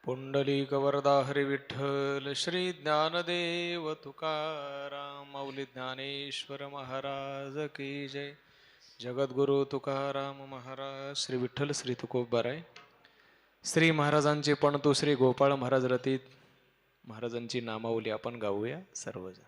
पुंडलिक वरदा हरी विठ्ठल श्री ज्ञानदेव तुकाराम माऊली ज्ञानेश्वर महाराज की जय. जगद्गुरु तुकाराम महाराज श्री विठ्ठल श्री तुकोबाराय. श्री महाराजांचे पण तो श्री गोपाळ महाराज रतीत महाराजांची नामावली आपण गाऊया सर्वजण.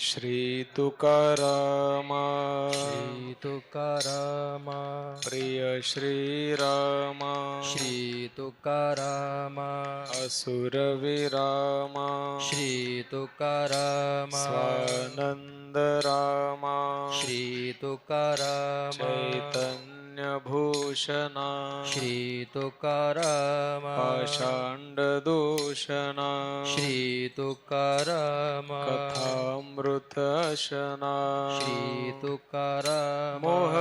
श्री तुकारामा श्री तुकारामा प्रिय श्रीरामा श्री तुकारामा असुर विरामा श्री तुकारामा स्वानंद रामा श्री तुकारामा चैतन्य भूषणा श्री तुकारामा पाषांड दूषणा श्री तुकारामा कथामृत अशना श्री तुकारामा मोह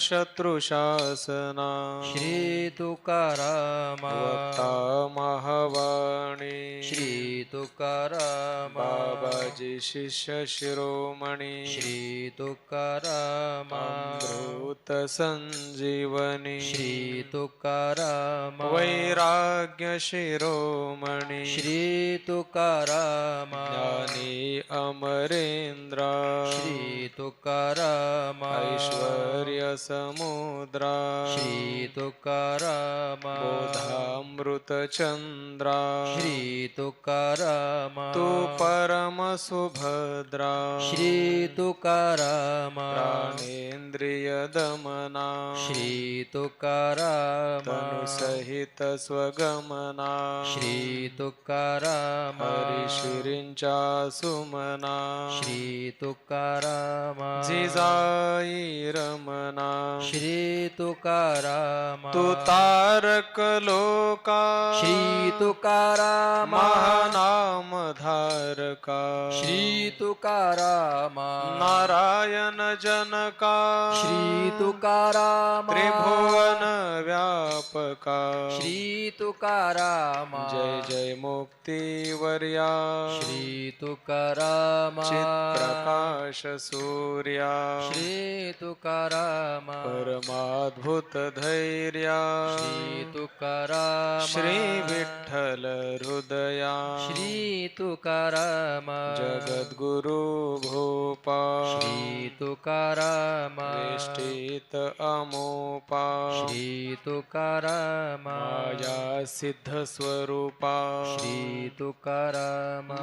शत्रु शासना श्री तुकारामा वक्ता महावाणी श्री तुकारामा बाबाजी शिष्य शिरोमणी श्री तुकारामा अमृत संजीवनी श्री तुकारामा वैराग्य शिरोमणी श्री तुकारामा ज्ञानी अमरेंद्रा श्री तुकारामा ऐश्वर्य समुद्रा श्री तुकारामा बोधामृत चंद्रा श्री तुकारामा तू परम सुभद्रा श्री तुकारामा प्राणेंद्रिय दमना श्री तुकारामा तनु सहित स्वगमना श्री तुकारामा हरिश्रींच्या सुमना श्री तुकारामा जिजाई रमना श्री तुकारामा तू तारक लोका श्री तुकारामा महानाम धारका श्री तुकारामा नारायण जनका श्री तुकारामा त्रिभुवन व्यापका श्री तुकारामा जय जय मुक्तिवर्या श्री तुकारामा चित्प्रकाश सूर्या श्री तुकारामा परमाद्भुत धैर्या श्री तुकारामा श्री विठ्ठल हृदया श्री तुकारामा जगद्गुरु भूपा श्री तुकारामा वेष्टित अमोपा श्री तुकारामा माया सिद्ध स्वरूपा श्री तुकारामा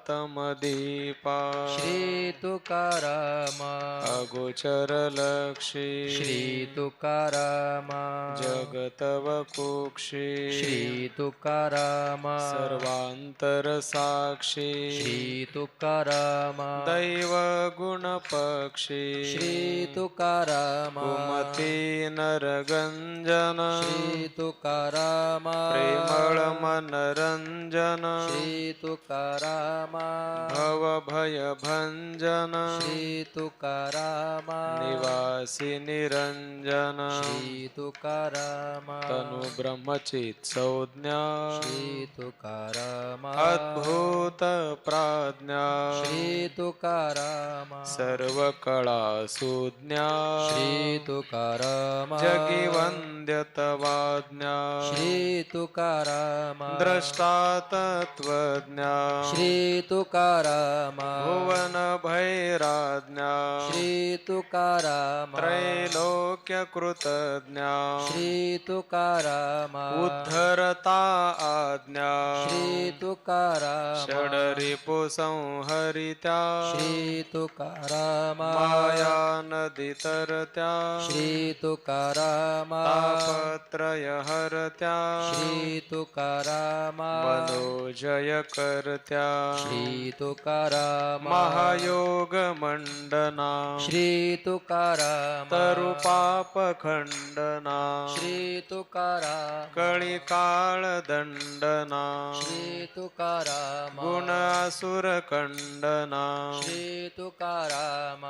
मायातमदीपा श्री तुकारामा अगोचर लक्षी श्री तुकारामा जगतव कुक्षी श्री तुकारामा सर्वांतर साक्षी श्री तुकारामा दैव गुण पक्षी श्री तुकारामा कुमती नरगंजन श्री तुकारामा प्रेमळ मनरंजन श्री तुकारामा भव भय भंजन श्री तुकारामा निवासी निरंजन श्री तुकारामा तनु ब्रह्मचित संज्ञा श्री तुकारामा अद्भुत प्राज्ञा श्री तुकारामा सर्व कळा सुज्ञा श्री तुकारामा जगी वंद्य तवाज्ञा श्री तुकारामा द्रष्टा तत्वज्ञा श्री तुकारामा भुवन भैराज्ञा श्री तुकारामा त्रैलोक्य कृतज्ञा श्री तुकारामा उद्धरता आज्ञा श्री तुकारामा षडरिपु संहरित्या श्री तुकारामा माया नदी तरत्या श्री तुकारामा तापत्रय हरत्या श्री तुकारामा मनोजय करत्या श्री तुकारामा महायोग मंडना श्री तुकारामा तरुपाप खंडना श्री तुकारामा कळी काळ दंडना श्री तुकाराम गुण असुर खंडना श्री तुकाराम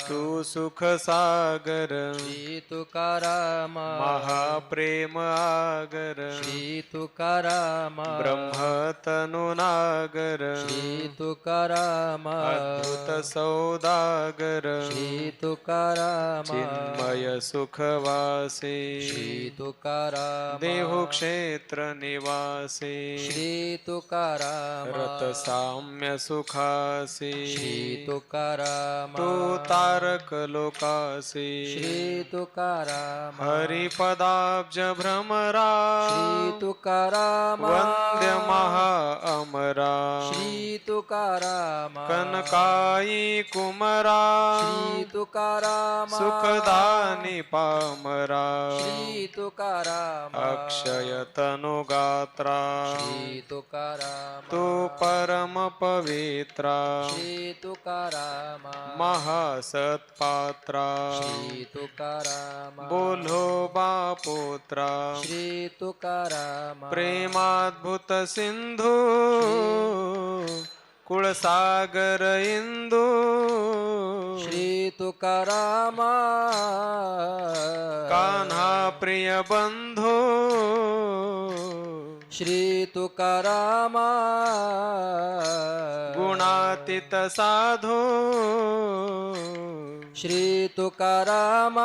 तू सुख सागर श्री तुकाराम महाप्रेम आगर श्री तुकाराम ब्रह्मतनु नागर श्री तुकाराम अद्भुत सौदागर श्री तुकाराम चिन्मय सुखवासे श्री तुकाराम देहु क्षेत्र निवासे श्री तुकाराम रत साम्य सुखासे श्री तुकाराम तू तारक लोकासे श्री तुकाराम हरिपदाब्ज भ्रमरा श्री तुकाराम वंद्य महा अमरा श्री तुकाराम कनकाई कुमरा श्री तुकाराम सुखदानी पामरा श्री तुकाराम अक्षय तनु गात्रा श्री तुकाराम तू परम पवित्रा श्री तुकाराम महासत्पात्रा श्री तुकाराम बोलो बापुत्रा श्री तुकाराम प्रेमाद्भुत सिंधू कुळसागर इंदू श्री तुकाराम कान्हा प्रिय बंधू श्री तुकाराम गुणातीत साधू श्री तुकाराम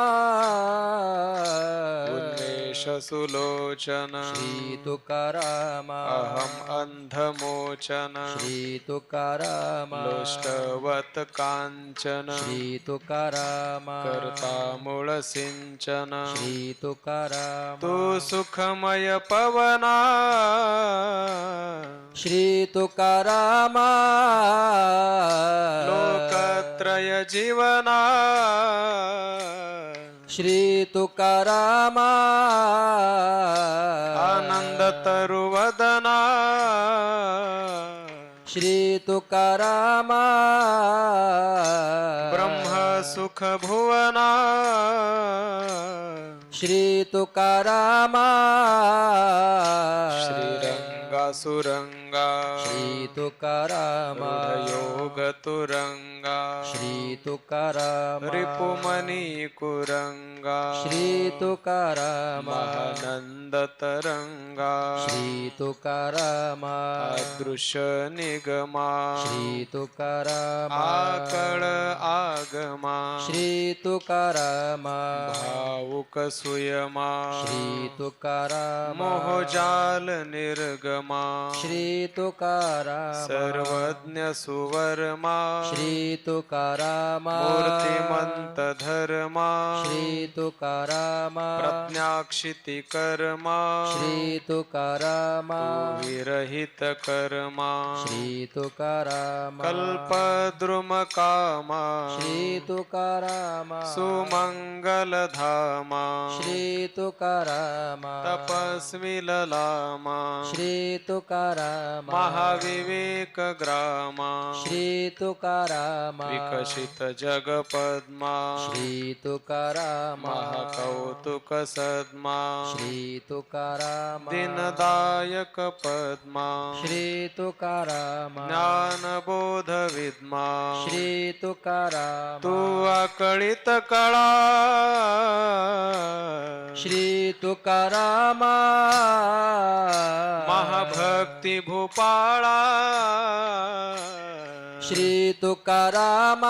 उन्मेष सुलोचन श्री तुकाराम अहम अंधमोचन श्री तुकाराम लोष्टवत कांचन श्री तुकाराम करता मूळ सिंचन श्री तुकाराम तू सुखमय पवना श्री तुकाराम लोकत्रय जीवना श्री तुकाराम आनंद तरुवदना श्री तुकाराम ब्रह्म सुख भुवना श्री तुकाराम श्रीरंगा सुरंगा श्री तुकाराम योग तुरंगा श्री तुकाराम रिपुमणी कुरंगा श्री तुकाराम महानंद तरंगा श्री तुकाराम अदृश्य निगमा श्री तुकाराम आकळ आगमा श्री तुकाराम भावुक सुयमा श्री तुकाराम मोहजाल निर्गमा श्री तुकाराम सर्वज्ञ सुवर्मा श्री तुकाराम मूर्तिमंत धर्मा श्री तुकाराम प्रज्ञाक्षिती कर्मा श्री तुकाराम विरहित कर्मा श्री तुकाराम कल्पद्रुम कामा श्री तुकाराम सुमंगल धामा श्री तुकाराम तपस्वी ललामा श्री तुकाराम महाविवेक ग्रामा श्री तुकाराम विकसित जगपद्मा श्री तुकाराम महाकौतुक सद्मा श्री तुकाराम दीनदायक पद्मा श्री तुकाराम ज्ञानबोध विद्मा श्री तुकाराम तू अकळित कळा श्री तुकाराम महाभक्ती भूपाळा श्री तुकाराम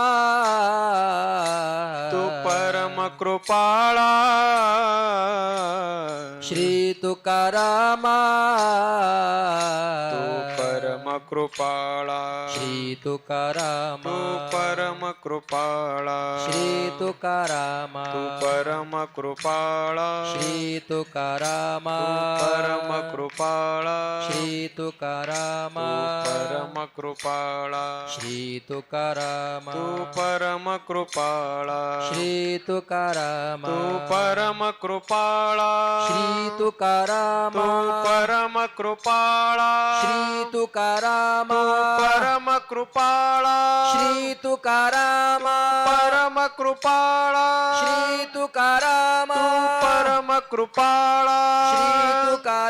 तू परम कृपाळा श्री तुकाराम तू परम कृपाळा श्री तुकाराम तू परम कृपाळा श्री तुकाराम तू परम कृपाळा श्री तुकाराम परम कृपाळा श्री तुकाराम परम कृपाळा श्री तुकाराम तू परम कृपाळा श्री तुकाराम तू परम कृपाळा श्री तुकाराम तू परम कृपाळा श्री तुकाराम परम कृपाळा श्री तुकाराम परम कृपाळा श्री तुकाराम परम कृपाळा श्री तुकाराम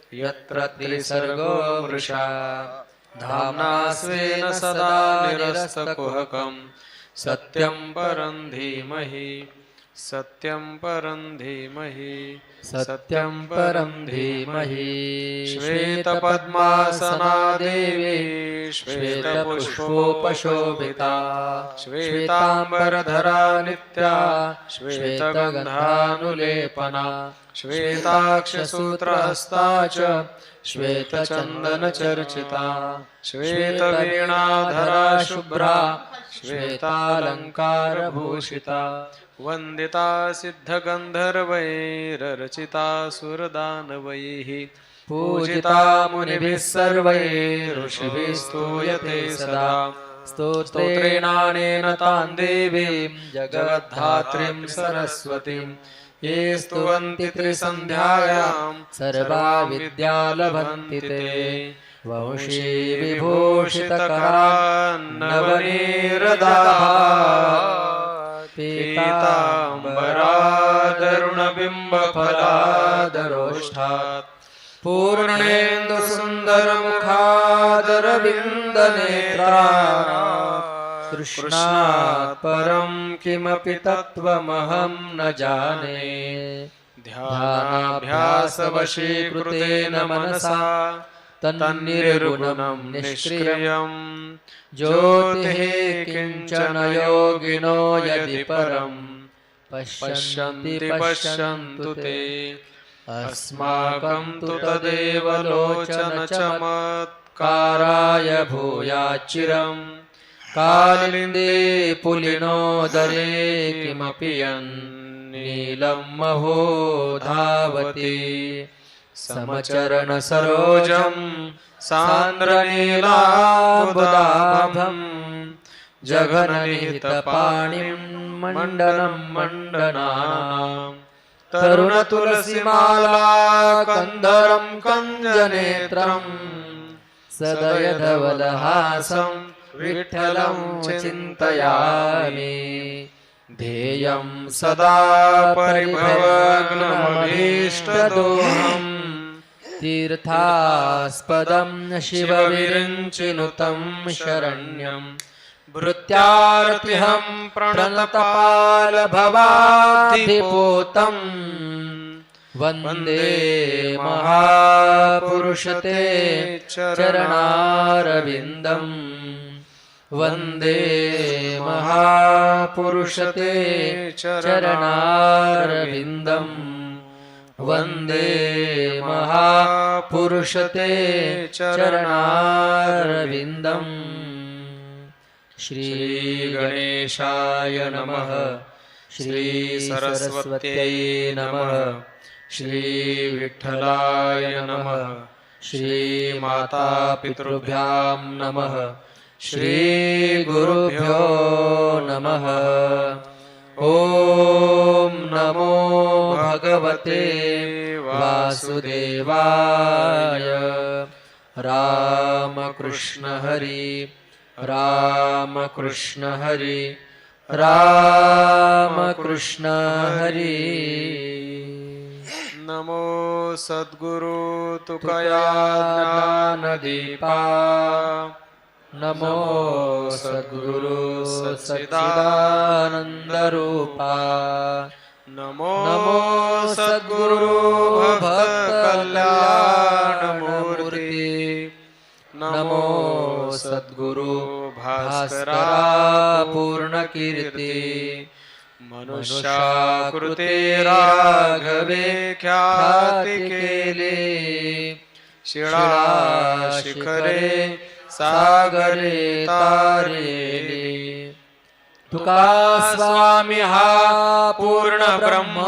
यत्र त्रिसर्गो मृषा धाम्ना स्वेन सदा निरस्तकुहकम् सत्यं परं धीमहि सत्यं परं धीमहि सत्यं परं धीमहि श्वेतपद्मासना देवी श्वेतपुष्पोपशोभिता श्वेताम्बरधरा नित्या श्वेतगन्धानुलेपना श्वेताक्षसूत्रहस्ता च श्वेतचन्दनचर्चिता श्वेतवीणाधरा शुभ्रा श्वेतालङ्कारभूषिता वन्दिता सिद्धगन्धर्वैरर्चिता सुरदानवैः पूजिता मुनिभिः सर्वैः ऋषिभिः स्तूयते सदा स्तोत्रेणानेन तां देवीं जगद्धात्रीं सरस्वतीं ये स्तुवन्ति त्रिसन्ध्यायां सर्वा विद्या लभन्ति ते वंशी पीताम्बरादरुणबिम्बफलादरोष्ठात् पूर्णेन्दुसुन्दरमुखादरविन्दनेत्रा कृष्णात् परं किमपि तत्त्वमहं न जाने ध्यानाभ्यासवशीकृतेन मनसा तन्निर्गुणं निष्क्रियं ज्योतिः किञ्चन योगिनो यदि परं पश्यन्ति पश्यन्तु ते अस्माकं तु तदेव लोचनचमत्काराय भूयाच्चिरम् कालिन्दे पुलिनोदरे किमपि यन्नीलं महो धावति समचरणसरोजं सान्द्रनीलाम्बुदाभं जघननिहितपाणिं मण्डनं मण्डनानां तरुणतुलसीमाला कन्दरं कञ्जनेत्रं सदयधवलहासं विठ्ठलं चिन्तयामि ध्येयं सदा परिभवग्नमभीष्टदोहम् तीर्थास्पदं शिवविरिञ्चिनुतं शरण्यं भृत्यार्तिहं प्रणतपालभवाधिपोतं वन्दे महापुरुषते चरणारविन्दं वन्दे महापुरुषते चरणारविन्दं वन्दे महापुरुषते चरणारविन्दं श्रीगणेशाय नमः श्रीसरस्वत्यै नमः श्रीविठ्ठलाय नमः श्रीमातापितृभ्यां नमः श्रीगुरुभ्यो नमः ॐ नमो भगवते वासुदेवाय रामकृष्ण हरि रामकृष्ण हरि रामकृष्ण हरि नमो सद्गुरु तुकया ज्ञानदीपा नमो सद्गुरु सच्चिदानन्दरूपा नमो सद्गुरु भक्तकल्याणमूर्ति नमो सद्गुरु भास्करा पूर्णकीर्ति मनुष्याकृते राघवे ख्याती केले शिळा शिखरे सागरे तारेली तुका स्वामी हा पूर्ण ब्रह्म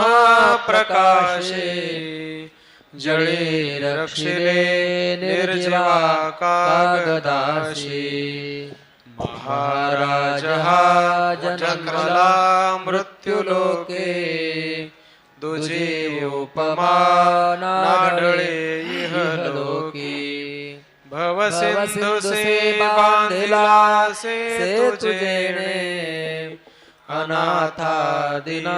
प्रकाशे जळे रक्षिले निर्जीवा कागदाशी महाराज हा जन्मला मृत्युलोके दुजी उपमा नाडळे इहलोकी भवसिंधुसे बांधिला से तुझेने अनाथा दिना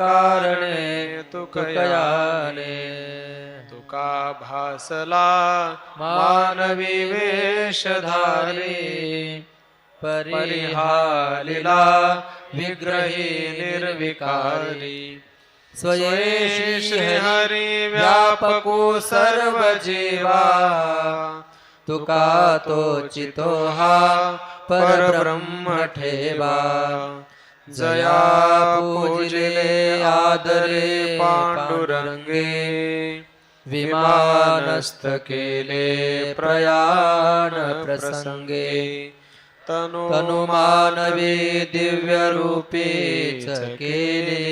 कारणे तुकयाने तुका भासला मानवी वेशधारी परिहालिला विग्रही निर्विकारी स्वये श्री हरी व्यापको सर्व जीवा तुका तोचितो हा परब्रह्म ठेवा जया पूजिले आदरे पांडुरंगे विमानस्थ केले प्रयाण प्रसंगे तनु मानवी दिव्य रूपीच केले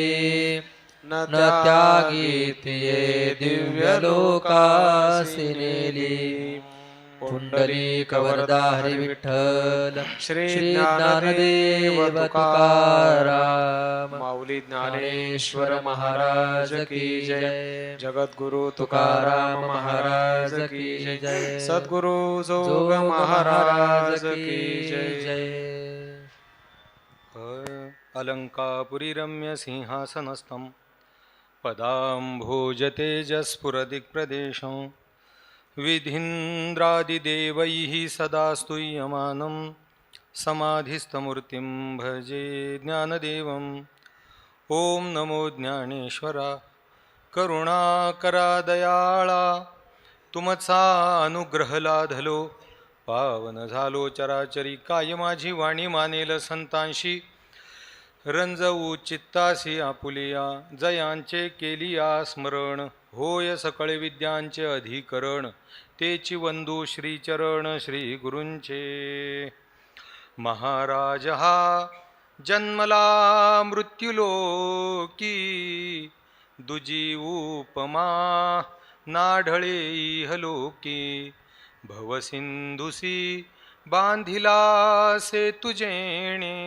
न त्यागी तिये दिव्य लोकासी नेली पुंडलिक वरदा हरी विठ्ठल श्री ज्ञानदेव तुकाराम माऊली ज्ञानेश्वर महाराज की जय जगद्गुरु तुकाराम महाराज की जय सद्गुरु जोग महाराज की जय अलंकापुरी रम्य सिंहासनस्थं पदाम्भोजतेजस्फुरदिक्प्रदेशं विधीन्द्रादिदेवैः सदा स्तूयमानं समाधिस्थमूर्तिं भजे ज्ञानदेवम् ॐ नमो ज्ञानेश्वरा करुणाकरा दयाळा तुमचा अनुग्रह लाधलो पावन झालो चराचरी काय माझी वाणी मानेल संतांशी रंजवू चित्तासी आपुलिया जयांचे केलिया स्मरण होय सकळ विद्यांचे अधिकरण तेची वंदू श्रीचरण श्री गुरूंचे महाराज हा जन्मला मृत्युलोकी दुजी उपमा नाढळे इहलोकी भवसिंधुसी बांधिला से तुजेणे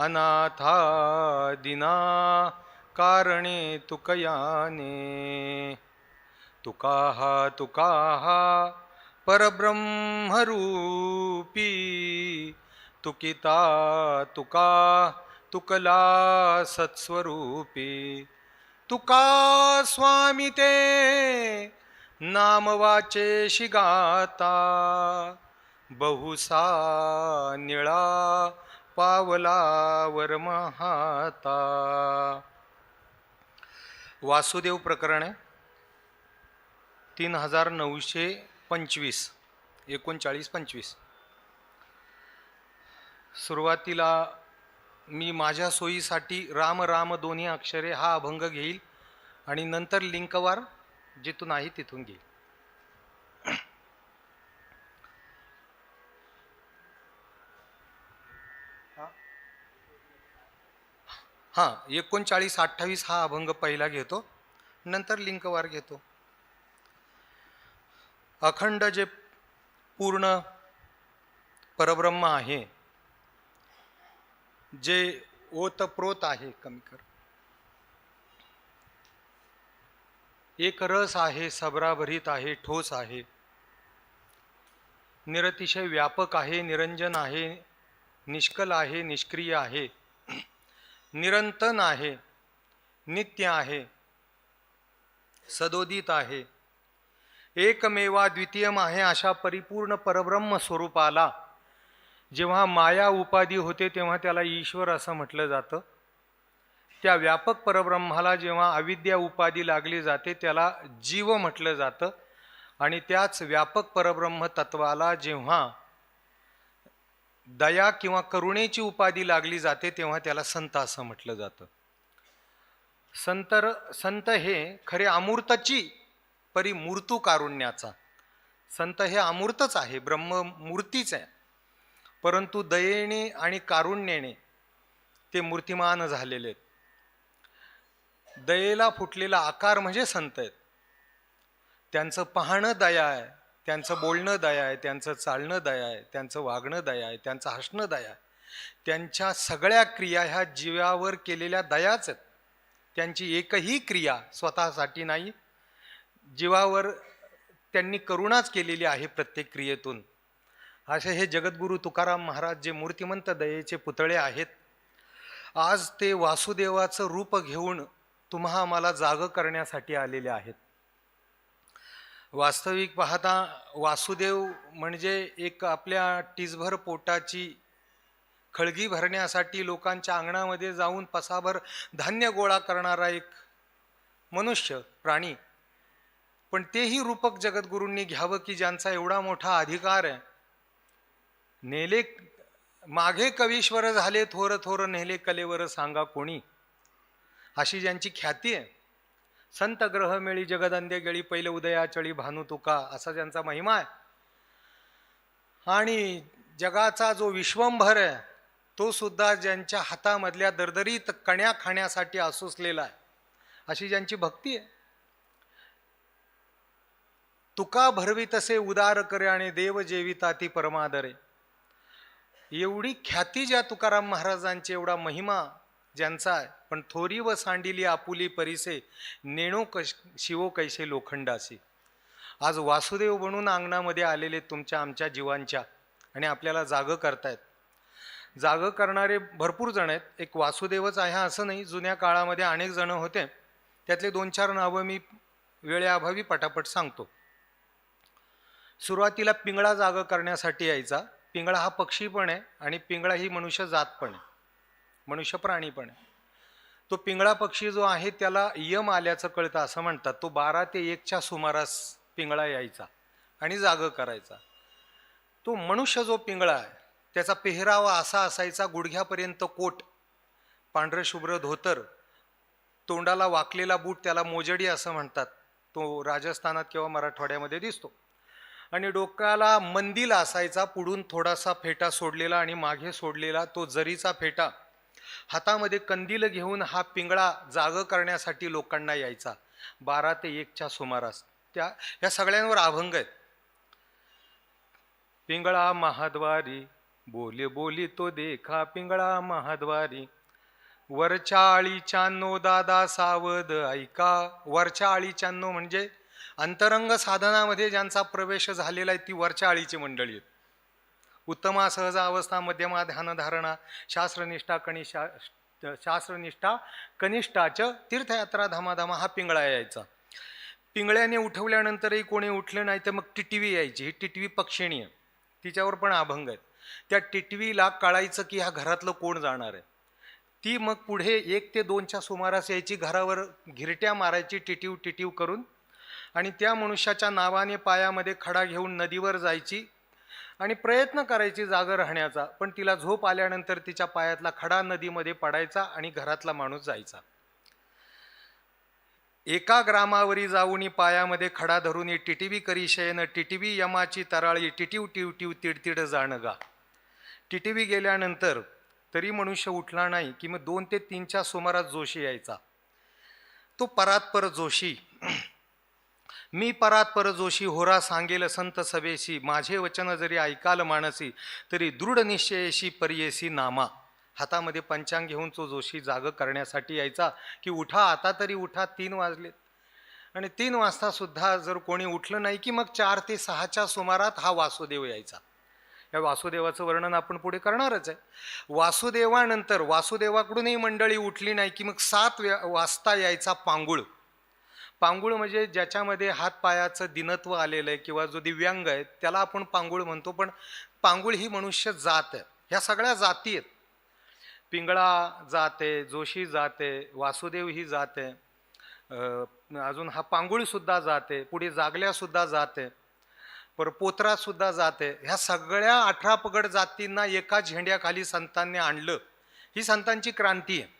अनाथा दिना कारणे तुकयाने तुकाहा परब्रह्मरूपी तुकिता तुका तुकला सत्स्वरूपी तुका स्वामी ते नाम वाचेशी गाता बहुसा निळा पावला वरमहाता वासुदेव प्रकरण 3925 39-25 सुरुवातीला मी माझ्या सोयीसाठी राम राम दोन्ही अक्षरे हा अभंग घेईल आणि नंतर लिंकवर जिथून आहे तिथून घेईल. हां 39-28 हा अभंग पहिला घेतो नंतर लिंकवर घेतो. अखंड जे पूर्ण परब्रह्म आहे जे ओतप्रोत आहे कमी कर एक रस आहे सबराभरीत आहे ठोस आहे निरतिशय व्यापक आहे निरंजन आहे निष्कल आहे निष्क्रिय आहे निरंतन आहे नित्य आहे सदोदित आहे एकमेवा द्वितीयम आहे अशा परिपूर्ण परब्रह्म स्वरूपाला जेव्हा माया उपाधी होते तेव्हा त्याला ईश्वर असं म्हटलं जातं. त्या व्यापक परब्रह्माला जेव्हा अविद्या उपाधी लागली जाते त्याला जीव म्हटलं जातं आणि त्याच व्यापक परब्रह्म तत्वाला जेव्हा दया किंवा करुणेची उपाधी लागली जाते तेव्हा त्याला संत असं म्हटलं जातं. संत हे खरे अमूर्तची परी मूर्तू कारुण्याचा. संत हे अमूर्तच आहे ब्रह्म मूर्तीच आहे परंतु दयेने आणि कारुण्याने ते मूर्तिमान झालेले आहेत. दयेला फुटलेला आकार म्हणजे संत आहेत. त्यांचं पाहणं दया आहे त्यांचं बोलणं दया आहे त्यांचं चालणं दया आहे त्यांचं वागणं दया आहे त्यांचं हसणं दया आहे. त्यांच्या सगळ्या क्रिया ह्या जीवावर केलेल्या दयाच आहेत. त्यांची एकही क्रिया स्वतःसाठी नाही जीवावर त्यांनी करुणाच केलेली आहे प्रत्येक क्रियेतून. असे हे जगद्गुरु तुकाराम महाराज जे मूर्तिमंत दयेचे पुतळे आहेत. आज ते वासुदेवाचं रूप घेऊन तुम्हा आम्हाला जाग करण्यासाठी आलेले आहेत. वास्तविक पाहता वासुदेव म्हणजे एक आपल्या टिचभर पोटाची खळगी भरण्यासाठी लोकांच्या अंगणामध्ये जाऊन पसाभर धान्य गोळा करणारा एक मनुष्य प्राणी, पण तेही रूपक जगद्गुरूंनी घ्यावं की ज्यांचा एवढा मोठा अधिकार आहे. नेले मागे कवीश्वर झाले थोर थोर, नेले कलेवर सांगा कोणी, अशी ज्यांची ख्याती आहे. संत ग्रह मेळी जगदंदे गेळी, पहिले उदया चळी भानू तुका, असा ज्यांचा महिमा आहे. आणि जगाचा जो विश्वंभर आहे तो सुद्धा ज्यांच्या हातामधल्या दरदरीत कण्या खाण्यासाठी आसुसलेला आहे, अशी ज्यांची भक्ती आहे. तुका भरवी तसे उदार करे, आणि देव जेविता ती परमादरे. एवढी ख्याती ज्या तुकाराम महाराजांची, एवढा महिमा ज्यांचा आहे. पण थोरी व सांडिली आपुली परिसे, नेणो शिवो कैसे लोखंडासी. आज वासुदेव बनून अंगणामध्ये आलेले तुमच्या आमच्या जीवांच्या, आणि आपल्याला जागं करतायत. जागं करणारे भरपूर जण आहेत. एक वासुदेवच आहे असं नाही, जुन्या काळामध्ये अनेक जण होते. त्यातले 2-4 नावं मी वेळेअभावी पटापट सांगतो. सुरुवातीला पिंगळा जागं करण्यासाठी यायचा. पिंगळा हा पक्षी पण आहे आणि पिंगळा ही मनुष्य जात पण आहे, मनुष्य प्राणी पण आहे. तो पिंगळा पक्षी जो आहे त्याला यम आल्याचं कळतं असं म्हणतात. तो 12 ते 1च्या सुमारास पिंगळा यायचा आणि जागं करायचा. तो मनुष्य जो पिंगळा आहे त्याचा पेहरावा असा असायचा, गुडघ्यापर्यंत कोट, पांढरं शुभ्र धोतर, तोंडाला वाकलेला बूट, त्याला मोजडी असं म्हणतात. तो राजस्थानात किंवा मराठवाड्यामध्ये दिसतो. आणि डोक्याला मंदिल असायचा, पुढून थोडासा फेटा सोडलेला आणि मागे सोडलेला तो जरीचा फेटा. हातामध्ये कंदील घेऊन हा पिंगळा जागं करण्यासाठी लोकांना यायचा 12 ते 1च्या सुमारास. या सगळ्यांवर अभंग आहेत. पिंगळा महाद्वारी बोले बोली तो देखा, पिंगळा महाद्वारी वरच्या आळीच्यानो दादा सावध ऐका. वरच्या आळीच्यानो म्हणजे अंतरंग साधनामध्ये ज्यांचा प्रवेश झालेला आहे ती वरच्या आळीची मंडळी आहेत. उत्तमा सहज अवस्था, मध्यमा ध्यान धारणा, शास्त्रनिष्ठा कनिष्ठाच तीर्थयात्रा धामाधामा, हा पिंगळा यायचा. पिंगळ्याने उठवल्यानंतरही कोणी उठलं नाही तर मग टिटवी यायची. ही टिटवी पक्षिणी आहे, तिच्यावर पण अभंग आहेत. त्या टिटवीला कळायचं की ह्या घरातलं कोण जाणार आहे. ती मग पुढे 1 ते 2च्या सुमारास यायची, घरावर घिरट्या मारायची टिटीव टिटीव करून, आणि त्या मनुष्याच्या नावाने पायामध्ये खडा घेऊन नदीवर जायची आणि प्रयत्न करायची जागं राहण्याचा. पण तिला झोप आल्यानंतर तिच्या पायातला खडा नदीमध्ये पडायचा आणि घरातला माणूस जायचा. एका ग्रामावरी जाऊनी पायामध्ये खडा धरून, टिटिवी करी शयन, टिटिवी यमाची तराळी, टिटीव टिव टिव तिडतिड जाण गा. टिटिवी गेल्यानंतर तरी मनुष्य उठला नाही की मग 2 ते 3च्या सुमारास जोशी यायचा. तो परात्पर जोशी. मी परात्पर जोशी होरा सांगेल संत सभेशी, माझे वचन जरी ऐकाल मानसी, तरी दृढ निश्चयेशी पर्येसी नामा. हातामध्ये पंचांग घेऊन तो जोशी जाग करण्यासाठी यायचा की उठा आता तरी उठा, 3 वाजलेत. आणि 3 वाजता सुद्धा जर कोणी उठलं नाही की मग 4 ते 6च्या सुमारात हा वासुदेव यायचा. या वासुदेवाचं वर्णन आपण पुढे करणारच आहे. वासुदेवानंतर वासुदेवाकडूनही मंडळी उठली नाही की मग 7 वाजता यायचा पांगुळ. पांगुळ म्हणजे ज्याच्यामध्ये हातपायाचं दिनत्व आलेलं आहे किंवा जो दिव्यांग आहे त्याला आपण पांगुळ म्हणतो. पण पांगुळ ही मनुष्य जात आहे. ह्या सगळ्या जाती आहेत. पिंगळा जाते, जोशी जाते, वासुदेव ही जाते, अजून हा पांगुळ सुद्धा जाते, पुढे जागल्या सुद्धा जाते, पर पोत्रा सुद्धा जाते. ह्या सगळ्या 18 पगड जातींना एका झेंड्याखाली संतांनी आणलं. ही संतांची क्रांती आहे.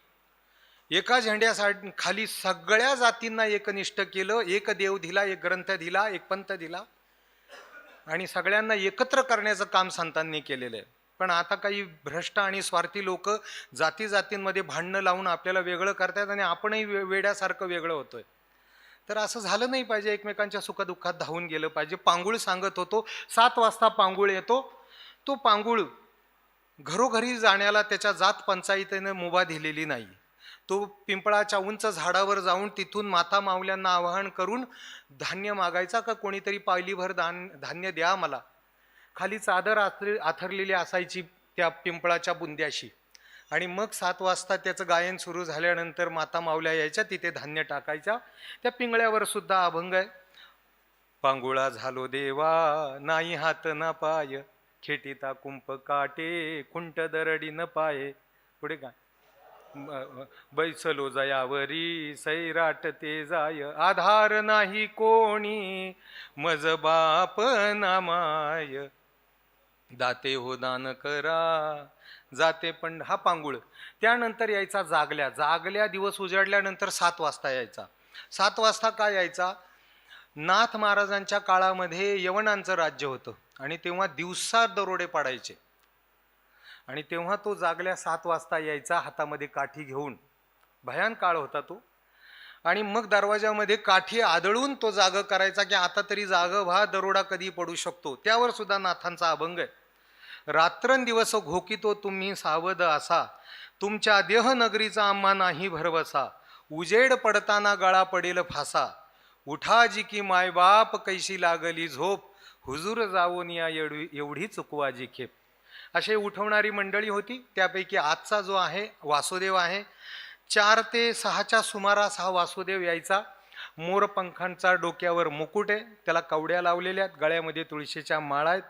एका झेंड्यासाठी खाली सगळ्या जातींना एकनिष्ठ केलं. एक देव दिला, एक ग्रंथ दिला, एक पंथ दिला आणि सगळ्यांना एकत्र करण्याचं काम संतांनी केलेलं आहे. पण आता काही भ्रष्ट आणि स्वार्थी लोक जाती जातींमध्ये भांडणं लावून आपल्याला वेगळं करतात आणि आपणही वेड्यासारखं वेगळं होतोय. तर असं झालं नाही पाहिजे. एकमेकांच्या सुखदुःखात धावून गेलं पाहिजे. पांगुळ सांगत होतो 7 वाजता पांगुळ येतो. तो पांगुळ घरोघरी जाण्याला त्याच्या जात पंचायतीने मुभा दिलेली नाही. तो पिंपळाच्या उंच झाडावर जाऊन तिथून माता माऊल्यांना आवाहन करून धान्य मागायचा का कोणीतरी पायलीभर धान्य द्या मला. खाली चादर आथरलेली असायची त्या पिंपळाच्या बुंद्याशी. आणि मग 7 वाजता त्याचं गायन सुरू झाल्यानंतर माता माऊल्या यायच्या, तिथे धान्य टाकायच्या. त्या पिंगळ्यावर सुद्धा अभंग आहे. पांगुळा झालो देवा नाही हात ना पाय, खेटीता कुंप काटे कुंट दरडी न पाये. पुढे काय, बैसलो जयावरी सैराट ते जाय, आधार नाही कोणी मज बाप नामाय, दाते हो दान करा जाते पण. हा पांगुळ. त्यानंतर यायचा जागल्या. जागल्या दिवस उजाडल्यानंतर 7 वाजता यायचा. 7 वाजता काय यायचा, नाथ महाराजांच्या काळामध्ये यवनांचं राज्य होतं आणि तेव्हा दिवसा दरोडे पाडायचे. आणि तेव्हा तो जागल्या 7 वाजता यायचा हातामध्ये काठी घेऊन. भयान काळ होता तो. आणि मग दरवाजामध्ये काठी आदळून तो जाग करायचा की आता तरी जाग व्हा, दरोडा कधी पडू शकतो. त्यावर सुद्धा नाथांचा अभंग आहे. रात्रंदिवस घोकितो तुम्ही सावध असा, तुमच्या देहनगरीचा आम्हा नाही भरवसा, उजेड पडताना गळा पडेल फासा, उठा जी की मायबाप कैशी लागली झोप, हुजूर जाऊन या एवढी चुकवाजी खेप. असे उठवणारी मंडळी होती. त्यापैकी आजचा जो आहे वासुदेव आहे, 4 ते 6च्या सुमारास हा वासुदेव यायचा. मोरपंखांचा डोक्यावर मुकुट आहे, त्याला कवड्या लावलेल्या आहेत, गळ्यामध्ये तुळशीच्या माळा आहेत,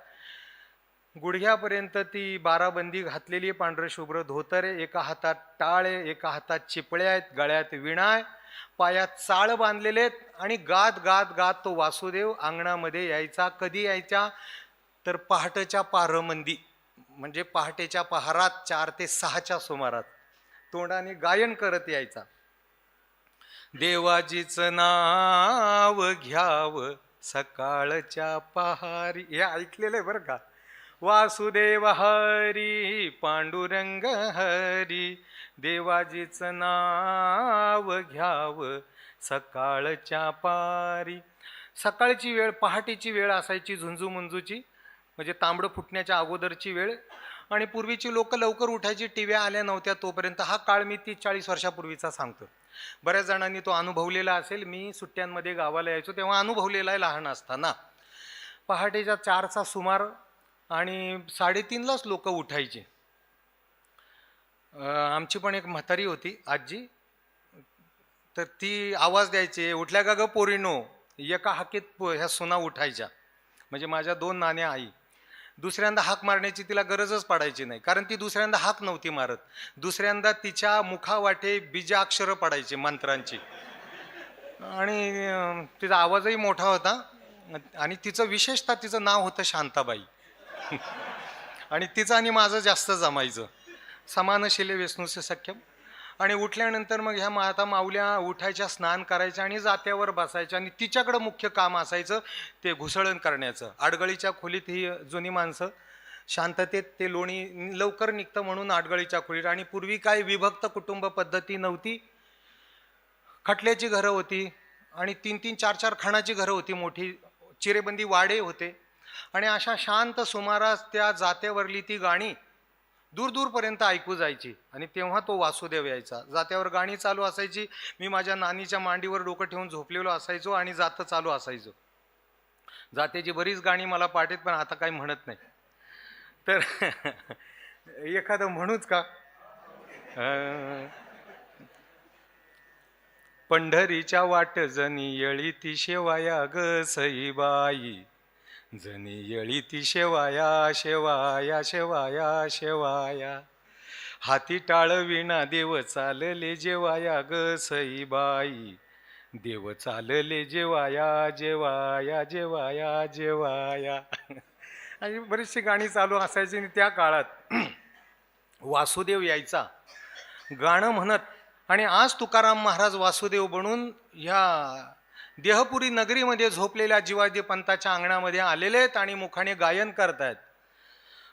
गुडघ्यापर्यंत ती बाराबंदी घातलेली आहे, पांढरे शुभ्र धोतर आहे, एका हातात टाळ आहे, एका हातात चिपळ्या आहेत, गळ्यात विणा आहे, पायात चाळ बांधलेले आहेत. आणि गात गात गात तो वासुदेव अंगणामध्ये यायचा. कधी यायचा तर पहाटेच्या पारमंदी, म्हणजे पहाटेच्या पहारात 4 ते 6च्या सुमारात तोंडाने गायन करत यायचा. देवाजीच नाव घ्याव सकाळच्या पहारी. हे ऐकलेलं आहे बरं का. वासुदेव हरी पांडुरंग हरी, देवाजीच नाव घ्याव सकाळच्या पारी. सकाळची वेळ, पहाटेची वेळ असायची, झुंजूमुंजूची, म्हणजे तांबडं फुटण्याच्या अगोदरची वेळ. आणि पूर्वीची लोक लवकर उठायची, टीव्या आल्या नव्हत्या तोपर्यंत. हा काळ मी 30-40 वर्षापूर्वीचा सांगतो. बऱ्याच जणांनी तो अनुभवलेला असेल. मी सुट्ट्यांमध्ये गावाला यायचो तेव्हा अनुभवलेला आहे लहान असताना. पहाटेच्या 4चा सुमार आणि 3:30लाच लोक उठायचे. आमची पण एक म्हातारी होती आजी, तर ती आवाज द्यायची, उठल्या का ग पोरीनो. एका हाकेत ह्या सुना उठायच्या. म्हणजे माझ्या 2 नाण्या आई. दुसऱ्यांदा हाक मारण्याची तिला गरजच पडायची नाही, कारण ती दुसऱ्यांदा हाक नव्हती मारत. दुसऱ्यांदा तिच्या मुखावाटे बीजाक्षरं पडायची मंत्रांची. आणि तिचा आवाजही मोठा होता. आणि तिचं विशेषतः तिचं नाव होतं शांताबाई. आणि तिचं आणि माझं जास्त जमायचं. समानशिले विष्णूचे सख्यम. आणि उठल्यानंतर मग ह्या माता माऊल्या उठायच्या, स्नान करायच्या आणि जात्यावर बसायच्या. आणि तिच्याकडं मुख्य काम असायचं ते घुसळण करण्याचं. आडगळीच्या खोलीत ही जुनी माणसं शांततेत ते लोणी लवकर निघतं म्हणून आडगळीच्या खोलीत. आणि पूर्वी काय विभक्त कुटुंब पद्धती नव्हती. खटल्याची घरं होती आणि 3-3, 4-4 खाणाची घरं होती, मोठी चिरेबंदी वाडे होते. आणि अशा शांत सुमारास त्या जात्यावरली ती गाणी दूर दूरपर्यंत ऐकू जायची. आणि तेव्हा तो वासुदेव यायचा. जात्यावर गाणी चालू असायची. मी माझ्या नानीच्या मांडीवर डोकं ठेवून झोपलेलो असायचो आणि जातं चालू असायचो. जात्याची बरीच गाणी मला पाठीत, पण आता काही म्हणत नाही. तर एखादं म्हणूच का. पंढरीच्या वाट जनी येळी ती शेवाया ग सईबाई, जनी येळी ती शेवाया शेवाया शेवाया शेवाया, हाती टाळ विणा देव चालले जेवाया ग सईबाई, देव चालले जेवाया जेवाया जेवाया जेवाया. आणि बरीचशी गाणी चालू असायची. आणि त्या काळात वासुदेव यायचा गाणं म्हणत. आणि आज तुकाराम महाराज वासुदेव बनून ह्या देहपुरी नगरीमध्ये झोपलेल्या जिवाजी पंताच्या अंगणामध्ये आलेले आहेत आणि मुखाने गायन करतायत.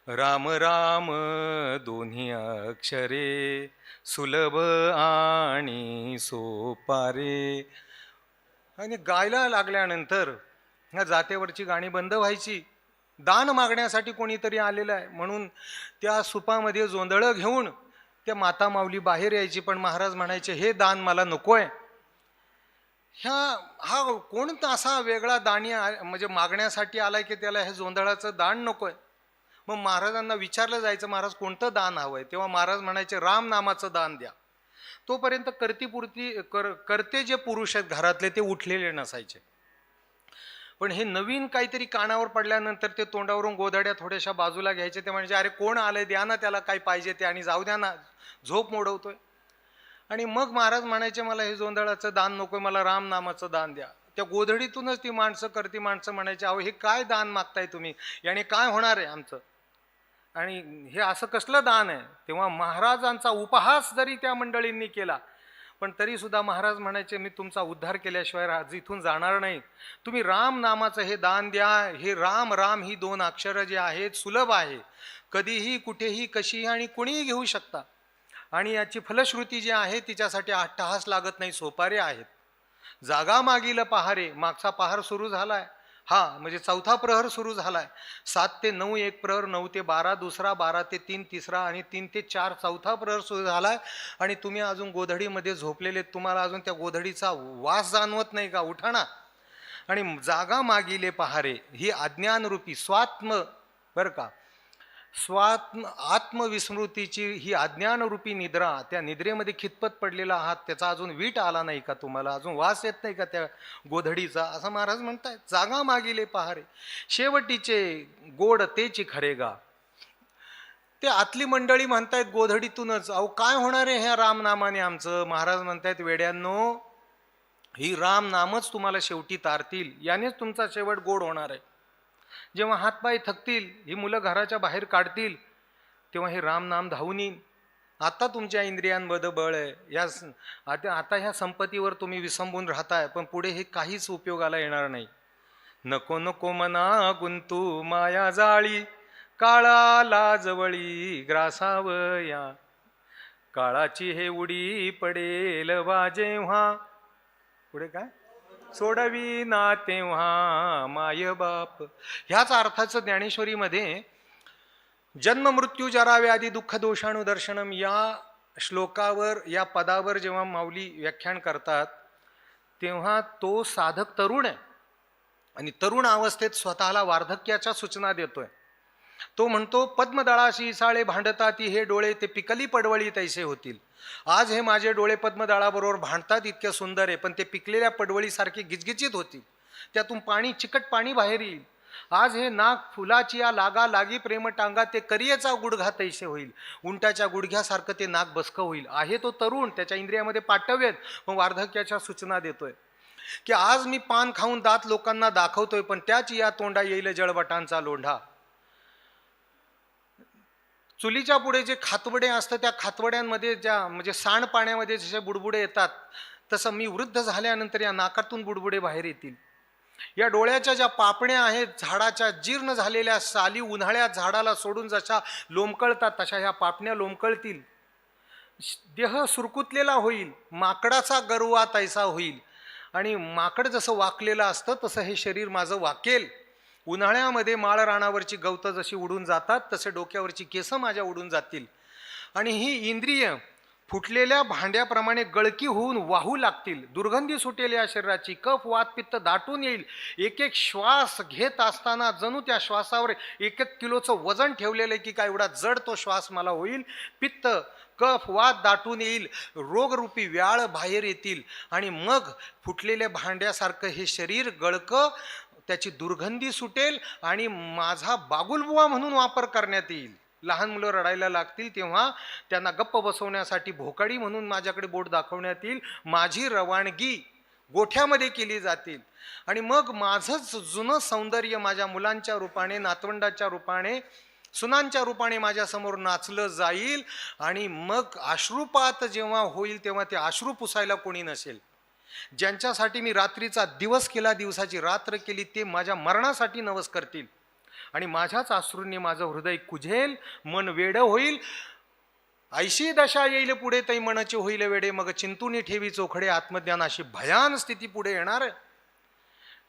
राम राम दोन्ही अक्षरे सुलभ आणि सोपारे. आणि गायला लागल्यानंतर ह्या जातेवरची गाणी बंद व्हायची. दान मागण्यासाठी कोणीतरी आलेलं आहे म्हणून त्या सुपामध्ये जोंधळं घेऊन त्या माता माऊली बाहेर यायची. पण महाराज म्हणायचे, हे दान मला नकोय. हा कोणता असा वेगळा दानी म्हणजे मागण्यासाठी आलाय की त्याला हे जोंधळाचं दान नकोय. मग महाराजांना विचारलं जायचं, महाराज कोणतं दान हवंय. तेव्हा महाराज म्हणायचे, राम नामाचं दान द्या. तोपर्यंत करते जे पुरुष आहेत घरातले ते उठलेले नसायचे. पण हे नवीन काहीतरी कानावर पडल्यानंतर ते तोंडावरून गोधड्या थोड्याशा बाजूला घ्यायचे. ते म्हणजे अरे कोण आलंय, द्या ना त्याला काय पाहिजे ते आणि जाऊ द्या ना, झोप मोडवतोय. आणि मग महाराज म्हणायचे मला हे जोंधळाचं दान नकोय, मला राम नामाचं दान द्या. त्या गोधडीतूनच ती माणसं म्हणायची अहो हे काय दान मागताय तुम्ही, याने काय होणार आहे आमचं, आणि हे असं कसलं दान आहे. तेव्हा महाराजांचा उपहास जरी त्या मंडळींनी केला पण तरी सुद्धा महाराज म्हणायचे मी तुमचा उद्धार केल्याशिवाय आज इथून जाणार नाही. तुम्ही राम नामाचं हे दान द्या. हे राम राम ही दोन अक्षरं जी आहेत सुलभ आहे, कधीही कुठेही कशीही आणि कुणीही घेऊ शकता. आणि याची फलश्रुती जी आहे तिच्यासाठी अट्टहास लागत नाही, सोपारे आहेत. जागा मागील पहारे, मागचा पहार सुरू झालाय, हा म्हणजे चौथा प्रहर सुरू झालाय. 7 ते 9 एक प्रहर, 9 ते 12 दुसरा, 12 ते 3 तिसरा आणि 3 ते 4 चौथा प्रहर सुरू झालाय. आणि तुम्ही अजून गोधडीमध्ये झोपलेले, तुम्हाला अजून त्या गोधडीचा वास जाणवत नाही का? उठा ना. आणि जागा मागीले पहारे ही अज्ञानरूपी स्वात्म, बरं का, आत्मविस्मृतीची ही अज्ञानरूपी निद्रा, त्या निद्रेमध्ये खितपत पडलेला आहात, त्याचा अजून वीट आला नाही का तुम्हाला, अजून वास येत नाही का त्या गोधडीचा, असं महाराज म्हणतायत. जागा मागीले पहारे शेवटीचे गोड तेची खरेगा. ते आतली मंडळी म्हणतायत गोधडीतूनच अहो काय होणार आहे ह्या रामनामाने आमचं. महाराज म्हणतायत वेड्यांनो, ही राम नामच तुम्हाला शेवटी तारतील, यानेच तुमचा शेवट गोड होणार आहे. जेव्हा हातपाय थकतील, ही मुलं घराच्या बाहेर काढतील, तेव्हा हे राम नाम धावून येईल. आता तुमच्या इंद्रियांमध्ये बळ आहे, आता ह्या संपत्तीवर तुम्ही विसंबून राहताय, पण पुढे हे काहीच उपयोगाला येणार नाही. नको नको मना गुंतू माया जाळी, काळाला जवळी ग्रासावया, काळाची हे उडी पडेल वा जेव्हा, पुढे काय सोडवी ना तेव्हा माय बाप. ह्याच अर्थाचं ज्ञानेश्वरीमध्ये जन्म मृत्यू जरा व्याधी दुःख दोषाणू दर्शनम या श्लोकावर, या पदावर जेव्हा माऊली व्याख्यान करतात तेव्हा तो साधक तरुण आहे आणि तरुण अवस्थेत स्वतःला वार्धक्याच्या सूचना देतोय. तो म्हणतो पद्मदळाशी इसाळे भांडताती हे डोळे, ते पिकली पडवळी तैसे होतील. आज हे माझे डोळे पद्मदळाबरोबर भांडतात, इतके सुंदर आहे, पण ते पिकलेल्या पडवळीसारखे गिजगिजीत होतील, त्यातून पाणी चिकट पाणी बाहेर येईल. आज हे नाक फुलाची या लागा लागी प्रेम टांगा, ते करियेचा गुडघा तैसे होईल, उंटाच्या गुडघ्यासारखं ते नाक बसकं होईल. आहे तो तरुण, त्याच्या इंद्रियामध्ये पाठवेत, मग वार्धक्याच्या सूचना देतोय की आज मी पान खाऊन दात लोकांना दाखवतोय, पण त्याच या तोंडा येईल जळवटांचा लोंढा. चुलीच्या पुढे जे खातवडे असतं, त्या खातवड्यांमध्ये ज्या म्हणजे सांडपाण्यामध्ये जसे बुडबुडे येतात, तसं मी वृद्ध झाल्यानंतर या नाकातून बुडबुडे बाहेर येतील. या डोळ्याच्या ज्या पापण्या आहेत, झाडाच्या जीर्ण झालेल्या साली उन्हाळ्यात झाडाला सोडून जशा लोंबकळतात, तशा ह्या पापण्या लोंबकळतील. देह सुरकुतलेला होईल, माकडाचा गरवा तैसा होईल. आणि माकड जसं वाकलेलं असतं तसं हे शरीर माझं वाकेल. उन्हाळ्यामध्ये माळ रानावरची गवतं जशी उडून जातात, तसे डोक्यावरची केसं माझ्या उडून जातील. आणि ही इंद्रिय फुटलेल्या भांड्याप्रमाणे गळकी होऊन वाहू लागतील. दुर्गंधी सुटेल या शरीराची, कफ वात पित्त दाटून येईल. एक एक श्वास घेत असताना जणू त्या श्वासावर 1-1 किलोचं वजन ठेवलेलं आहे की काय, एवढा जड तो श्वास मला होईल. पित्त कफ वात दाटून येईल, रोगरूपी व्याळ बाहेर येतील. आणि मग फुटलेल्या भांड्यासारखं हे शरीर गळकं, त्याची दुर्गंधी सुटेल आणि माझा बागुलबुवा म्हणून वापर करण्यात येईल. लहान मुलं रडायला लागतील तेव्हा त्यांना गप्प बसवण्यासाठी भोकाडी म्हणून माझ्याकडे बोट दाखवण्यात येईल. माझी रवानगी गोठ्यामध्ये केली जातील. आणि मग माझंच जुनं सौंदर्य माझ्या मुलांच्या रूपाने, नातवंडाच्या रूपाने, सुनांच्या रूपाने माझ्यासमोर नाचलं जाईल. आणि मग अश्रुपात जेव्हा होईल तेव्हा ते अश्रू पुसायला कोणी नसेल. ज्यांच्यासाठी मी रात्रीचा दिवस केला, दिवसाची रात्र केली, ते माझ्या मरणासाठी नवस करतील. आणि माझ्याच अश्रूंनी माझं हृदय कुझेल, मन वेड होईल. ऐशी दशा येईल पुढे तै मनाचे होईल वेडे, मग चिंतून ठेवी चोखडे आत्मज्ञान, अशी भयान स्थिती पुढे येणार.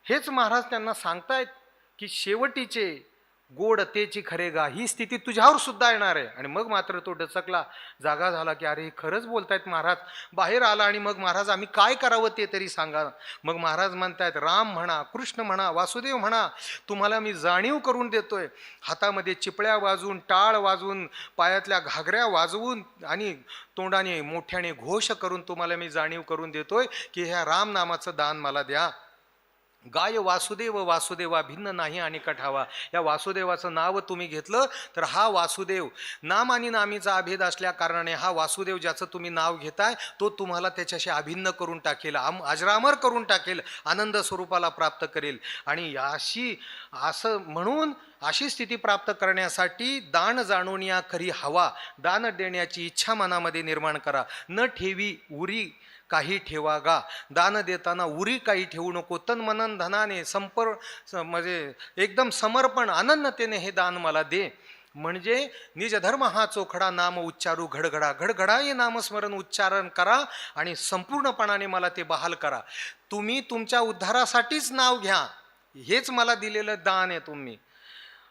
हेच महाराज त्यांना सांगतायत की शेवटीचे गोड तेची खरेगा, ही स्थिती तुझ्यावर सुद्धा येणार आहे. आणि मग मात्र तो डचकला, जागा झाला की अरे खरंच बोलतायत महाराज. बाहेर आला आणि मग महाराज आम्ही काय करावं ते तरी सांगा. मग महाराज म्हणतायत राम म्हणा, कृष्ण म्हणा, वासुदेव म्हणा, तुम्हाला मी जाणीव करून देतोय. हातामध्ये चिपळ्या वाजवून, टाळ वाजवून, पायातल्या घागऱ्या वाजवून आणि तोंडाने मोठ्याने घोष करून तुम्हाला मी जाणीव करून देतोय की ह्या राम नामाचं दान मला द्या. गाय वासुदेव वासुदेवा भिन्न नाही आणि कठावा. या वासुदेवाचं नाव तुम्ही घेतलं तर हा वासुदेव नाम आणि नामीचा अभेद असल्या कारणाने हा वासुदेव ज्याचं तुम्ही नाव घेताय तो तुम्हाला त्याच्याशी अभिन्न करून टाकेल, अजरामर करून टाकेल, आनंद स्वरूपाला प्राप्त करेल. आणि अशी असं म्हणून अशी स्थिती प्राप्त करण्यासाठी दान जाणून या खरी हवा, दान देण्याची इच्छा मनामध्ये निर्माण करा. न ठेवी उरी काही ठेवा गा. दान देताना उरी काही ठेवू नको. तन मनन धनाने म्हणजे एकदम समर्पण अनन्यतेने हे दान मला दे. म्हणजे निज धर्म हा चोखडा नाम उच्चारू घडघडा. घडघडा हे नामस्मरण उच्चारण करा आणि संपूर्णपणाने मला ते बहाल करा. तुम्ही तुमच्या उद्धारासाठीच नाव घ्या, हेच मला दिलेलं दान आहे तुम्ही.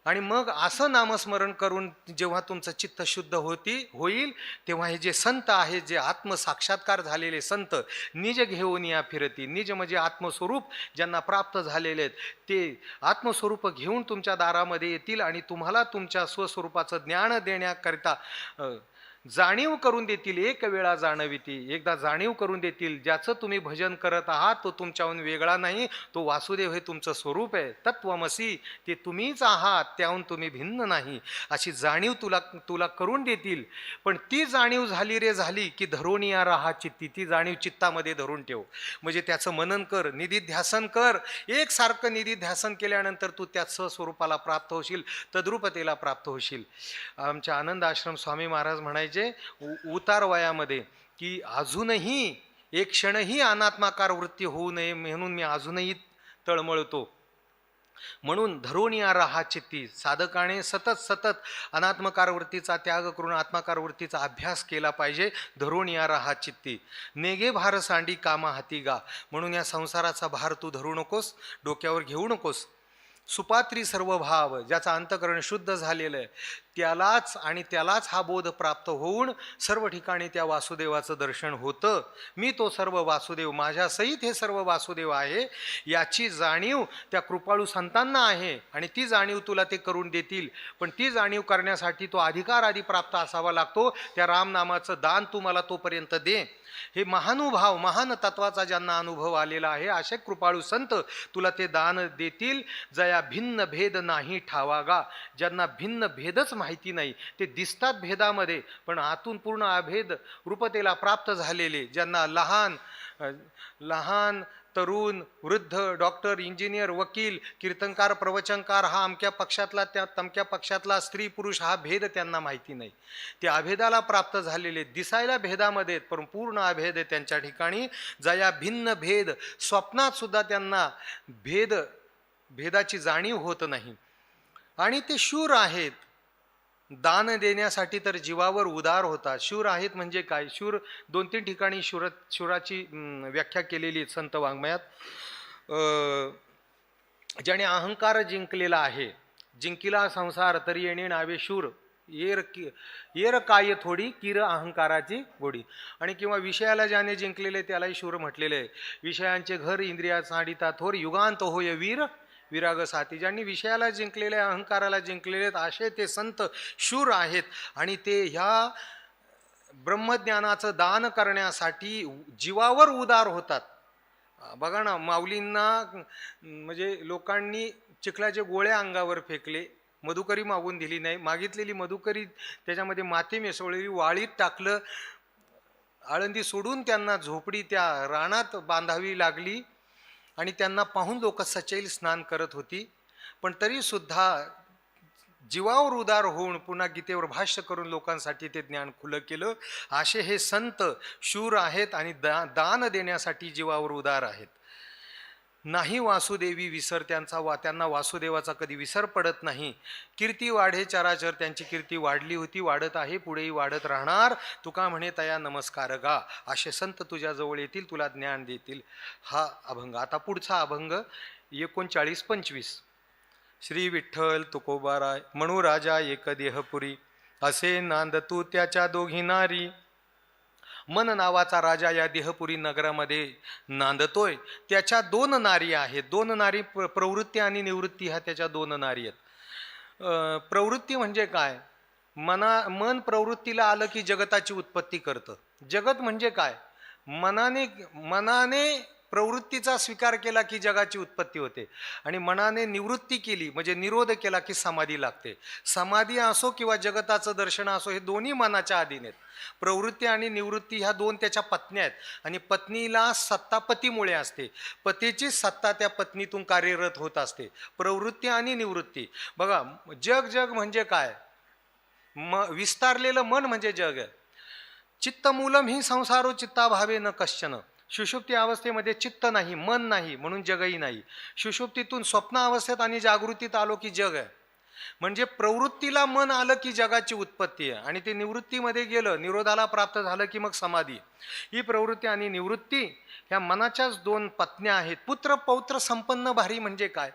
आणि मग असं नामस्मरण करून जेव्हा तुमचं चित्त शुद्ध होईल तेव्हा हे जे संत आहेत, जे आत्मसाक्षात्कार झालेले संत, निज घेऊन या फिरती. निज म्हणजे आत्मस्वरूप ज्यांना प्राप्त झालेले आहेत ते आत्मस्वरूप घेऊन तुमच्या दारामध्ये येतील आणि तुम्हाला तुमच्या स्वस्वरूपाचं ज्ञान देण्याकरिता जाणीव करून देतील. एक वेळा जाणविती, एकदा जाणीव करून देतील. ज्याचं तुम्ही भजन करत आहात तो तुमच्याहून वेगळा नाही, तो वासुदेव हे तुमचं स्वरूप आहे. तत्वमसी, ते तुम्हीच आहात, त्याहून तुम्ही भिन्न नाही, अशी जाणीव तुला करून देतील. पण ती जाणीव झाली की धरून या राहा चित्ती. ती जाणीव चित्तामध्ये धरून ठेव. म्हणजे त्याचं मनन कर, निधिध्यासन कर. एकसारखं निधिध्यासन केल्यानंतर तू त्या स्वस्वरूपाला प्राप्त होशील, तद्रूपतेला प्राप्त होशील. आमच्या आनंद आश्रम स्वामी महाराज म्हणायचे उतार वयामध्ये की अजूनही एक क्षणही अनात्माकार वृत्ती होऊ नये म्हणून मी अजूनही तळमळतो. म्हणून धरून या राहा चित्ती. साधकाने सतत अनात्मकार वृत्तीचा त्याग करून आत्माकार वृत्तीचा अभ्यास केला पाहिजे. धरून या राहा चित्ती. नेगे भार सांडी कामा हाती गा. म्हणून या संसाराचा भार तू धरू नकोस, डोक्यावर घेऊ नकोस. सुपात्री सर्व भाव, ज्याचा अंतकरण शुद्ध झालेलं आहे त्यालाच हा बोध प्राप्त होऊन सर्व ठिकाणी त्या वासुदेवाचं दर्शन होतं. मी तो सर्व वासुदेव, माझ्या सहित हे सर्व वासुदेव आहे, याची जाणीव त्या कृपाळू संतांना आहे आणि ती जाणीव तुला ते करून देतील. पण ती जाणीव करण्यासाठी तो अधिकार आधी प्राप्त असावा लागतो. त्या रामनामाचं दान तू मला तोपर्यंत दे. हे महानुभाव, महान तत्वाचा ज्यांना अनुभव आलेला आहे असे कृपाळू संत तुला ते दान देतील. जया भिन्न भेद नाही ठावागा. ज्यांना भिन्न भेदच माहिती नाही, ते दिसतात भेदामध्ये पण आतून पूर्ण अभेद रूपतेला प्राप्त झालेले, ज्यांना लहान तरुण वृद्ध, डॉक्टर, इंजिनियर, वकील, कीर्तनकार, प्रवचनकार, हा अमक्या पक्षातला त्या तमक्या पक्षातला, स्त्री पुरुष हा भेद त्यांना माहिती नाही. ते अभेदाला प्राप्त झालेले, दिसायला भेदामध्ये पण पूर्ण अभेद आहे त्यांच्या ठिकाणी. जया भिन्न भेद, स्वप्नात सुद्धा त्यांना भेदाची जाणीव होत नाही. आणि ते शूर आहेत. दान देण्यासाठी तर जीवावर उदार होतात. शूर आहेत म्हणजे काय? शूर 2-3 ठिकाणी शूराची व्याख्या केलेली संत वाङ्मयात. ज्याने अहंकार जिंकलेला आहे, जिंकिला संसार तरी येणे नावे शूर. येर काय थोडी किर अहंकाराची गोडी. आणि किंवा विषयाला ज्याने जिंकलेले त्यालाही शूर म्हटलेले आहे. विषयांचे घर इंद्रिया साडिता थोर, युगांत होय वीर विराग साथी. ज्यांनी विषयाला जिंकलेले, अहंकाराला जिंकलेले असे ते संत शूर आहेत. आणि ते ह्या ब्रह्मज्ञानाचं दान करण्यासाठी जीवावर उदार होतात. बघा ना, माऊलींना म्हणजे लोकांनी चिखलाचे गोळे अंगावर फेकले, मधुकरी मागून दिली नाही, मागितलेली मधुकरी त्याच्यामध्ये माती मिसळलेली वाळीत टाकलं, आळंदी सोडून त्यांना झोपडी त्या रानात बांधावी लागली आणि त्यांना पाहून लोक सचैल स्नान करत होती. पण तरी सुद्धा जीवावर उदार होऊन पुन्हा गीतेवर भाष्य करून लोकांसाठी ते ज्ञान खुलं केलं. असे हे संत शूर आहेत आणि दान देण्यासाठी जीवावर उदार आहेत. नाही वासुदेवी विसर त्यांना वासुदेवाचा कधी विसर पडत नाही. कीर्ती वाढे चराचर, त्यांची कीर्ती वाढली होती, वाढत आहे, पुढेही वाढत राहणार. तुका म्हणे तया नमस्कार गा. असे संत तुझ्याजवळ येतील, तुला ज्ञान देतील. हा अभंग. आता पुढचा अभंग 39-25. श्री विठ्ठल तुकोबाराय म्हणू राजा एक देहपुरी, असे नांद तू त्याच्या दोघी नारी. मन नावाचा राजा या देहपुरी नगरामध्ये नांदतोय. त्याच्या 2 नारी आहेत. 2 नारी, प्रवृत्ती आणि निवृत्ती, ह्या त्याच्या 2 नारी आहेत. प्रवृत्ती म्हणजे काय? मन प्रवृत्तीला आलं की जगताची उत्पत्ती करतं. जगत म्हणजे काय? मनाने प्रवृत्तीचा स्वीकार केला की जगाची उत्पत्ती होते, आणि मनाने निवृत्ती केली म्हणजे निरोध केला की समाधी लागते. समाधी असो किंवा जगताचं दर्शन असो, हे दोन्ही मनाच्या अधीन आहेत. प्रवृत्ती आणि निवृत्ती ह्या दोन त्याच्या पत्न्या आहेत, आणि पत्नीला सत्ता पतीमुळे असते. पतीची सत्ता त्या पत्नीतून कार्यरत होत असते. प्रवृत्ती आणि निवृत्ती. बघा, जग म्हणजे काय? विस्तारलेलं मन म्हणजे जग आहे. चित्तमूलम ही संसारो चित्ताभावे न कश्चन. सुषुप्ती अवस्थेमध्ये चित्त नाही, मन नाही, म्हणून जगही नाही. सुषुप्तीतून स्वप्न अवस्थेत आणि जागृतीत आलो की जग आहे. म्हणजे प्रवृत्तीला मन आलं की जगाची उत्पत्ती आहे, आणि ते निवृत्तीमध्ये गेलं, निरोधाला प्राप्त झालं की मग समाधी. ही प्रवृत्ती आणि निवृत्ती ह्या मनाच्याच दोन पत्न्या आहेत. पुत्र पौत्र संपन्न भारी म्हणजे काय?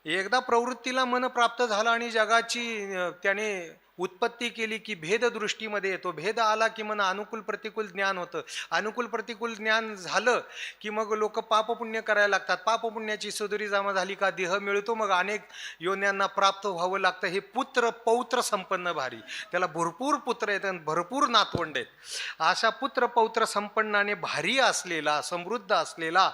एकदा प्रवृत्तीला मन प्राप्त झालं आणि जगाची त्याने उत्पत्ती केली की भेद दृष्टीमध्ये येतो. भेद आला की मन अनुकूल प्रतिकूल ज्ञान होतं. अनुकूल प्रतिकूल ज्ञान झालं की मग लोक पापपुण्य करायला लागतात. पापपुण्याची सदरी जमा झाली का देह मिळतो, मग अनेक योन्यांना प्राप्त व्हावं लागतं. हे पुत्र पौत्र संपन्न भारी. त्याला भरपूर पुत्र आहेत आणि भरपूर नातवंड आहेत. अशा पुत्र पौत्र संपन्नाने भारी असलेला, समृद्ध असलेला,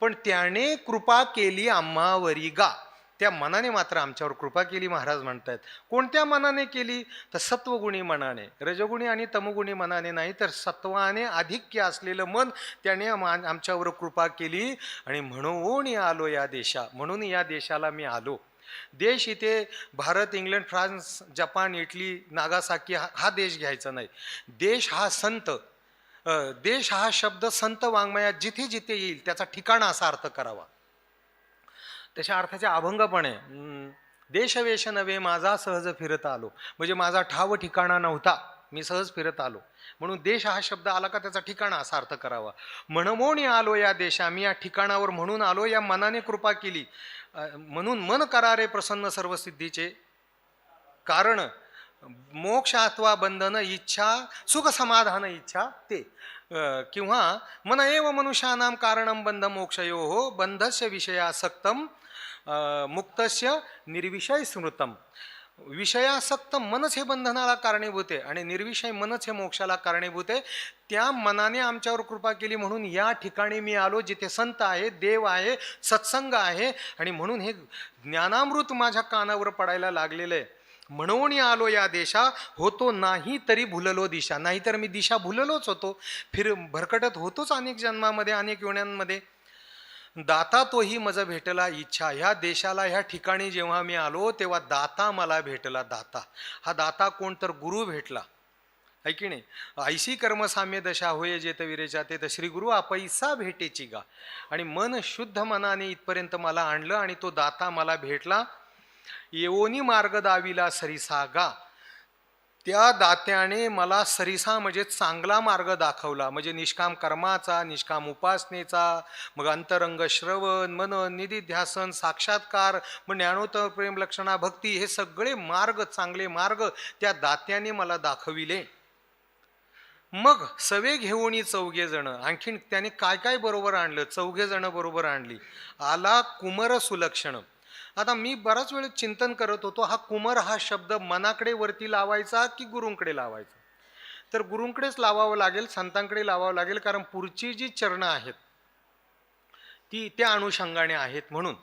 पण त्याने कृपा केली आम्हावरी गा. त्या मनाने मात्र आमच्यावर कृपा केली महाराज म्हणतात. कोणत्या मनाने केली? तर सत्वगुणी मनाने. रजगुणी आणि तमगुणी मनाने नाही, तर सत्वाने आधिक्य असलेलं मन त्याने आमच्यावर कृपा केली. आणि म्हणून आलो या देशा, म्हणून या देशाला मी आलो. देश इथे Bharat, England, France, Japan, Italy, Nagasaki हा देश घ्यायचा नाही. देश हा संत, देश हा शब्द संत वाङ्मयात जिथे जिथे येईल त्याचा ठिकाणा असा अर्थ करावा. तशा अर्थाचे अभंग पण आहे. देशवेश नव्हे माझा सहज फिरत आलो, म्हणजे माझा ठाव ठिकाणा नव्हता, मी सहज फिरत आलो. म्हणून देश हा शब्द आला का त्याचा ठिकाणा असा अर्थ करावा. म्हणून आलो या देशा, मी या ठिकाणावर म्हणून आलो. या मनाने कृपा केली म्हणून मन करारे प्रसन्न सर्व सिद्धीचे कारण. मोक्ष अथवा बंधन इच्छा, सुख समाधान इच्छा ते, किंवा मन एव मनुष्यानाम कारणम बंध मोक्षयो हो. बंधस्य विषयासक्तम मुक्तस्य निर्विषय स्मृतम. विषयासक्त मनच हे बंधनाला कारणीभूत आहे आणि निर्विषय मनच हे मोक्षाला कारणीभूत आहे. त्या मनाने आमच्यावर कृपा केली म्हणून या ठिकाणी मी आलो जिथे संत आहे, देव आहे, सत्संग आहे. आणि म्हणून हे ज्ञानामृत माझ्या कानावर पडायला लागलेलं आहे. म्हणून आलो या देशा, होतो नाही तरी भुललो दिशा. नाहीतर मी दिशा भुललोच होतो, भरकटत होतोच अनेक जन्मामध्ये, अनेक योन्यांमध्ये. दाता तोही मज भेटला इच्छा. ह्या देशाला, ह्या ठिकाणी जेव्हा मी आलो तेव्हा दाता मला भेटला. दाता हा दाता कोण? तर गुरु भेटला, है की नाही? ऐशी कर्मसाम्य दशा होय जेत विरेच्या ते, तर श्री गुरु आपैसा भेटेची गा. आणि मन शुद्ध मनाने इथपर्यंत मला आणलं आणि तो दाता मला भेटला. येवोनी मार्ग दाविला सरिसा गा. त्या दात्याने मला सरिसा म्हणजे चांगला मार्ग दाखवला, म्हणजे निष्काम कर्माचा, निष्काम उपासनेचा, मग अंतरंग श्रवण, मनन, निधी ध्यासन, साक्षात्कार, मग ज्ञानोत्तर, प्रेम, लक्षणा, भक्ती, हे सगळे मार्ग, चांगले मार्ग त्या दात्याने मला दाखविले. मग सवे घेऊन चौघे जण, आणखीन त्याने काय काय बरोबर आणलं? 4 जण बरोबर आणली. आला कुमर सुलक्षण. आता मी बराच वेळ चिंतन करत होतो, हा कुमर हा शब्द मनाकडे वरती लावायचा की गुरूंकडे लावायचा? तर गुरूंकडेच लावावं लागेल, संतांकडे लावावं लागेल, कारण पुढची जी चरणं आहेत ती त्या अनुषंगाने आहेत. म्हणून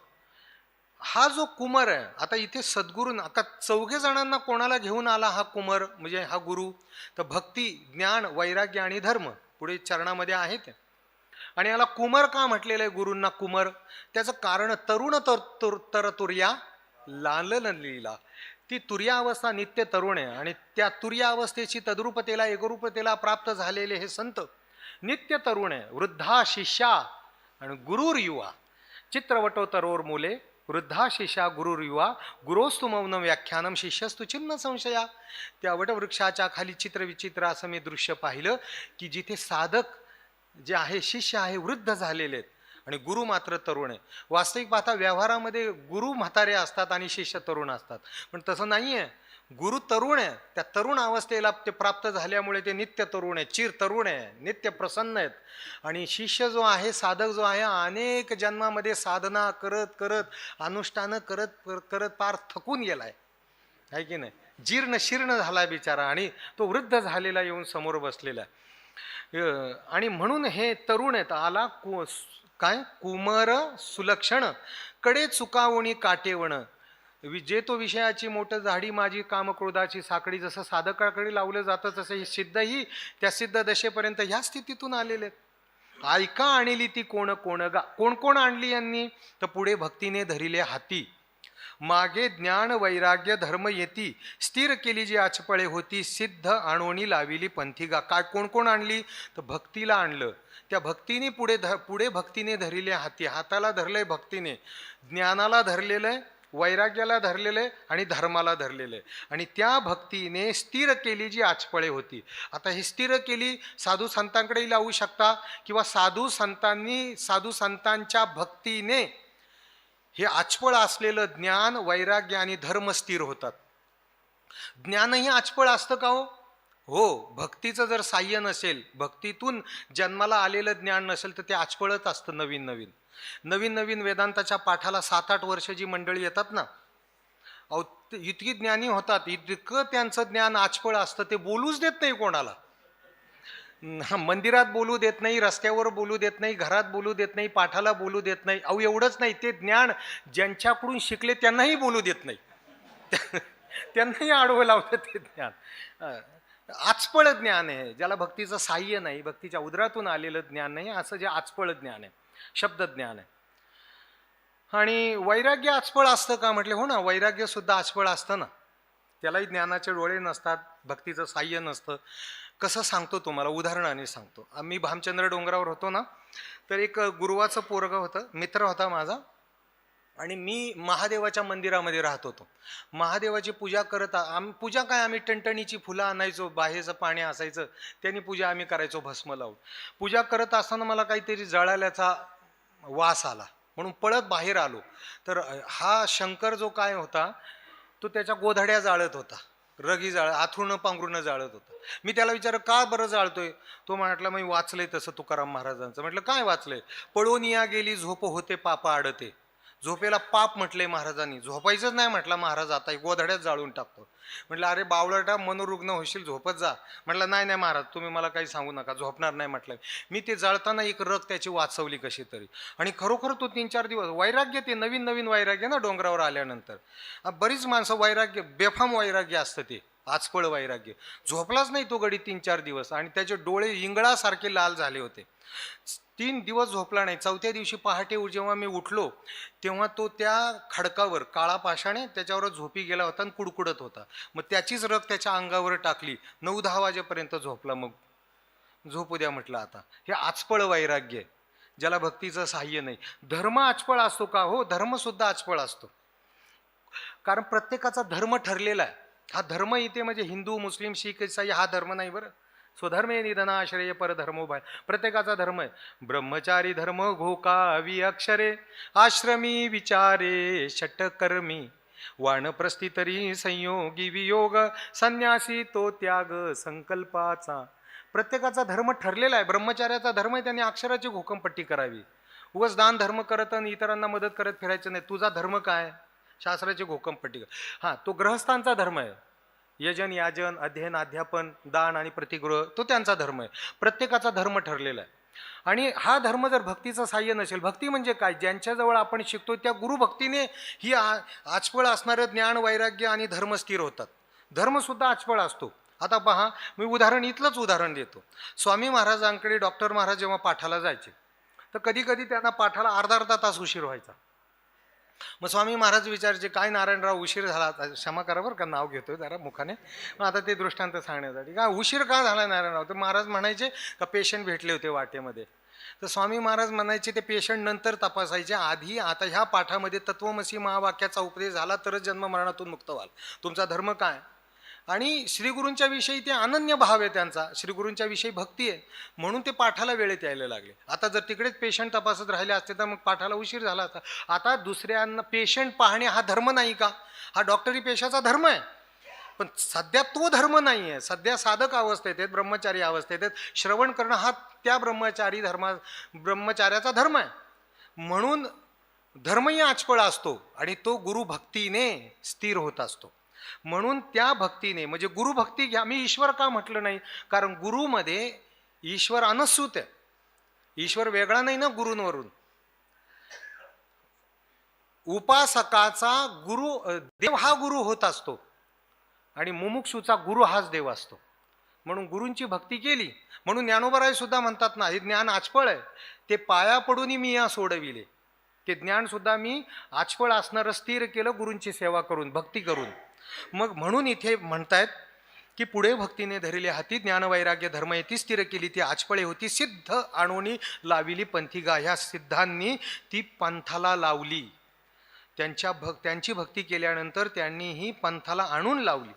हा जो कुमर आहे, आता इथे सद्गुरू, आता 4 जणांना कोणाला घेऊन आला हा कुमर म्हणजे हा गुरु? तर भक्ती, ज्ञान, वैराग्य आणि धर्म पुढे चरणामध्ये आहेत. आणि याला कुमर का म्हटलेलं आहे गुरूंना कुमर? त्याचं कारण तरुण तर तुर्या लालनलीला. ती तुर्या अवस्था नित्य तरुण आहे आणि त्या तुर्या अवस्थेची तद्रूपतेला, एकरूपतेला प्राप्त झालेले हे संत नित्य तरुण आहे. वृद्धा शिष्या आणि गुरुर युवा. चित्रवटो तरोर मुले वृद्धा शिष्या गुरुर युवा. गुरोस्तु मौन व्याख्यानम शिष्यस्तु चिन्ह संशया. त्या वटवृक्षाच्या खाली चित्रविचित्र असं मी दृश्य पाहिलं की जिथे साधक जे आहे, शिष्य आहे, वृद्ध झालेले आहेत आणि गुरु मात्र तरुण आहे. वास्तविक पाहता व्यवहारामध्ये गुरु म्हातारे असतात आणि शिष्य तरुण असतात, पण तसं नाही आहे. गुरु तरुण आहे, त्या तरुण अवस्थेला ते प्राप्त झाल्यामुळे ते नित्य तरुण आहे, चिर तरुण आहे, नित्य प्रसन्न आहेत. आणि शिष्य जो आहे, साधक जो आहे, अनेक जन्मामध्ये साधना करत करत, अनुष्ठानं करत करत पार थकून गेलाय, आहे की नाही? जीर्ण शीर्ण झाला बिचारा आणि तो वृद्ध झालेला येऊन समोर बसलेला आहे. आणि म्हणून हे तरुण आहेत. आला काय कुमर सुलक्षण कडे चुकावणी काटेवण. जे तो विषयाची मोठ झाडी माझी कामक्रोधाची साखळी. जसं साधकाकडे लावलं जातं तसं ही सिद्धही त्या सिद्ध दशेपर्यंत ह्या स्थितीतून आलेले आहेत. ऐका आणली ती कोण कोण गा. कोण कोण आणली यांनी? तर पुढे भक्तीने धरिले हाती. मागे ज्ञान वैराग्य धर्म येती. स्थिर केली जी आचपळे होती. सिद्ध आणोनी लाविली पंथी गा. काय कोण कोण आणली? तर भक्तीला आणलं. त्या भक्तीने पुढे भक्तीने धरिले हाती. हाताला धरलंय भक्तीने, ज्ञानाला धरलेलं आहे, वैराग्याला धरलेलं आहे आणि धर्माला धरलेलं आहे. आणि त्या भक्तीने स्थिर केली जी आचपळे होती. आता ही स्थिर केली साधू संतांकडेही लावू शकता किंवा साधू संतांच्या भक्तीने हे आचपळ असलेलं ज्ञान वैराग्य आणि धर्म स्थिर होतात. ज्ञानही आचपळ असतं का हो? हो. भक्तीचं जर साह्य नसेल, भक्तीतून जन्माला आलेलं ज्ञान नसेल तर ते आचपळच असतं. नवीन नवीन वेदांताच्या पाठाला 7-8 वर्ष जी मंडळी येतात ना, अहो इतकी ज्ञानी होतात, इतकं त्यांचं ज्ञान आचपळ असतं, ते बोलूच देत नाही कोणाला. मंदिरात बोलू देत नाही, रस्त्यावर बोलू देत नाही, घरात बोलू देत नाही, पाठाला बोलू देत नाही. अहो एवढंच नाही, ते ज्ञान ज्यांच्याकडून शिकले त्यांनाही बोलू देत नाही. त्यांनाही आडवं लावतं ते ज्ञान. आचपळ ज्ञान आहे, ज्याला भक्तीचं साह्य नाही, भक्तीच्या उदरातून आलेलं ज्ञान नाही, असं जे आचपळ ज्ञान आहे, शब्द ज्ञान आहे. आणि वैराग्य आचपळ असतं का म्हटले? हो ना, वैराग्य सुद्धा आचपळ असतं ना. त्यालाही ज्ञानाचे डोळे नसतात, भक्तीचं साह्य नसतं. कसं सांगतो तुम्हाला, उदाहरणाने सांगतो. आम्ही भामचंद्र डोंगरावर होतो ना, तर एक गुरुवाचं पोरगं होतं, मित्र होता माझा, आणि मी महादेवाच्या मंदिरामध्ये राहत होतो. महादेवाची पूजा करत पूजा काय, आम्ही टणटणीची फुलं आणायचो, बाहेरचं पाणी असायचं, त्यांनी पूजा आम्ही करायचो भस्म लावून. पूजा करत असताना मला काहीतरी जळाल्याचा वास आला म्हणून पळत बाहेर आलो. तर हा शंकर जो काय होता तो त्याच्या गोधड्या जाळत होता, रगी आथरुणं पांघरुणं जाळत होता. मी त्याला विचारलं का बरं जाळतोय? तो म्हटला मी वाचलंय तसं तुकाराम महाराजांचं. म्हटलं काय वाचलंय? पळून या गेली झोप होते पापा आडते. झोपेला पाप म्हटलंय महाराजांनी, झोपायचंच नाही म्हटलं महाराज, आता गोधड्यात जाळून टाकतो. म्हटलं अरे बावळटा, मनोरुग्ण होशील, झोपत जा. म्हटलं नाही महाराज, तुम्ही मला काही सांगू नका, झोपणार नाही म्हटलं. मी ते जाळताना एक रग त्याची वाचवली कशी तरी, आणि खरोखर तो 3-4 दिवस वैराग्य, ते नवीन वैराग्य ना डोंगरावर आल्यानंतर. बरीच माणसं वैराग्य, बेफाम वैराग्य असतं ते, आचपळ वैराग्य. झोपलाच नाही तो गडी 3-4 दिवस, आणि त्याचे डोळे इंगळासारखे लाल झाले होते. 3 दिवस झोपला नाही. 4थ्या दिवशी पहाटे जेव्हा मी उठलो तेव्हा तो त्या खडकावर, काळा पाषाणे त्याच्यावर झोपी गेला होता आणि कुडकुडत होता. मग त्याचीच रग त्याच्या अंगावर टाकली. 9-10 वाजेपर्यंत झोपला. मग झोपू द्या म्हटलं आता. हे आचपळ वैराग्य, ज्याला भक्तीचं साह्य नाही. धर्म आचपळ असतो का? हो, धर्म सुद्धा आचपळ असतो. कारण प्रत्येकाचा धर्म ठरलेला आहे. हा धर्म इथे म्हणजे हिंदू, मुस्लिम, शीख, इसाई हा धर्म नाही बरं. स्वधर्मे निधनाश्रय परधर्मो भाय, प्रत्येकाचा धर्म आहे. ब्रह्मचारी धर्म घोकावी अक्षरे, आश्रमी विचारे षटकर्मी, वानप्रस्थी तरी संयोगी वियोग, संन्यासी तो त्याग संकल्पाचा. प्रत्येकाचा धर्म ठरलेला आहे. ब्रह्मचार्याचा धर्म आहे, त्याने अक्षराची घोकमपट्टी करावी. उगाच दान धर्म करत आणि इतरांना मदत करत फिरायचं नाही. तुझा धर्म काय? शास्त्राची घोकमपट्टी कर. हा, तो ग्रहस्थांचा धर्म आहे. यजन, याजन, अध्ययन, अध्यापन, दान आणि प्रतिगृह, तो त्यांचा धर्म आहे. प्रत्येकाचा धर्म ठरलेला आहे. आणि हा धर्म जर भक्तीचं साह्य नसेल, भक्ती म्हणजे काय? ज्यांच्याजवळ आपण शिकतो त्या गुरुभक्तीने ही आचपळ असणारं ज्ञान, वैराग्य आणि धर्म स्थिर होतात. धर्म सुद्धा आचपळ असतो. आता पहा, मी इथलंच उदाहरण देतो. स्वामी महाराजांकडे डॉक्टर महाराज जेव्हा पाठाला जायचे तर कधी कधी त्यांना पाठाला अर्धा तास उशीर व्हायचा. मग स्वामी महाराज विचारायचे, काय नारायणराव उशीर झाला? क्षमा करा बरं का, नाव घेतोय जरा मुखाने. मग आता ते दृष्टांत सांगण्यासाठी, काय उशीर का झाला नारायणराव? तर महाराज म्हणायचे का पेशंट भेटले होते वाटेमध्ये. तर स्वामी महाराज म्हणायचे ते पेशंट नंतर तपासायचे, आधी आता ह्या पाठामध्ये तत्वमसी महावाक्याचा उपदेश झाला तरच जन्म मरणातून मुक्त व्हाल. तुमचा धर्म काय? आणि श्रीगुरूंच्या विषयी ते अनन्य भाव आहे त्यांचा, श्रीगुरूंच्या विषयी भक्ती आहे, म्हणून ते पाठाला वेळेत यायला लागले. आता जर तिकडेच पेशंट तपासत राहिले असते तर मग पाठाला उशीर झाला असता. आता दुसऱ्यांना पेशंट पाहणे हा धर्म नाही का? हा डॉक्टरी पेशाचा धर्म आहे. पण सध्या तो धर्म नाही आहे. सध्या साधक अवस्थेत आहेत, ब्रह्मचारी अवस्थेत आहेत. श्रवण करणं हा त्या ब्रह्मचार्याचा धर्म आहे. म्हणून धर्मही आचपळ असतो आणि तो गुरुभक्तीने स्थिर होत असतो. म्हणून त्या भक्तीने, म्हणजे गुरुभक्ती घ्या. मी ईश्वर का म्हटलं नाही? कारण गुरुमध्ये ईश्वर अनस्यूत आहे. ईश्वर वेगळा नाही ना गुरूंवरून. उपासकाचा गुरु देव हा गुरु होत असतो आणि मुमुक्षूचा गुरु हाच देव असतो. म्हणून गुरूंची भक्ती केली. म्हणून ज्ञानोबराय सुद्धा म्हणतात ना, हे ज्ञान आचपळ आहे, ते पाया पडून मी या सोडविले. ते ज्ञान सुद्धा मी आचपळ असणारं स्थिर केलं गुरूंची सेवा करून, भक्ती करून. मग म्हणून इथे म्हणतायत की पुढे भक्तीने धरिले हाती ज्ञानवैराग्य धर्म येती स्थिर केली, ती आचपळे होती सिद्ध आणोनी लाविली पंथिगा. ह्या सिद्धांनी ती पंथाला लावली. त्यांची भक्ती केल्यानंतर त्यांनी ही पंथाला आणून लावली.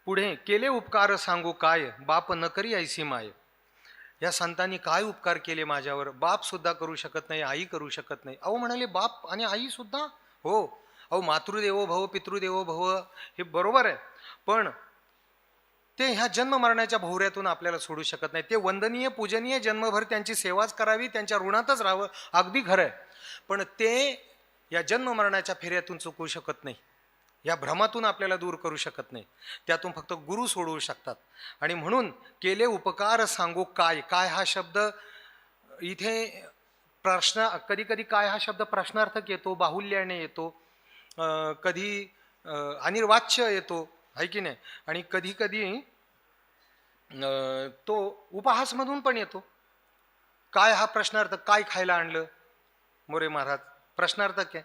पुढे केले उपकार सांगू काय, बाप न करी ऐसी माय. या संतांनी काय उपकार केले माझ्यावर, बाप सुद्धा करू शकत नाही, आई करू शकत नाही. अहो म्हणाले बाप आणि आई सुद्धा, हो अहो मातृदेवो भव पितृदेवो भव, हे बरोबर आहे, पण ते ह्या जन्म मरणाच्या भोवऱ्यातून आपल्याला सोडू शकत नाही. ते वंदनीय पूजनीय, जन्मभर त्यांची सेवाच करावी, त्यांच्या ऋणातच राहावं, अगदी खरं आहे. पण ते या जन्म मरणाच्या फेऱ्यातून चुकवू शकत नाही, या भ्रमातून आपल्याला दूर करू शकत नाही. त्यातून फक्त गुरु सोडवू शकतात. आणि म्हणून केले उपकार सांगू काय. काय हा शब्द इथे प्रश्न, कधी कधी काय हा शब्द प्रश्नार्थक येतो, बाहुल्याने येतो, कधी अनिर्वाच्य येतो, आहे की नाही, आणि कधी कधी तो उपहासमधून पण येतो. काय हा प्रश्नार्थक, काय खायला आणलं मोरे महाराज, प्रश्नार्थक आहे.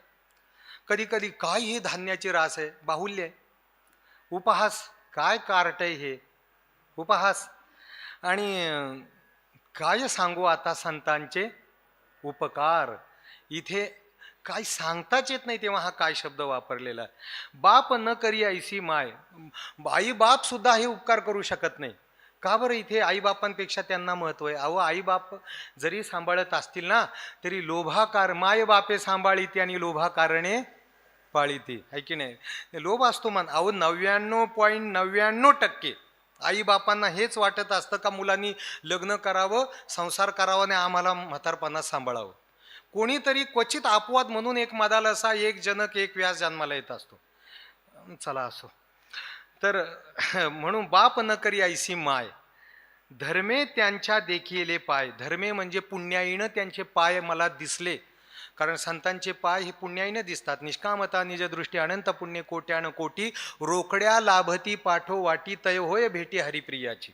कधी कधी काय हे धान्याची रास आहे, बाहुल्य आहे. उपहास, काय कार्ट आहे हे, उपहास. आणि काय सांगू आता संतांचे उपकार, इथे काय सांगताच येत नाही तेव्हा हा काय शब्द वापरलेला आहे. बाप न करी ऐसी माय, आई बाप सुद्धा हे उपकार करू शकत नाही. का बरं इथे आईबापांपेक्षा त्यांना महत्व आहे? अहो आईबाप जरी सांभाळत असतील ना, तरी लोभाकार, माय बापे सांभाळीती आणि लोभाकारणे पाळीती, आहे की नाही. लोभ असतो मान. अहो 99.99% आईबापांना हेच वाटत असतं का मुलांनी लग्न करावं, संसार करावा आणि आम्हाला म्हातारपणात सांभाळावं. कोणीतरी क्वचित अपवाद म्हणून एक मदालसा, एक जनक, एक व्यास जन्माला येत असतो. चला असो. तर म्हणून बाप न करी ऐसी माय, धर्मे त्यांच्या देखिले पाय. धर्मे म्हणजे पुण्याईनं त्यांचे पाय मला दिसले, कारण संतांचे पाय हे पुण्याईनं दिसतात. निष्कामता निजदृष्टी अनंत पुण्य कोट्यान कोटी, रोकड्या लाभती पाठो वाटी, तय होय भेटी हरिप्रियाची.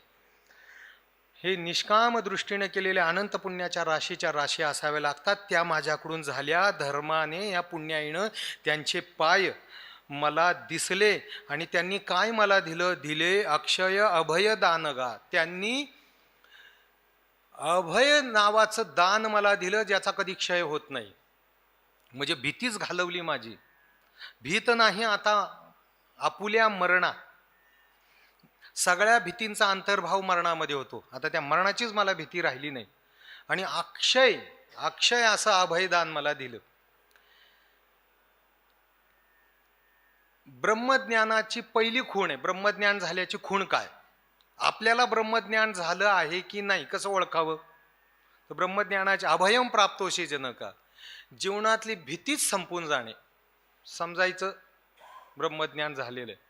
हे निष्काम दृष्टीने केलेल्या अनंत पुण्याच्या राशी असाव्या लागतात. त्या माझ्याकडून झाल्या. धर्माने या पुण्याईनं त्यांचे पाय मला दिसले. आणि त्यांनी काय मला दिलं, दिले अक्षय अभय दानगा. त्यांनी अभय नावाचं दान मला दिलं, ज्याचा कधी क्षय होत नाही. म्हणजे भीतीच घालवली माझी. भीत नाही आता आपुल्या मरणा. सगळ्या भीतींचा अंतर्भाव मरणामध्ये होतो. आता त्या मरणाचीच मला भीती राहिली नाही. आणि अक्षय अक्षय असं अभयदान मला दिलं. ब्रह्मज्ञानाची पहिली खूण आहे. ब्रह्मज्ञान झाल्याची खूण काय? आपल्याला ब्रह्मज्ञान झालं आहे की नाही कसं ओळखावं? तर ब्रह्मज्ञानाचे अभयम प्राप्तोशी जनका, जीवनातली भीतीच संपून जाणे, समजायचं ब्रह्मज्ञान झालेलं आहे.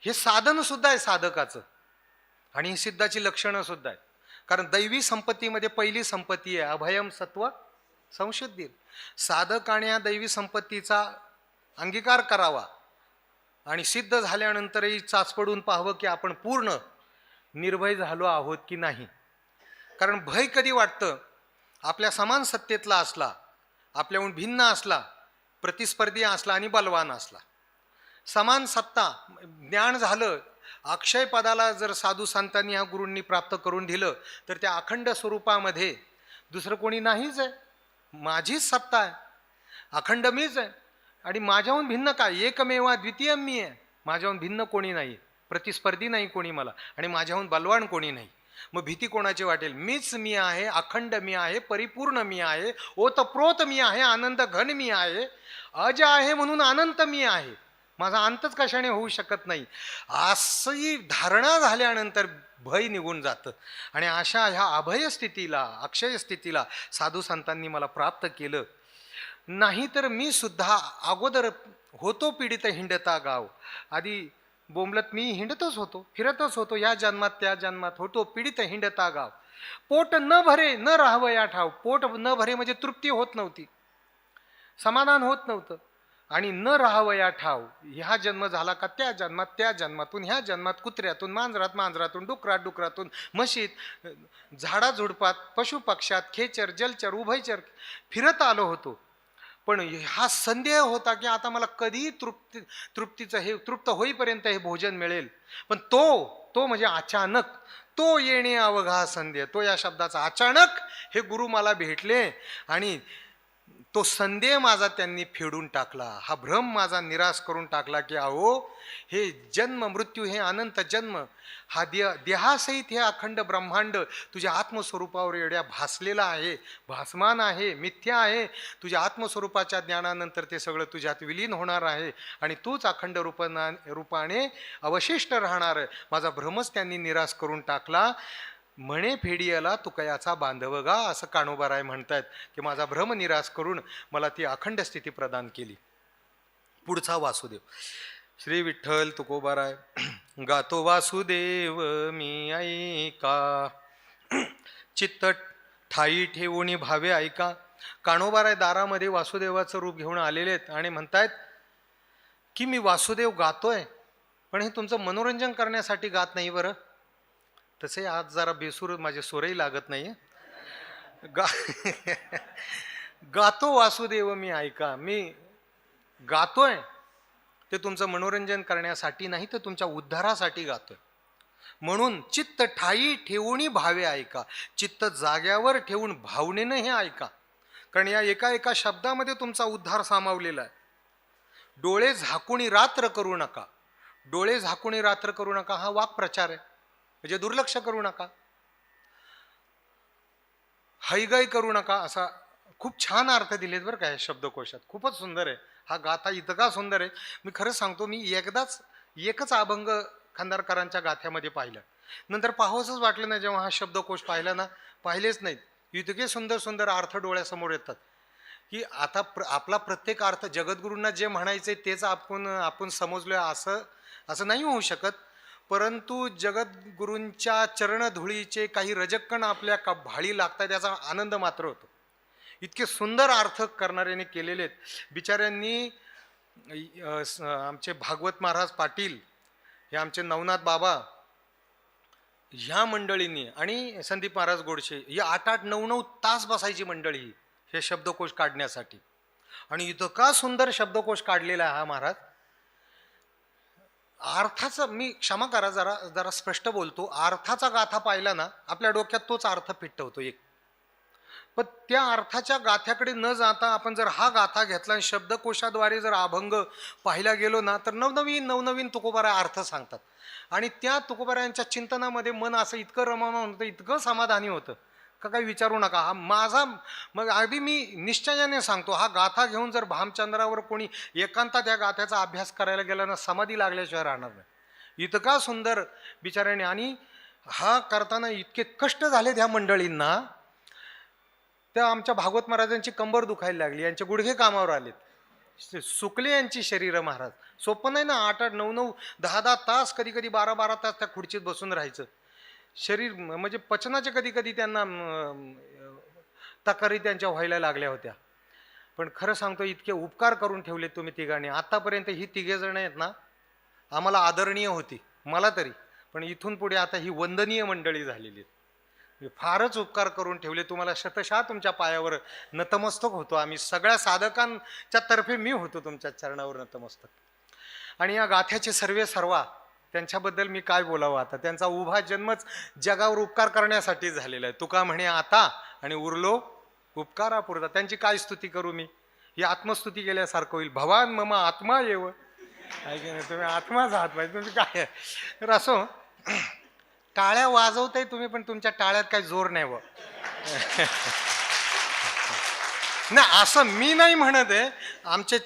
हे साधन सुद्धा आहे साधकाचं, आणि ही सिद्धाची लक्षणं सुद्धा आहेत. कारण दैवी संपत्तीमध्ये पहिली संपत्ती आहे अभयम सत्व संशुद्धी. साधकाने या दैवी संपत्तीचा अंगीकार करावा आणि सिद्ध झाल्यानंतरही चाचपडून पाहावं की आपण पूर्ण निर्भय झालो आहोत की नाही. कारण भय कधी वाटतं? आपल्या समान सत्तेतला असला, आपल्याहून भिन्न असला, प्रतिस्पर्धी असला आणि बलवान असला. समान सत्ता, ज्ञान झालं, अक्षय पदाला जर साधू संतांनी ह्या गुरूंनी प्राप्त करून दिलं, तर त्या अखंड स्वरूपामध्ये दुसरं कोणी नाहीच आहे. माझीच सत्ता आहे, अखंड मीच आहे. आणि माझ्याहून भिन्न काय? एकमेवा द्वितीय मी आहे. माझ्याहून भिन्न कोणी नाही, प्रतिस्पर्धी नाही कोणी मला, आणि माझ्याहून बलवान कोणी नाही. मग भीती कोणाची वाटेल? मीच मी आहे, अखंड मी आहे, परिपूर्ण मी आहे, ओतप्रोत मी आहे, आनंद घन मी आहे, अज आहे म्हणून अनंत मी आहे. माझा अंतच कशाने होऊ शकत नाही. अशी धारणा झाल्यानंतर भय निघून जातं. आणि अशा ह्या अभय स्थितीला, अक्षय स्थितीला साधू संतांनी मला प्राप्त केलं. नाही तर मी सुद्धा अगोदर होतो पीडित हिंडता गाव. आधी बोंबलत मी हिंडतच होतो, फिरतच होतो, या जन्मात त्या जन्मात होतो पीडित हिंडता गाव. पोट न भरे न राहावं या ठाव. पोट न भरे म्हणजे तृप्ती होत नव्हती. समाधान होत नव्हतं. आणि न राहावया ठाव, ह्या जन्म झाला का त्या जन्मात, त्या जन्मातून ह्या जन्मात कुत्र्यातून, मांजरात मांजरातून, डुकरात डुकरातून, म्हशीत, झाडाझुडपात, पशुपक्ष्यात, खेचर जलचर उभयचर फिरत आलो होतो. पण हा संदेह होता की आता मला कधी तृप्त होईपर्यंत हे भोजन मिळेल. पण तो म्हणजे अचानक, तो येणे अवघा संदेह, तो या शब्दाचा अचानक हे गुरु मला भेटले आणि तो संदेह माझा त्यांनी फेडून टाकला. हा भ्रम माझा निराश करून टाकला की अहो, हे जन्म मृत्यू, हे अनंत जन्म, हा देहासहित हे अखंड ब्रह्मांड तुझ्या आत्मस्वरूपावर एवढ्या भासलेला आहे, भासमान आहे, मिथ्या आहे. तुझ्या आत्मस्वरूपाच्या ज्ञानानंतर ते सगळं तुझ्यात विलीन होणार आहे आणि तूच अखंड रूपाने अवशिष्ट राहणार आहे. माझा भ्रमच त्यांनी निराश करून टाकला. म्हणे फेडियाला तुकयाचा बांधव गा, असं कान्होबाराय म्हणतात की माझा भ्रम निराश करून मला ती अखंड स्थिती प्रदान केली. पुढचा वासुदेव. श्री विठ्ठल तुकोबाराय. गातो वासुदेव मी ऐका, चित्त ठाई ठेवून भावे ऐका. कान्होबाराय दारामध्ये वासुदेवाचं रूप घेऊन आलेले आहेत आणि म्हणतायत की मी वासुदेव गातोय, पण हे तुमचं मनोरंजन करण्यासाठी गात नाही बरं. तसे आज जरा बेसूर, माझे सूरही लागत नाही. गातो वासुदेव मी ऐका, मी गातोय ते तुमचं मनोरंजन करण्यासाठी नाही, तर तुमच्या उद्धारासाठी गातोय. म्हणून चित्त ठाई ठेवून भावे ऐका, चित्त जाग्यावर ठेवून भावनेनं हे ऐका, कारण या एका एका शब्दामध्ये तुमचा उद्धार सामावलेला आहे. डोळे झाकून रात्र करू नका, डोळे झाकून रात्र करू नका हा वाक्प्रचार आहे, म्हणजे दुर्लक्ष करू नका, हैगय करू नका, असा खूप छान अर्थ दिलेत बरं का या शब्दकोशात. खूपच सुंदर आहे हा गाथा, इतका सुंदर आहे. मी खरं सांगतो, मी एकच अभंग खंदारकरांच्या गाथ्यामध्ये पाहिलं, नंतर पाहावंसच वाटलं ना जेव्हा हा शब्दकोश पाहिला ना, पाहिलेच नाहीत. इतके सुंदर सुंदर अर्थ डोळ्यासमोर येतात की आता आपला प्रत्येक अर्थ जगद्गुरूंना जे म्हणायचे तेच आपण समजलोय असं नाही होऊ शकत. परंतु जगद्गुरूंच्या चरणधुळीचे काही रजकण आपल्या भाळी लागतात, याचा आनंद मात्र होतो. इतके सुंदर अर्थ करणाऱ्याने केलेले आहेत. बिचाऱ्यांनी आमचे भागवत महाराज पाटील, हे आमचे नवनाथ बाबा, ह्या मंडळींनी आणि संदीप महाराज गोडशे, ही 8-8, 9-9 तास बसायची मंडळी हे शब्दकोश काढण्यासाठी. आणि इतका सुंदर शब्दकोश काढलेला आहे हा महाराज. अर्थाचा, मी क्षमा करा जरा स्पष्ट बोलतो, अर्थाचा गाथा पाहिला ना आपल्या डोक्यात तोच अर्थ फिट्ट होतो एक. पण त्या अर्थाच्या गाथ्याकडे न जाता आपण जर हा गाथा घेतला आणि शब्दकोशाद्वारे जर अभंग पाहायला गेलो ना, तर नवनवीन तुकोबारा अर्थ सांगतात. आणि त्या तुकोबारायांच्या चिंतनामध्ये मन असं इतकं रममाण होतं, इतकं समाधानी होतं का काही विचारू नका. हा माझा, मग अगदी मी निश्चयाने सांगतो, हा गाथा घेऊन जर भामचंद्रावर कोणी एकांतात या गाथ्याचा अभ्यास करायला गेला ना, समाधी लागल्याशिवाय राहणार नाही. इतका सुंदर बिचाऱ्याने. आणि हा करताना इतके कष्ट झाले त्या मंडळींना, त्या आमच्या भागवत महाराजांची कंबर दुखायला लागली, यांचे गुडघे कामावर आलेत, सुकले यांची शरीर. महाराज सोपं नाही ना, 8-8, 9-9, 10-10 तास, कधी कधी 12-12 तास त्या खुर्चीत बसून राहायचं. शरीर म्हणजे पचनाचे कधी कधी त्यांना तक्रारी त्यांच्या व्हायला लागल्या होत्या. पण खरं सांगतो, इतके उपकार करून ठेवले तुम्ही तिघांनी. आतापर्यंत ही तिघे जण आहेत ना, आम्हाला आदरणीय होती, मला तरी, पण इथून पुढे आता ही वंदनीय मंडळी झालेली आहेत. फारच उपकार करून ठेवले. तुम्हाला शतशः तुमच्या पायावर नतमस्तक होतो आम्ही. सगळ्या साधकांच्या तर्फे मी होतो तुमच्या चरणावर नतमस्तक. आणि या गाथ्याचे सर्वा, त्यांच्याबद्दल मी काय बोलावं आता. त्यांचा उभा जन्मच जगावर उपकार करण्यासाठी झालेला आहे. तुका म्हणे आता आणि उरलो उपकारापुरता. त्यांची काय स्तुती करू मी, ही आत्मस्तुती केल्यासारखं होईल. भवान मम आत्मा येव, ऐक नाही, तुम्ही आत्माच आहात पाहिजे, तुमची काय. तर असो, टाळ्या वाजवताय तुम्ही, पण तुमच्या टाळ्यात काही जोर नाही व ना, असं मी नाही म्हणत आहे. आमचे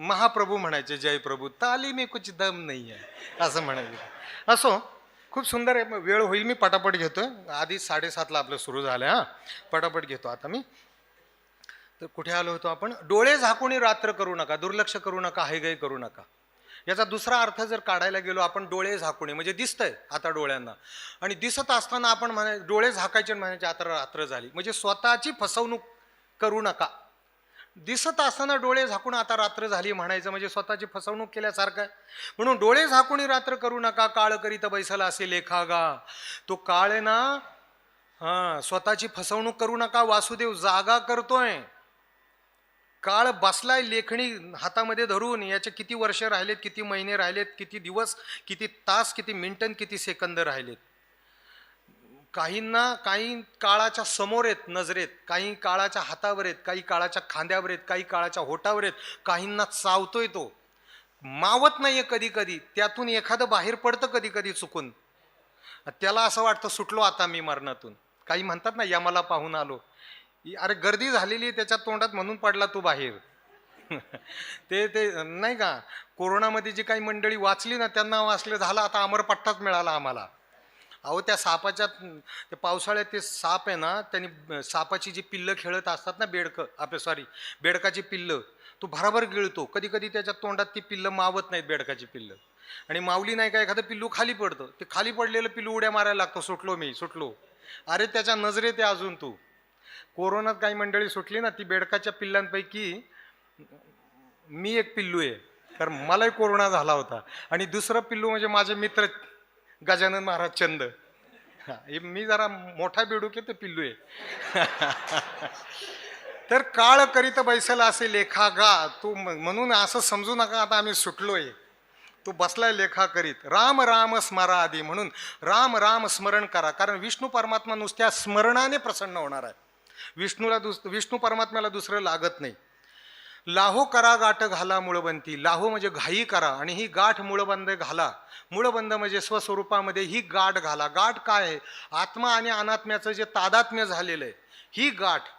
महाप्रभू म्हणायचे, जय प्रभू ताली में कुछ दम नाही आहे, असं म्हणायचं. असो, खूप सुंदर आहे. वेळ होईल, मी पटापट घेतोय. आधी 7:30ला आपलं सुरू झालं. हा, पटापट घेतो आता मी. तर कुठे आलो होतो आपण. डोळे झाकून रात्र करू नका, दुर्लक्ष करू नका, हैगय करू नका. याचा दुसरा अर्थ जर काढायला गेलो आपण, डोळे झाकून, म्हणजे दिसतंय आता डोळ्यांना, आणि दिसत असताना आपण डोळे झाकायचे म्हणायचे आता रात्र झाली, म्हणजे स्वतःची फसवणूक करू नका. दिसत असताना डोळे झाकून आता रात्र झाली म्हणायचं म्हणजे स्वतःची फसवणूक केल्यासारखं आहे. म्हणून डोळे झाकून रात्र करू नका, काळ करीत बैसला असे लेखागा. तो काळ आहे ना, स्वतःची फसवणूक करू नका. वासुदेव जागा करतोय. काळ बसलाय लेखणी हातामध्ये धरून. याचे किती वर्ष राहिलेत, किती महिने राहिलेत, किती दिवस, किती तास, किती मिनिटं, किती सेकंद राहिलेत. काही काळाच्या समोर आहेत नजरेत, काही काळाच्या हातावर आहेत, काही काळाच्या खांद्यावर आहेत, काही काळाच्या होटावर आहेत. काहींना चावतोय तो, मावत नाहीये कधी कधी. त्यातून एखादं बाहेर पडतं कधी कधी चुकून. त्याला असं वाटतं सुटलो आता मी मरणातून. काही म्हणतात ना यमाला पाहून आलो. अरे गर्दी झालेली त्याच्या तोंडात म्हणून पडला तू बाहेर. ते नाही का, कोरोनामध्ये जी काही मंडळी वाचली ना त्यांना वाचलं झालं आता अमरपट्टाच मिळाला आम्हाला. अहो त्या सापाच्या, ते पावसाळ्यात ते साप आहे ना, त्यांनी सापाची जी पिल्लं खेळत असतात ना, बेडकाची पिल्लं, तो भराभर गिळतो. कधी कधी त्याच्या तोंडात ती पिल्लं मावत नाहीत, बेडकाची पिल्लं. आणि माऊली नाही का, एखादं पिल्लू खाली पडतं, ते खाली पडलेलं पिल्लू उड्या मारायला लागतं, सुटलो. अरे त्याच्या नजरेत आहे अजून तू. कोरोनात काही मंडळी सुटली ना, ती बेडकाच्या पिल्लांपैकी मी एक पिल्लू आहे, कारण मलाही कोरोना झाला होता. आणि दुसरं पिल्लू म्हणजे माझे मित्र गजानन महाराज चंद. मी जरा मोठा बेडूक आहे, ते पिल्लू आहे. तर काळ करीत बैसला असे लेखागा. तू म्हणून असं समजू नका आता आम्ही सुटलोय. तू बसलाय लेखा करीत. राम राम स्मरा आधी. म्हणून राम राम स्मरण करा, कारण विष्णू परमात्मा नुसत्या स्मरणाने प्रसन्न होणार आहे. विष्णू परमात्म्याला दुसरं लागत नाही. लाहो करा गाठ घाला मूळबंती. लाहो म्हणजे घाई करा, आणि ही गाठ मूळबंद घाला. मूळबंद म्हणजे स्वस्वरूपामध्ये ही गाठ घाला. गाठ काय आहे? आत्मा आणि अनात्म्याचं जे तादात्म्य झालेलं आहे, ही गाठ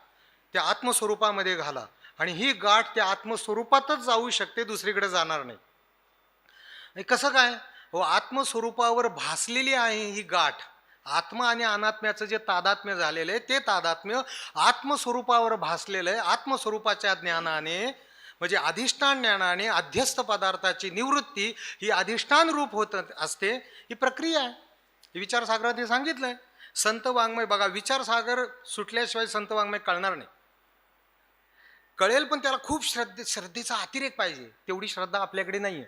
त्या आत्मस्वरूपामध्ये घाला. आणि ही गाठ त्या आत्मस्वरूपातच जाऊ शकते, दुसरीकडे जाणार नाही. कसं काय? हो, आत्मस्वरूपावर भासलेली आहे ही गाठ. आत्मा आणि अनात्म्याचं जे तादात्म्य झालेलं आहे, ते तादात्म्य आत्मस्वरूपावर भासलेलं आहे. आत्मस्वरूपाच्या ज्ञानाने म्हणजे अधिष्ठान ज्ञानाने अध्यस्त पदार्थाची निवृत्ती ही अधिष्ठान रूप होत असते. ही प्रक्रिया आहे. विचारसागरात सांगितलंय. संत वाङ्मय बघा, विचारसागर सुटल्याशिवाय संत वाङ्मय कळणार नाही. कळेल पण त्याला खूप श्रद्धेचा अतिरेक पाहिजे. तेवढी श्रद्धा आपल्याकडे नाहीये.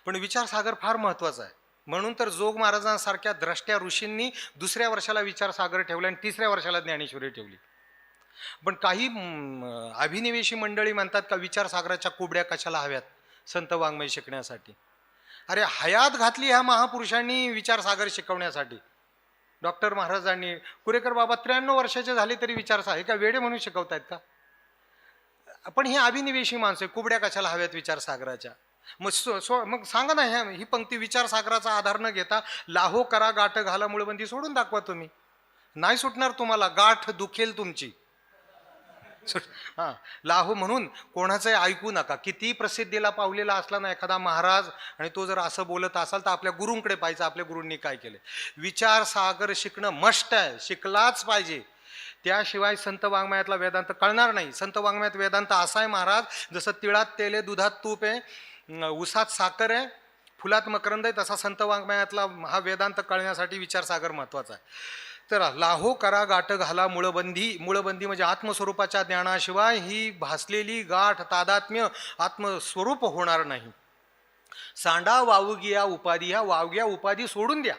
पण विचारसागर फार महत्वाचा आहे. म्हणून तर जोग महाराजांसारख्या द्रष्ट्या ऋषींनी दुसऱ्या वर्षाला विचारसागर ठेवला आणि तिसऱ्या वर्षाला ज्ञानेश्वरी ठेवली. पण काही अभिनिवेशी मंडळी म्हणतात का विचारसागराच्या कुबड्या कशाला हव्यात संत वाङ्मय शिकण्यासाठी. अरे हयात घातली ह्या महापुरुषांनी विचारसागर शिकवण्यासाठी. डॉक्टर महाराजांनी, कुरेकर बाबा 93 वर्षाचे झाले तरी विचारसागर का वेडे म्हणून शिकवतायत का? पण हे अभिनिवेशी माणसं, कुबड्या कशाला हव्यात विचारसागराच्या. मग सांगा ना, ही पंक्ती विचारसागराचा आधार न घेता लाहो करा गाठ घाला मूळबंदी सोडून दाखवा. तुम्ही नाही सुटणार, तुम्हाला गाठ दुखेल तुमची. लाहो म्हणून कोणाचंही ऐकू नका. किती प्रसिद्धीला पावलेला असला ना एखादा महाराज, आणि तो जर असं बोलत असाल तर आपल्या गुरूंकडे पाहायचं, आपल्या गुरूंनी काय केलं. विचारसागर शिकणं मस्ट आहे, शिकलाच पाहिजे. त्याशिवाय संत वाङ्मयातला वेदांत कळणार नाही. संत वाङ्मयात वेदांत असा आहे महाराज, जसं तिळात तेल आहे, दुधात तूप आहे, उसात साखर आहे, फुलात मकरंद आहे, तसा संत वाङ्मयातला हा वेदांत कळण्यासाठी विचारसागर महत्वाचा आहे. तर लाहो करा गाठ घाला मूळबंदी. मूळबंदी म्हणजे आत्मस्वरूपाच्या ज्ञानाशिवाय ही भासलेली गाठ तादात्म्य आत्मस्वरूप होणार नाही. सांडा वावगिया उपाधी. ह्या वावग्या उपाधी सोडून द्या.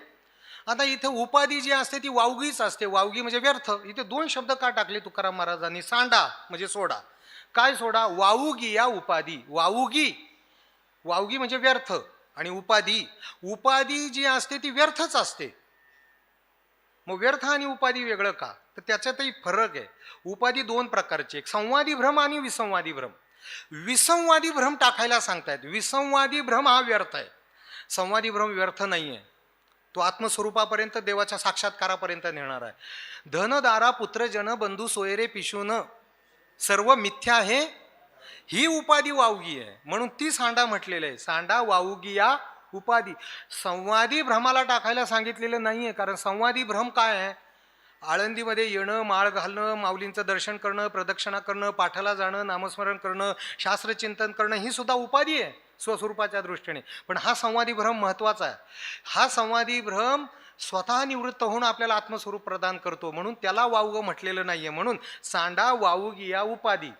आता इथे उपाधी जी असते ती वावगीच असते. वावगी म्हणजे व्यर्थ. इथे 2 शब्द का टाकले तुकाराम महाराजांनी? सांडा म्हणजे सोडा. काय सोडा? वावगिया उपाधी. वावगी म्हणजे व्यर्थ, आणि उपाधी जी असते ती व्यर्थच असते. मग व्यर्थ आणि उपाधी वेगळं का? तर त्याच्यातही फरक आहे. उपाधी 2 प्रकारची, एक संवादी भ्रम आणि विसंवादी भ्रम. विसंवादी भ्रम टाकायला सांगतायत. विसंवादी भ्रम हा व्यर्थ आहे. संवादी भ्रम व्यर्थ नाही आहे. तो आत्मस्वरूपापर्यंत, देवाच्या साक्षात्कारापर्यंत नेणार आहे. धन दारा पुत्र जन बंधू सोयरे पिशून सर्व मिथ्या आहे, ही उपाधी वावगी आहे. म्हणून ती सांडा म्हटलेलं आहे. सांडा वावगी या उपाधी. संवादी भ्रमाला टाकायला सांगितलेलं नाहीये. कारण संवादी भ्रम काय आहे? आळंदीमध्ये येणं, माळ घालणं, माऊलींचं दर्शन करणं, प्रदक्षिणा करणं, पाठाला जाणं, नामस्मरण करणं, शास्त्रचिंतन करणं, ही सुद्धा उपाधी आहे स्वस्वरूपाच्या दृष्टीने. पण हा संवादी भ्रम महत्वाचा आहे. हा संवादी भ्रम स्वतः निवृत्त होऊन आपल्याला आत्मस्वरूप प्रदान करतो. म्हणून त्याला वावगं म्हटलेलं नाहीये. म्हणून सांडा वावगी या उपाधी.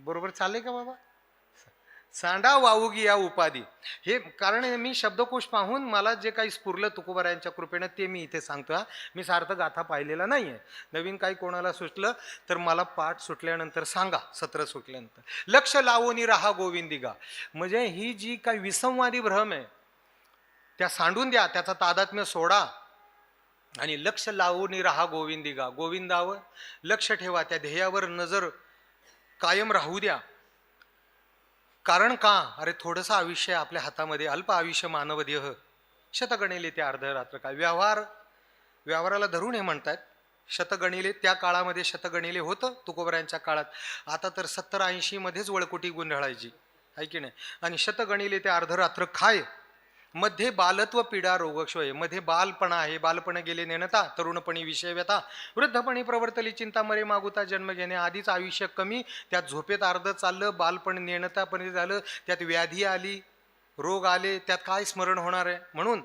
बरोबर चाललंय का बाबा? सांडा वाऊगी या उपाधी. हे कारण मी शब्दकोश पाहून मला जे काही स्फुरलं तुकोबारायांच्या कृपेनं ते मी इथे सांगतो. मी सार्थ गाथा पाहिलेला नाहीये. नवीन काही कोणाला सुचलं तर मला पाठ सुटल्यानंतर सांगा, सत्र सुटल्यानंतर. लक्ष लावून राहा गोविंदिगा. म्हणजे ही जी काही विसंवादी भ्रम आहे त्या सांडून द्या, त्याचा तादात्म्य सोडा आणि लक्ष लावून राहा गोविंदिगा. गोविंदावर लक्ष ठेवा, त्या ध्येयावर नजर कायम राहू द्या. कारण का? अरे थोडंसं आयुष्य आपल्या हातामध्ये, अल्प आयुष्य मानव देह, शतगणिले ते अर्धरात्र काय. व्यवहाराला धरून हे म्हणतात शतगणिले. त्या काळामध्ये शतगणिले होतं तुकोबऱ्यांच्या काळात. आता तर 70-80 मध्येच वळकुटी गुंढाळायची आहे की नाही. आणि शतगणिले ते अर्धरात्र खाय. मध्ये बालत्व पीडा रोगक्षय. मध्ये बालपणा आहे, बालपण गेले नेणता, तरुणपणी विषय व्यथा, वृद्धपणी प्रवर्तली चिंता, मरे मागुता जन्म घेणे. आधीच आयुष्य कमी, त्यात झोपेत अर्ध चाललं, बालपण नेणतापणे झालं, त्यात व्याधी आली, रोग आले, त्यात काय स्मरण होणार आहे. म्हणून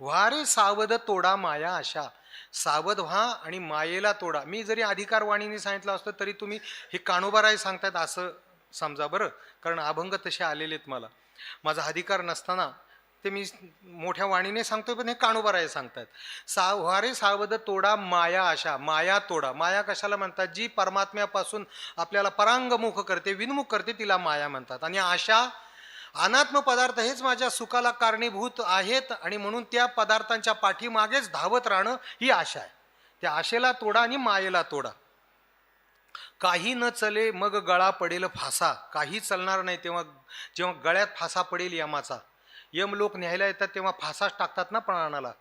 व्हारे सावध तोडा माया आशा. सावध व्हा आणि मायेला तोडा. मी जरी अधिकारवाणीने सांगितलं असतं तरी तुम्ही हे काणोबाराय सांगतायत असं समजा बरं, कारण अभंग तसे आलेलेत मला. माझा अधिकार नसताना ते मी मोठ्या वाणीने सांगतोय, पण हे काणोबाराय सांगतात. व्हारे सावध तोडा माया आशा. माया तोडा. माया कशाला म्हणतात? जी परमात्म्यापासून आपल्याला परांगमुख करते, विनमुख करते, तिला माया म्हणतात. आणि आशा, अनात्म पदार्थ हेच माझ्या सुखाला कारणीभूत आहेत आणि म्हणून त्या पदार्थांच्या पाठीमागेच धावत राहणं ही आशा आहे. त्या आशेला तोडा आणि मायेला तोडा. काही न चले मग गळा पडेल फासा. काही चालणार नाही तेव्हा जेव्हा गळ्यात फासा पडेल यमाचा. यम लोक न्यायला येतात तेव्हा फासाच टाकतात ना प्राणाला.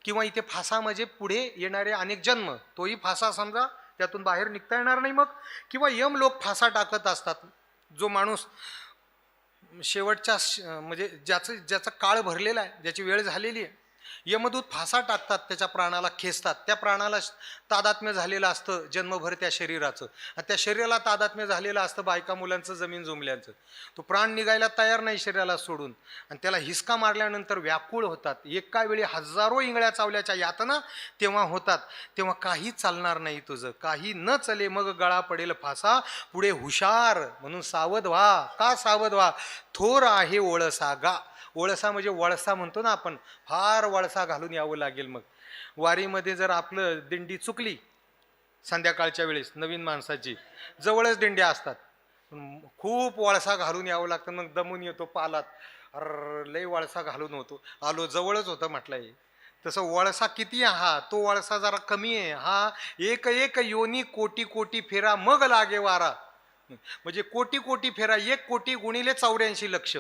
किंवा इथे फासा म्हणजे पुढे येणारे अनेक जन्म, तोही फासा समजा, त्यातून बाहेर निघता येणार नाही मग. किंवा यम लोक फासा टाकत असतात. जो माणूस शेवटच्या म्हणजे ज्याचा काळ भरलेला आहे, ज्याची वेळ झालेली आहे, यमदूत फासा टाकतात, त्याच्या प्राणाला खेचतात. त्या प्राणाला तादात्म्य झालेलं असतं जन्मभर त्या शरीराचं, आणि त्या शरीराला तादात्म्य झालेलं असतं बायका मुलांचं, जमीन जुमल्यांचं. तो प्राण निघायला तयार नाही शरीराला सोडून, आणि त्याला हिसका मारल्यानंतर व्याकुळ होतात. एका वेळी हजारो इंगळ्या चावल्याच्या यातना तेव्हा होतात. तेव्हा काही चालणार नाही तुझं. काही न चले मग गळा पडेल फासा. पुढे हुशार म्हणून सावध व्हा. का सावध व्हा? थोर आहे ओळसा गा. ओळसा म्हणजे वळसा म्हणतो ना आपण, फार वळसा घालून यावं लागेल. मग वारीमध्ये जर आपलं दिंडी चुकली संध्याकाळच्या वेळेस, नवीन माणसाची जवळच दिंड्या असतात, खूप वळसा घालून यावं लागतं. मग दमून येतो पालात, लय वळसा घालून होतो, आलो जवळच होतं म्हटलंय. तसं वळसा किती आहे हा? तो वळसा जरा कमी आहे हा. एक एक योनी कोटी कोटी फेरा मग लागे वारा. म्हणजे कोटी कोटी फेरा, 1 कोटी गुणिले 84 लक्ष,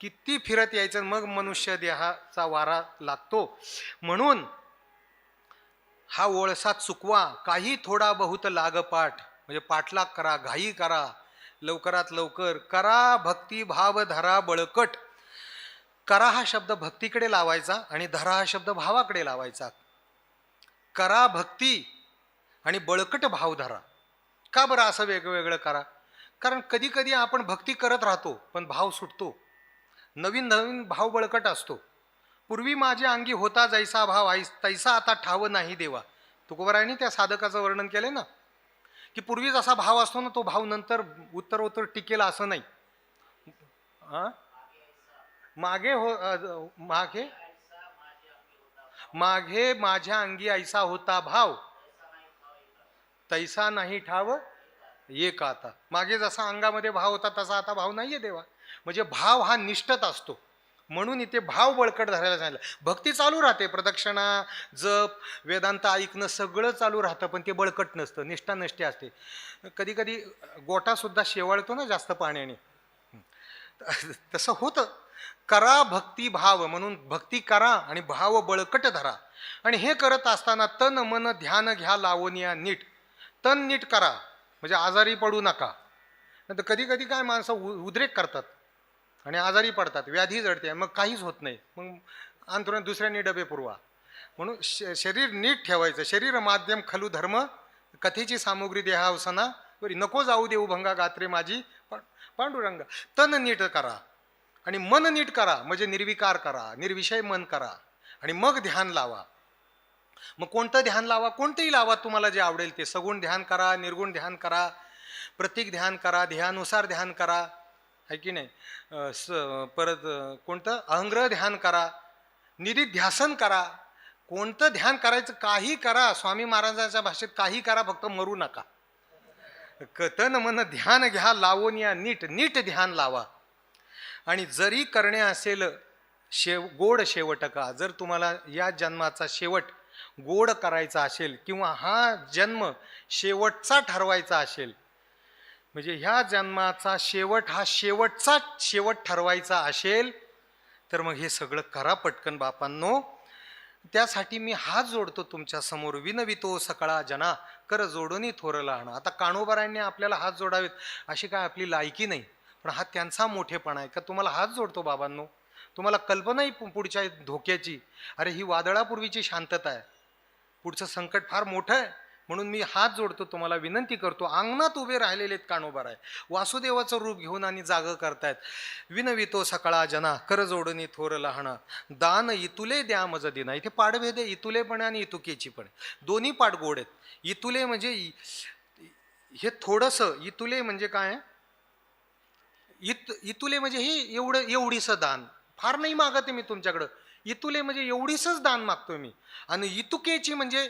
किती फिरत यायचं मग मनुष्य देहाचा वारा लागतो. म्हणून हा वळसा चुकवा. काही थोडा बहुत लागपाठ, म्हणजे पाठलाग करा, घाई करा, लवकरात लवकर करा. भक्ती भाव धरा बळकट. करा हा शब्द भक्तीकडे लावायचा आणि धरा हा शब्द भावाकडे लावायचा. करा भक्ती आणि बळकट भाव धरा. का बरं असं वेगवेगळं करा? कारण कधी कधी आपण भक्ती करत राहतो पण भाव सुटतो. नवीन नवीन भाव बळकट असतो. पूर्वी माझ्या अंगी होता जैसा भाव तैसा आता ठाव नाही देवा. तुकोबारायांनी त्या साधकाचं वर्णन केलंय ना, की पूर्वी जसा भाव असतो ना, तो भाव नंतर उत्तरोत्तर टिकेल असं नाही. मागे माझ्या अंगी ऐसा होता भाव तैसा नाही ठाव एक आता. मागे जसा अंगामध्ये भाव होता तसा आता भाव नाहीये देवा. म्हणजे भाव हा निष्ठत असतो. म्हणून इथे भाव बळकट धरायला सांगितलं. भक्ती चालू राहते, प्रदक्षिणा, जप, वेदांत ऐकणं सगळं चालू राहतं, पण ते बळकट नसतं, निष्ठा नष्टी असते. कधी कधी गोटा सुद्धा शेवाळतो ना जास्त पाण्याने, तसं होतं. करा भक्ती भाव, म्हणून भक्ती करा आणि भाव बळकट धरा. आणि हे करत असताना तन मन ध्यान घ्या लावून नीट. तन नीट करा म्हणजे आजारी पडू नका. नंतर कधी कधी काय माणसं उद्रेक करतात आणि आजारी पडतात, व्याधी जडते, मग काहीच होत नाही, मग अंतरुणात दुसऱ्यांनी डबे पुरवा. म्हणून शरीर नीट ठेवायचं. शरीर माध्यम खलू धर्म, कथेची सामुग्री देहावसना, बरी नको जाऊ देऊ भंगा गात्रे माझी पांडुरंग. तन नीट करा आणि मन नीट करा म्हणजे निर्विकार करा, निर्विषय मन करा आणि मग ध्यान लावा. मग कोणतं ध्यान लावा? कोणतंही लावा, तुम्हाला जे आवडेल ते. सगुण ध्यान करा, निर्गुण ध्यान करा, प्रतीक ध्यान करा, ध्येयानुसार ध्यान करा, आहे की नाही. परत कोणतं अहंग्रह ध्यान करा, निधिध्यासन करा, कोणतं ध्यान करायचं काही करा. स्वामी महाराजांच्या भाषेत काही करा, फक्त मरू नका. कथन मन ध्यान घ्या लावून या नीट नीट ध्यान लावा. आणि जरी करणे असेल गोड शेवट का, जर तुम्हाला या जन्माचा शेवट गोड करायचा असेल किंवा हा जन्म शेवटचा ठरवायचा असेल, म्हणजे ह्या जन्माचा शेवट हा शेवटचा शेवट ठरवायचा असेल, तर मग हे सगळं करा पटकन बापांनो. त्यासाठी मी हात जोडतो तुमच्या समोर. विनवितो सकळा जना, कर जोडून थोर लहान. आता काणोबारांनी आपल्याला हात जोडावेत अशी काय आपली लायकी नाही, पण हा त्यांचा मोठेपणा आहे का तुम्हाला हात जोडतो बाबांनो. तुम्हाला कल्पनाही पुढच्या धोक्याची, अरे ही वादळापूर्वीची शांतता आहे, पुढचं संकट फार मोठं आहे, म्हणून मी हात जोडतो तुम्हाला, विनंती करतो. अंगणात उभे राहिलेले काणोबार आहे, वासुदेवाचं रूप घेऊन आणि जाग करतायत. विनवितो सकळा जना, कर जोडणी थोर लहाना, दान इतुले द्या मज दिना. इथे पाडभेद आहे, इतुले पण आणि इतुकेची पण, दोन्ही पाठ गोड आहेत. इतुले म्हणजे हे थोडंसं, इतुले म्हणजे काय, इतुले म्हणजे हे एवढीसं दान, फार नाही मागते मी तुमच्याकडं. इतुले म्हणजे एवढीसच दान मागतोय मी. आणि इतुकेची म्हणजे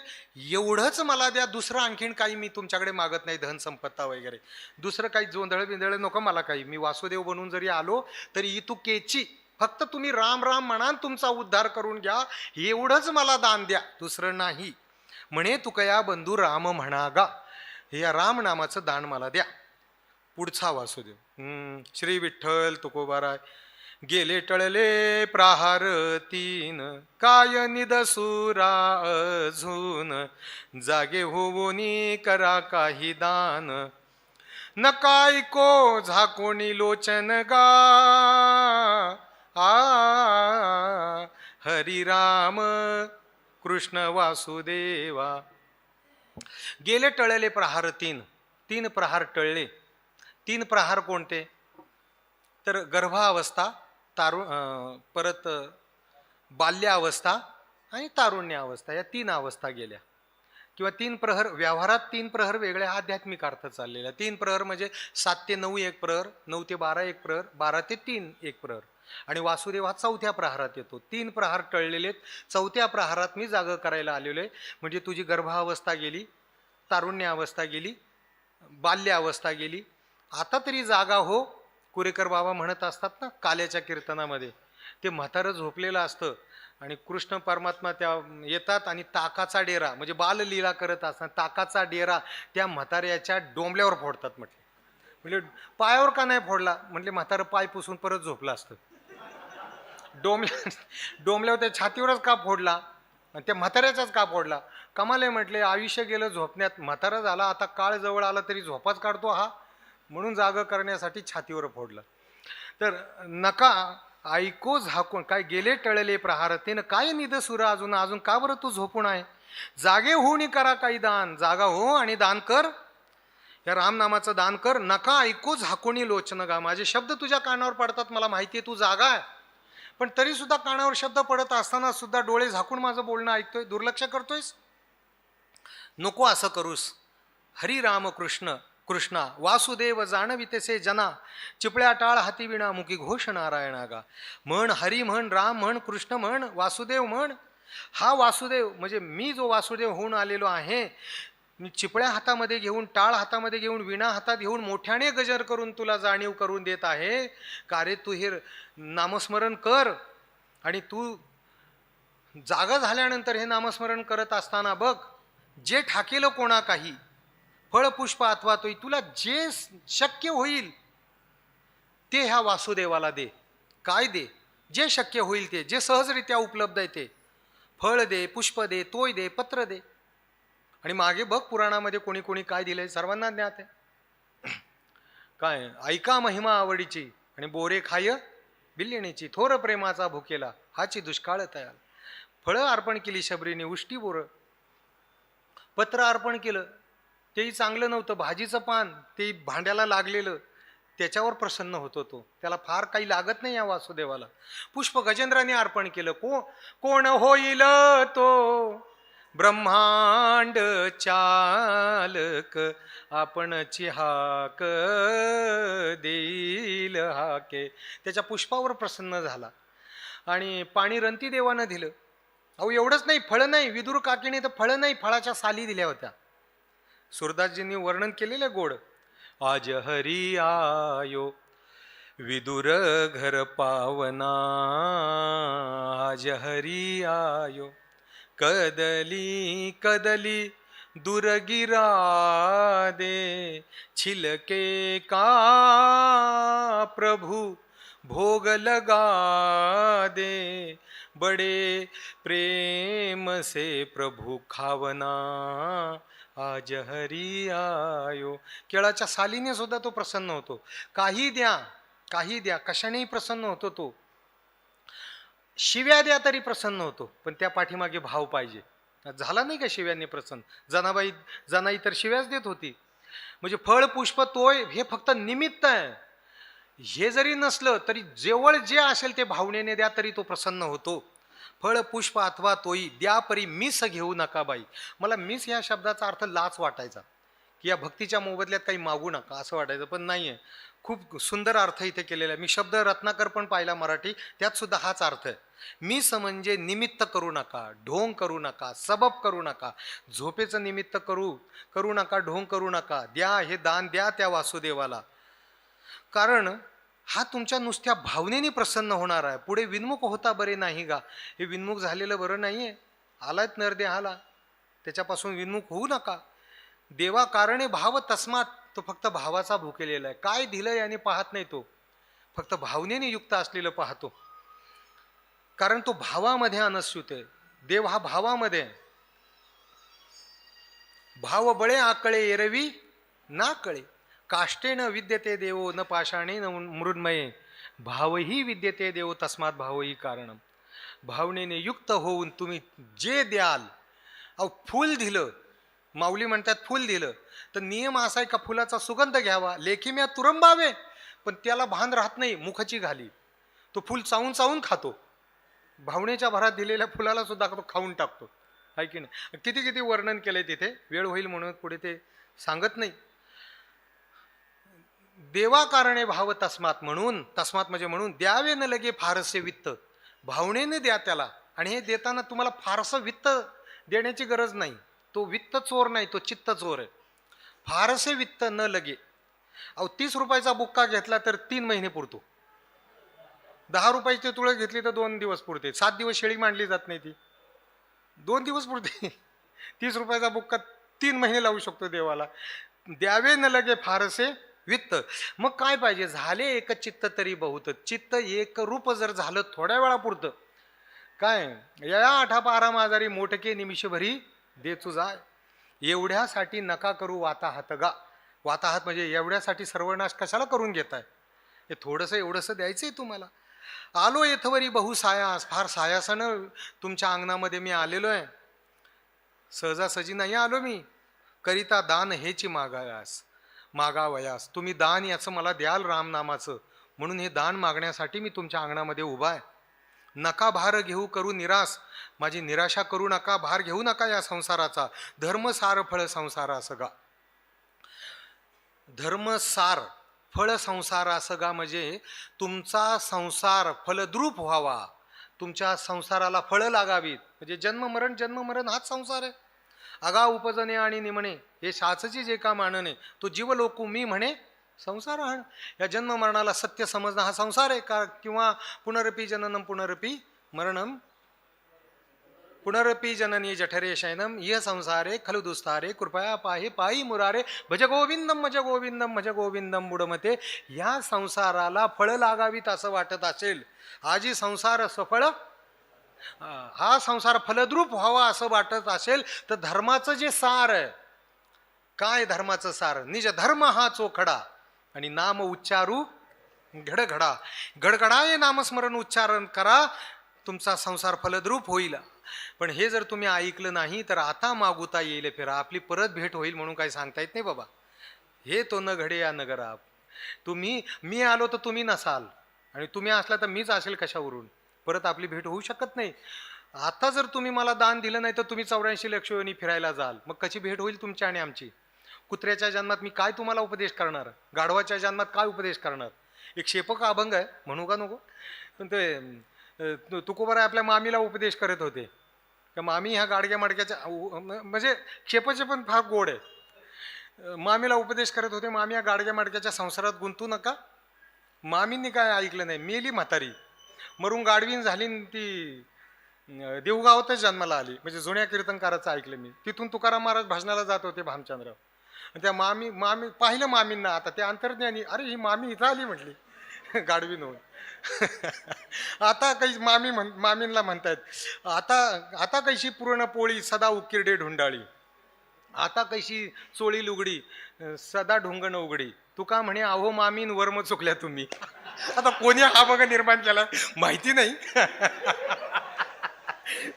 एवढंच मला द्या, दुसरं आणखीन काही मी तुमच्याकडे मागत नाही, धन संपत्ता वगैरे, दुसरं काही जोंधळ बिंधळ नको मला काही. मी वासुदेव बनून जरी आलो तरी इतुकेची, फक्त तुम्ही राम राम म्हणा, तुमचा उद्धार करून घ्या, एवढंच मला दान द्या, दुसरं नाही. म्हणे तुकया बंधू राम म्हणा गा, हे या राम नामाचं दान मला द्या. पुढचा वासुदेव. श्री विठ्ठल तुकोबाराय. गेले टळले प्रहार तीन, काय निदसुरा अजून, जागे होवोनी करा काही दान, नकाय को झाकोणी लोचन गा, हरी राम कृष्ण वासुदेवा. गेले टळले प्रहार तीन, तीन प्रहार टळले. तीन प्रहार कोणते, तर गर्भावस्था, परत बाल्यावस्था आणि तारुण्यावस्था, या तीन अवस्था गेल्या. किंवा तीन प्रहर, व्यवहारात तीन प्रहर वेगळ्या, आध्यात्मिक अर्थ चाललेला. तीन प्रहर म्हणजे 7 ते 9 एक प्रहर, 9 ते 12 एक प्रहर, 12 ते 3 एक प्रहर. आणि वासुदेव हा 4थ्या प्रहारात येतो. 3 प्रहार टळलेले, 4थ्या प्रहारात मी जाग करायला आलेलो आहे. म्हणजे तुझी गर्भावस्था गेली, तारुण्यावस्था गेली, बाल्यावस्था गेली, आता तरी जागा हो. कुरेकर बाबा म्हणत असतात ना काल्याच्या कीर्तनामध्ये, ते म्हातारं झोपलेलं असतं आणि कृष्ण परमात्मा त्या येतात आणि ताकाचा डेरा, म्हणजे बाललीला करत असतात, ताकाचा डेरा त्या म्हाताऱ्याच्या डोंबल्यावर फोडतात. म्हणजे पायावर का नाही फोडला, म्हटले म्हातारं पाय पुसून परत झोपलं असतं. डोंबल्यावर त्या छातीवरच का फोडला, त्या म्हाताऱ्याचाच का फोडला. कमाले म्हटले, आयुष्य गेलं झोपण्यात, म्हातारा झाला, आता काळ जवळ आला तरी झोपाच काढतो हा, म्हणून जाग करण्यासाठी छातीवर फोडलं. तर नका ऐको झाकून, काय गेले टळले प्रहार तेन, काय निद सुरा अजून, अजून का बरं तू झोपून आहे. जागे होऊन करा काही दान, जागा हो आणि दान कर, या रामनामाचं दान कर. नका ऐको झाकोणी लोचन गा, माझे शब्द तुझ्या कानावर पडतात, मला माहिती आहे तू जागा आहे, पण तरी सुद्धा कानावर शब्द पडत असताना सुद्धा डोळे झाकून माझं बोलणं ऐकतोय, दुर्लक्ष करतोयस. नको असं करूस. हरी राम कृष्ण कृष्णा वासुदेव जाणवितेसे जना, चिपळ्या टाळ हाती विणा मुखी घोष नारायणा गा. म्हण हरी म्हण, राम म्हण, कृष्ण म्हण, वासुदेव म्हण. हा वासुदेव म्हणजे मी जो वासुदेव होऊन आलेलो आहे, मी चिपळ्या हातामध्ये घेऊन, टाळ हातामध्ये घेऊन, विणा हातात घेऊन मोठ्याने गजर करून तुला जाणीव करून देत आहे का रे, तू हे नामस्मरण कर. आणि तू जागा झाल्यानंतर हे नामस्मरण करत असताना बघ, जे ठाकेलं कोणा काही फळ पुष्प अथवा तोय, तुला जे शक्य होईल ते ह्या वासुदेवाला दे. काय दे, जे शक्य होईल ते, जे सहजरित्या उपलब्ध आहे ते. फळ दे, पुष्प दे, तोय दे, पत्र दे. आणि मागे बघ पुराणामध्ये कोणी कोणी काय दिलंय, सर्वांना ज्ञात आहे. काय, ऐका महिमा आवडीची आणि बोरे खाय बिल्लिणीची, थोर प्रेमाचा भुकेला हाची दुष्काळ तयार. फळं अर्पण केली शबरीने, उष्टी बोर, पत्र अर्पण केलं तेही चांगलं नव्हतं, भाजीचं पान ते भांड्याला लागलेलं, त्याच्यावर प्रसन्न होतो तो, त्याला फार काही लागत नाही या वासुदेवाला. पुष्प गजेंद्राने अर्पण केलं, कोण होईल तो ब्रह्मांड चालक आपणची हाक देईल हाके. त्याच्या पुष्पावर प्रसन्न झाला आणि पाणी रंती देवानं दिलं. अहो एवढंच नाही, फळं नाही. विदुर काकीने तर फळं नाही, फळाच्या साली दिल्या होत्या. सूरदासजींनी वर्णन केलेलं गोड. आज हरी आयो विदुर घर पावना, आज हरी आयो कदली कदली दुर्गिरा दे, छिलके का प्रभु भोग लगा दे, बड़े प्रेम से प्रभु खावना, आज हरी आयो. केळाच्या सालीने सुद्धा तो प्रसन्न होतो. काही द्या, काही द्या, कशानेही प्रसन्न होतो तो. शिव्या द्या तरी प्रसन्न होतो, पण त्या पाठीमागे भाव पाहिजे. झाला नाही का शिव्यांनी प्रसन्न? जनाई तर शिव्याच देत होती. म्हणजे फळ पुष्प तोय हे फक्त निमित्त आहे. हे जरी नसलं तरी जवळ जे असेल ते भावनेने द्या तरी तो प्रसन्न होतो. फळ पुष्प अथवा तोई द्या परी मिस घेऊ नका बाई. मला मिस या शब्दाचा अर्थ लाच वाटायचा, की या भक्तीच्या मोबदल्यात काही मागू नका असं वाटायचं, पण नाहीये. खूप सुंदर अर्थ इथे केलेला आहे. मी शब्द रत्नाकर पण पाहिला मराठी, त्यात सुद्धा हाच अर्थ आहे. मिस म्हणजे निमित्त करू नका, ढोंग करू नका, सबब करू नका. झोपेचं निमित्त करू नका, ढोंग करू नका. द्या, हे दान द्या त्या वासुदेवाला, कारण हा तुमच्या नुसत्या भावनेने प्रसन्न होणार आहे. पुढे विन्मुख होता बरे नाही गा. हे विन्मुख झालेलं बरं नाहीये. आलात नरदेहाला, त्याच्यापासून विन्मुख होऊ नका. देवा कारणे भाव तस्मात, तो फक्त भावाचा भुकेलेला आहे. काय दिलंय आणि पाहत नाही तो, फक्त भावनेने युक्त असलेलं पाहतो, कारण तो भावामध्ये अनस्यूत आहे. देव हा भावामध्ये आहे. भाव बळे आकळे एरवी ना कळे, काष्टेन विद्यते देवो न पाषाणेन मृन्मये, भावही विद्यते देव तस्मात भावही कारणम. भावनेने युक्त होऊन तुम्ही जे द्याल. अहो फूल दिलं, माऊली म्हणतात फूल दिलं तर नियम असा आहे का फुलाचा सुगंध घ्यावा, लेखीम्या तुरंबावे, पण त्याला भान राहत नाही, मुखची घाली. तो फूल चावून चावून खातो. भावनेच्या भरात दिलेल्या फुलाला सुद्धा तो खाऊन टाकतो, आहे की नाही? किती किती वर्णन केलंय तिथे, वेळ होईल म्हणून पुढे ते सांगत नाही. देवा कारणे भाव तस्मात, म्हणून तस्मात म्हणजे म्हणून द्यावे न लगे फारसे वित्त. भावनेने द्या त्याला, आणि हे देताना तुम्हाला फारसं वित्त देण्याची गरज नाही. तो वित्त चोर नाही, तो चित्त चोर आहे. फारसे वित्त न लगे. अहो 30 रुपयाचा बुक्का घेतला तर 3 महिने पुरतो. 10 रुपयाची तुळस घेतली तर 2 दिवस पुरते. 7 दिवस शेळी मांडली जात नाही, ती 2 दिवस पुरते. 30 रुपयाचा बुक्का 3 महिने लावू शकतो देवाला. द्यावे न लगे फारसे वित्त. मग काय पाहिजे? झाले एक चित्त तरी बहुत. चित्त एक रूप जर झालं थोड्या वेळापुरतं, काय या आठा पारा माजारी मोठके निमिषभरी देचू जाय. एवढ्यासाठी नका करू वाताहात गा. वाताहात म्हणजे एवढ्यासाठी सर्वनाश कशाला करून घेताय? हे थोडंसं एवढंसं द्यायचंय तुम्हाला. आलो येथवरी बहु सायास, फार सायासानं तुमच्या अंगणामध्ये मी आलेलो आहे. सहजासहजी नाही आलो मी. करिता दान हेची मागावयास. तुम्ही दान याचं मला द्याल रामनामाचं, म्हणून हे दान मागण्यासाठी मी तुमच्या अंगणामध्ये उभा आहे. नका भार घेऊ करू निराश. माझी निराशा करू नका, भार घेऊ नका या संसाराचा. धर्मसार फळ संसारा सगा. धर्मसार फळ संसारा सगा म्हणजे तुमचा संसार फलद्रूप व्हावा, तुमच्या संसाराला फळं लागावीत. म्हणजे जन्ममरण हाच संसार आहे. आगा उपजणे आणि निमणे हे शाचची जे का मानणे, तो जीव लोकू मी म्हणे संसार हण. या जन्म मरणाला सत्य समजणं हा संसार आहे का? किंवा पुनरपी जननम पुनरपी मरणम पुनरपी जननी जठरे शयनम यह संसारे खलु दुस्तारे कृपया पाहि पायी मुरारे भज गोविंदम भज गोविंदम भज गोविंदम बुडमते. या संसाराला फळं लागावीत असं वाटत असेल, आजी संसार सफळ, हा संसार फलद्रूप व्हावा असं वाटत असेल, तर धर्माचं जे सार आहे, काय धर्माचं सार? निज धर्म हा चोखडा आणि नाम उच्चारू घडघडा. घडघडाये नामस्मरण उच्चारण करा, तुमचा संसार फलद्रूप होईल. पण हे जर तुम्ही ऐकलं नाही तर आता मागुता येईल फिरा. आपली परत भेट होईल म्हणून काही सांगता येत नाही बाबा. हे तो न घडे या नगरा. मी आलो तर तुम्ही नसाल, आणि तुम्ही असला तर मीच असेल कशावरून. परत आपली भेट होऊ शकत नाही. आता जर तुम्ही मला दान दिलं नाही तर तुम्ही 84 लक्ष योनी फिरायला जाल, मग कशी भेट होईल तुमची आणि आमची? कुत्र्याच्या जन्मात मी काय तुम्हाला उपदेश करणार, गाढवाच्या जन्मात काय उपदेश करणार? एक शेपक अभंग आहे, म्हणू का नको? पण ते तुकोबाराय आपल्या मामीला उपदेश करत होते का मामी ह्या गाडग्या मडक्याच्या म्हणजे शेपचे पण फार गोड आहे. मामीला उपदेश करत होते, मामी या गाडग्या मडक्याच्या संसारात गुंतू नका. मामींनी काय ऐकलं नाही, मेली म्हातारी, मरून गाडवीन झाली न ती देऊगावातच जन्माला आली. म्हणजे जुन्या कीर्तनकाराचं ऐकलं मी. तिथून तुकाराम महाराज भाषणाला जात होते भामचंद्र. त्या मामी पाहिलं मामींना, आता ते अंतर्ज्ञानी, अरे ही मामी इथं आली म्हटली गाडवीन होऊन. आता काही मामींना म्हणतायत, आता कशी पूर्ण पोळी सदा उकिरडे ढुंडाळी, आता कशी चोळी लुगडी सदा ढुंगण उघडी. तुका म्हणे अहो मामीन वर्म चुकल्या तुम्ही. आता कोणी हा बघा निर्माण केला माहिती नाही,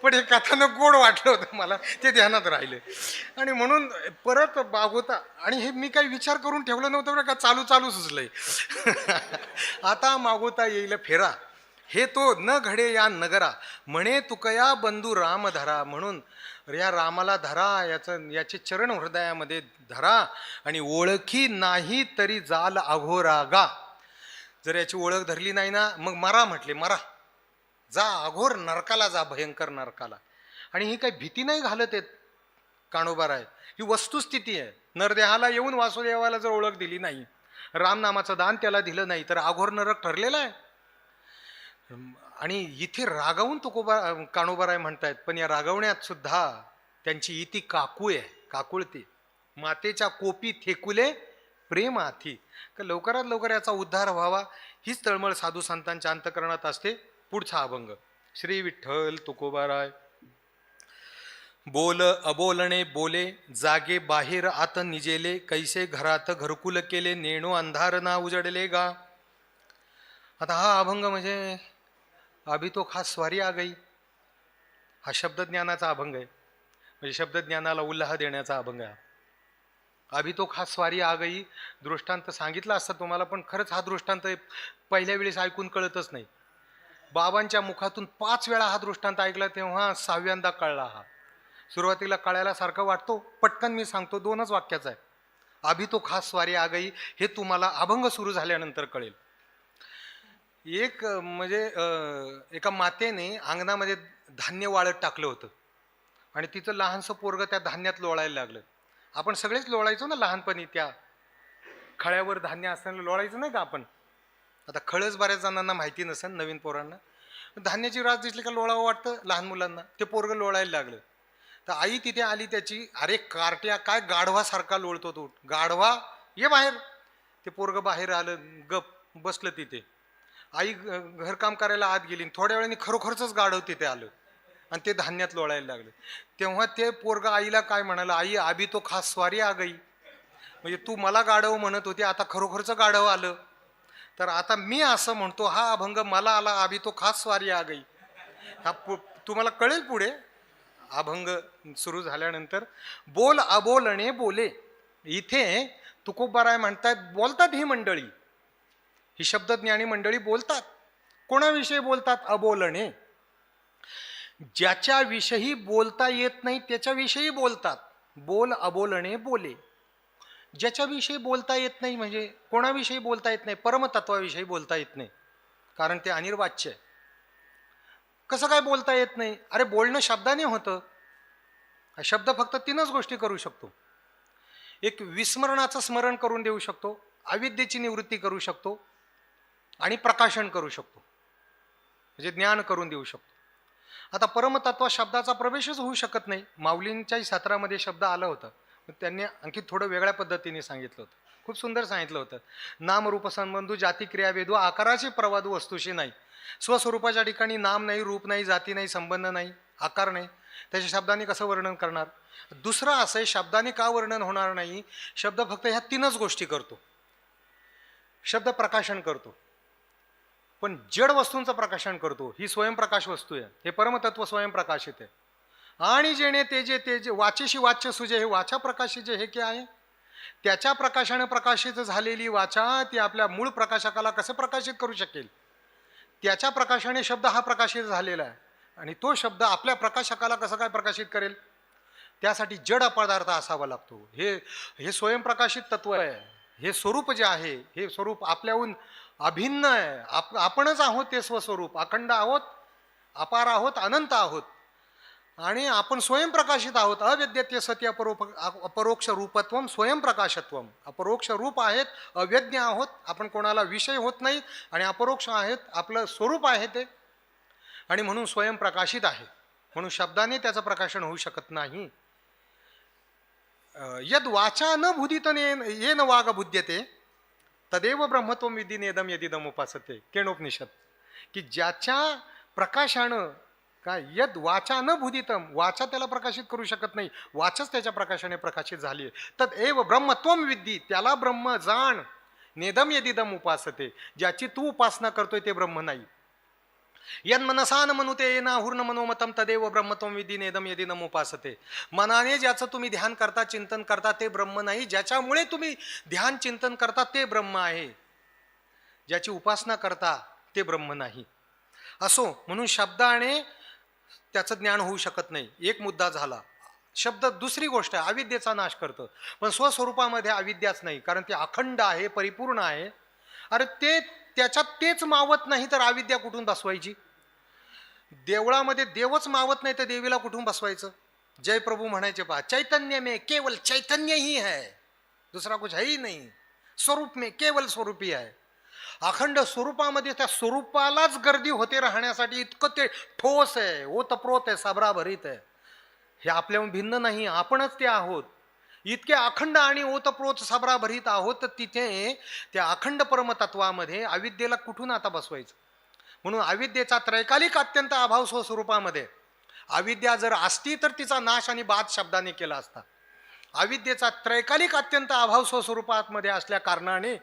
पण हे कथानक गोड वाटलं होतं मला, ते ध्यानात राहिले. आणि म्हणून परत मागोता, आणि हे मी काही विचार करून ठेवलं नव्हतं बरं का, चालू सुचलंय. आता मागोता येईल फेरा, हे तो न घडे या नगरा, म्हणे तुकया बंधू राम धरा. म्हणून या रामाला धरा, याचे चरण हृदयामध्ये धरा, आणि ओळखी नाही तरी जाल अघोरागा. जर याची ओळख धरली नाही ना, मग मरा म्हटले, मरा, जा अघोर नरकाला जा, भयंकर नरकाला. आणि ही काही भीती नाही घालत आहेत काणोबाराय, ही वस्तुस्थिती आहे. नरदेहाला येऊन वासुदेवाला जर ओळख दिली नाही, रामनामाचं दान त्याला दिलं नाही, तर अघोर नरक ठरलेला आहे. आणि इथे रागावून काणोबाराय म्हणतायत, पण या रागवण्यात सुद्धा त्यांची इति काकू आहे, काकुळती. मातेच्या कोपी थेकुले प्रेम आथी. का लवकरात लवकर याचा उद्धार व्हावा, हीच तळमळ साधू संतांच्या अंतकरणात असते. पुढचा अभंग. श्री विठ्ठल तुकोबाराय. बोल अबोलणे बोले, जागे बाहेर आत निजेले, कैसे घरात घरकुल केले, नेणो अंधार ना उजडले गा. आता हा अभंग म्हणजे अभि तो खास स्वारी आ गई, हा शब्दज्ञानाचा अभंग आहे. म्हणजे शब्दज्ञानाला उल्लाह देण्याचा अभंग आहे. अभि तो खास स्वारी आ गई, दृष्टांत सांगितला असता तुम्हाला, पण खरंच हा दृष्टांत पहिल्या वेळेस ऐकून कळतच नाही. बाबांच्या मुखातून 5 वेळा हा दृष्टांत ऐकला, तेव्हा 6व्यांदा कळला. हा सुरुवातीला कळायला सारखं वाटतो, पटकन मी सांगतो, 2च वाक्याचा आहे. अभि तो खास स्वारी आ गई, हे तुम्हाला अभंग सुरू झाल्यानंतर कळेल. एक म्हणजे एका मातेने अंगणामध्ये धान्य वाळत टाकलं होतं, आणि तिचं लहानसं पोरगं त्या धान्यात लोळायला लागलं. आपण सगळेच लोळायचो ना लहानपणी, त्या खळ्यावर धान्य असताना लोळायचं नाही का आपण. आता खळच बऱ्याच जणांना माहिती नसेल, नवीन पोरांना. धान्याची रास दिसली का लोळावं वाटतं लहान मुलांना. ते पोरगं लोळायला लागलं, तर आई तिथे आली त्याची, अरे कार्ट्या काय गाढवासारखा लोळतो तू, गाढवा ये बाहेर. ते पोरगं बाहेर आलं, गप बसलं तिथे. आई घरकाम करायला आत गेली, थोड्या वेळाने खरोखरच गाढव तिथे आलं आणि ते धान्यात लोळायला लागले. तेव्हा ते पोरगं आईला काय म्हणालं, आई अभि तो खास स्वारी आ गई. म्हणजे तू मला गाढव म्हणत होती, आता खरोखरच गाढव आलं. तर आता मी असं म्हणतो, हा अभंग मला आला, अभि तो खास स्वारी आ गई. हा तुम्हाला कळेल पुढे अभंग सुरू झाल्यानंतर. बोल अबोलणे बोले, इथे तुकोबाराय म्हणतात, बोलतात ही मंडळी, ही शब्दज्ञानी मंडळी बोलतात. कोणाविषयी बोलतात? अबोलणे. ज्याच्याविषयी बोलता येत नाही त्याच्याविषयी बोलतात. बोल अबोलणे बोले. ज्याच्याविषयी बोलता येत नाही म्हणजे कोणाविषयी बोलता येत नाही? परमतत्वाविषयी बोलता येत नाही, कारण ते अनिर्वाच्य आहे. कसं काय बोलता येत नाही? अरे बोलणं शब्दाने होतं. शब्द फक्त 3च गोष्टी करू शकतो. एक विस्मरणाचं स्मरण करून देऊ शकतो, अविद्येची निवृत्ती करू शकतो, आणि प्रकाशन करू शकतो, म्हणजे ज्ञान करून देऊ शकतो. आता परमतत्व शब्दाचा प्रवेशच होऊ शकत नाही. माऊलींच्याही सत्रामध्ये शब्द आला होता, त्यांनी आणखी थोडं वेगळ्या पद्धतीने सांगितलं होतं. खूप सुंदर सांगितलं होतं. नाम रूप संबंधू जाती क्रिया वेदू आकाराचे प्रवादू वस्तूशी नाही. स्वस्वरूपाच्या ठिकाणी नाम नाही, रूप नाही, जाती नाही, संबंध नाही, आकार नाही, त्याच्या शब्दाने कसं वर्णन करणार? दुसरं असं आहे, शब्दाने का वर्णन होणार नाही? शब्द फक्त ह्या 3च गोष्टी करतो. शब्द प्रकाशन करतो, पण जड वस्तूंचं प्रकाशन करतो. ही स्वयंप्रकाश वस्तू आहे, हे परमतत्व स्वयंप्रकाशित आहे. आणि जेणे ते जे वाचेशी वाच्य सुजे, हे वाचा प्रकाशित जे हे के आहे, त्याच्या प्रकाशाने प्रकाशित झालेली वाचा ती आपल्या मूळ प्रकाशकाला कसं प्रकाशित करू शकेल? त्याच्या प्रकाशाने शब्द हा प्रकाशित झालेला आहे. आणि तो शब्द आपल्या प्रकाशकाला कसं काय प्रकाशित करेल? त्यासाठी जड पदार्थ असावा लागतो. हे स्वयंप्रकाशित तत्व आहे. हे स्वरूप जे आहे, हे स्वरूप आपल्याहून अभिन्न आहे. आपणच आहोत ते स्वस्वरूप, अखंड आहोत, अपार आहोत, अनंत आहोत आणि आपण स्वयंप्रकाशित आहोत. अवेद्यते सती अपरोक्ष रूपत्वम स्वयंप्रकाशत्वम. अपरोक्ष रूप आहेत, अवेद्य आहोत, आपण कोणाला विषय होत नाही आणि अपरोक्ष आहेत, आपलं स्वरूप आहे ते, आणि म्हणून स्वयंप्रकाशित आहे. म्हणून शब्दाने त्याचं प्रकाशन होऊ शकत नाही. यद वाचा न भुदित येन वाग बुध्यते तदेव ब्रह्मत्वम विधी नेदम यदिदम उपासते. केणोपनिषद. की ज्याच्या प्रकाशानं काय, यद वाचा न भुदितम, वाचा त्याला प्रकाशित करू शकत नाही, वाचच त्याच्या प्रकाशाने प्रकाशित झाली आहे. तदेव ब्रह्मत्वम विद्धी, त्याला ब्रह्म जाण. नेदम यदिदम उपासते, ज्याची तू उपासना करतोय ते ब्रह्म नाही. यन्मनसा न मनुते येना हुर्न मनोमतम तदेव ब्रह्मत्वम विधी नेदम यदिदम उपासते. मनाने ज्याचं तुम्ही ध्यान करता, चिंतन करता ते ब्रह्म नाही. ज्याच्यामुळे तुम्ही ध्यान चिंतन करता ते ब्रह्म आहे. ज्याची उपासना करता ते ब्रह्म नाही. असो, म्हणून शब्दाने त्याचं ज्ञान होऊ शकत नाही. एक मुद्दा झाला. शब्द दुसरी गोष्ट आहे, अविद्येचा नाश करतं. पण स्वस्वरूपामध्ये अविद्याच नाही, कारण ते अखंड आहे, परिपूर्ण आहे. अरे त्याच्यात तेच मावत नाही तर अविद्या कुठून बसवायची? देवळामध्ये देवच मावत नाही तर देवीला कुठून बसवायचं? जय प्रभू म्हणायचे पहा, चैतन्य में केवल चैतन्य ही है, दुसरा कुछ है ही नहीं. स्वरूप में केवल स्वरूप ही है. अखंड स्वरूपामध्ये त्या स्वरूपालाच गर्दी होते राहण्यासाठी इतकं ते ठोस आहे, ओतप्रोत आहे, साबराभरीत आहे. हे आपल्याहून भिन्न नाही, आपणच ते आहोत. इतके अखंड आणि ओतप्रोत साबराभरीत आहोत, तर तिथे त्या अखंड परमतत्वामध्ये अविद्येला कुठून आता बसवायचं? म्हणून अविद्येचा त्रैकालिक अत्यंत अभाव स्वस्वरूपामध्ये. अविद्या जर असती तर तिचा नाश आणि बाद शब्दाने केला असता. अविद्येचा त्रैकालिक अत्यंत अभाव स्वस्वरूपामध्ये असल्या कारणाने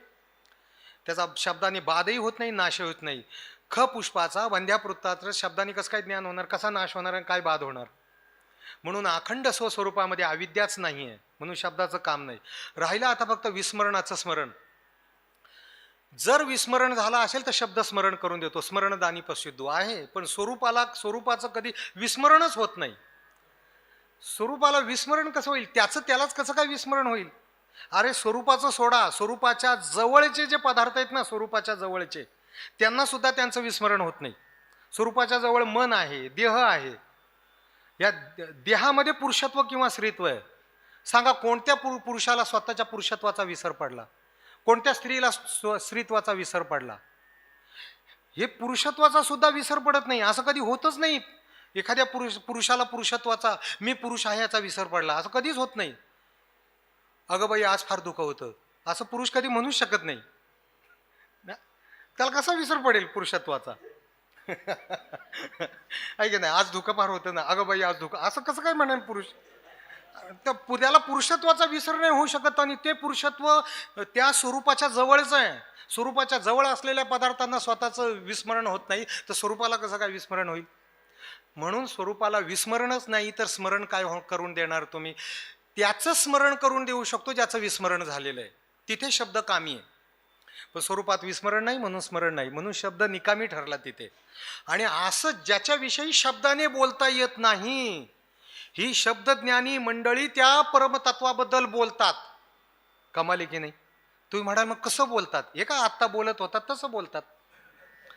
त्याचा शब्दाने बादही होत नाही, नाशही होत नाही. ख पुष्पाचा वंध्यापृत्तात्र शब्दाने कसं काय ज्ञान होणार, कसा नाश होणार आणि काय बाद होणार? म्हणून अखंड स्वस्वरूपामध्ये अविद्याच नाही आहे, म्हणून शब्दाचं काम नाही. राहिलं आता फक्त विस्मरणाचं स्मरण. जर विस्मरण झालं असेल तर शब्द स्मरण करून देतो, स्मरणदानी पश्चिद्दू आहे. पण स्वरूपाचं कधी विस्मरणच होत नाही. स्वरूपाला विस्मरण कसं होईल? त्यालाच कसं काय विस्मरण होईल? अरे स्वरूपाचं सोडा, स्वरूपाच्या जवळचे जे पदार्थ आहेत ना, स्वरूपाच्या जवळचे, त्यांना सुद्धा त्यांचं विस्मरण होत नाही. स्वरूपाच्या जवळ मन आहे, देह आहे. या देहामध्ये पुरुषत्व किंवा स्त्रीत्व आहे. सांगा, कोणत्या पुरुषाला स्वतःच्या पुरुषत्वाचा विसर पडला? कोणत्या स्त्रीला स्त्रीत्वाचा विसर पडला? हे पुरुषत्वाचा सुद्धा विसर पडत नाही, असं कधी होतच नाही. एखाद्या पुरुषाला पुरुषत्वाचा, मी पुरुष आहे याचा विसर पडला, असं कधीच होत नाही. अगं बाई आज फार दुःख होतं, असं पुरुष कधी म्हणूच शकत नाही. त्याला कसा विसर पडेल पुरुषत्वाचा? ऐक नाही, आज दुःख फार होतं ना, अगं बाई आज दुःख, असं कसं काय म्हणेल पुरुष? त्याला पुरुषत्वाचा विसर नाही होऊ शकत. आणि ते पुरुषत्व त्या स्वरूपाच्या जवळच आहे. स्वरूपाच्या जवळ असलेल्या पदार्थांना स्वतःचं विस्मरण होत नाही, तर स्वरूपाला कसं काय विस्मरण होईल? म्हणून स्वरूपाला विस्मरणच नाही तर स्मरण काय करून देणार तुम्ही? त्याचं स्मरण करून देऊ शकतो ज्याचं विस्मरण झालेलं आहे, तिथे शब्द कामी आहे. पण स्वरूपात विस्मरण नाही, म्हणून स्मरण नाही, म्हणून शब्द निकामी ठरला तिथे. आणि असं ज्याच्याविषयी शब्दाने बोलता येत नाही, ही शब्दज्ञानी मंडळी त्या परमतत्वाबद्दल बोलतात. कमाली की नाही? तुम्ही म्हणाल मग कसं बोलतात? हे का आत्ता बोलत होतात तसं बोलतात.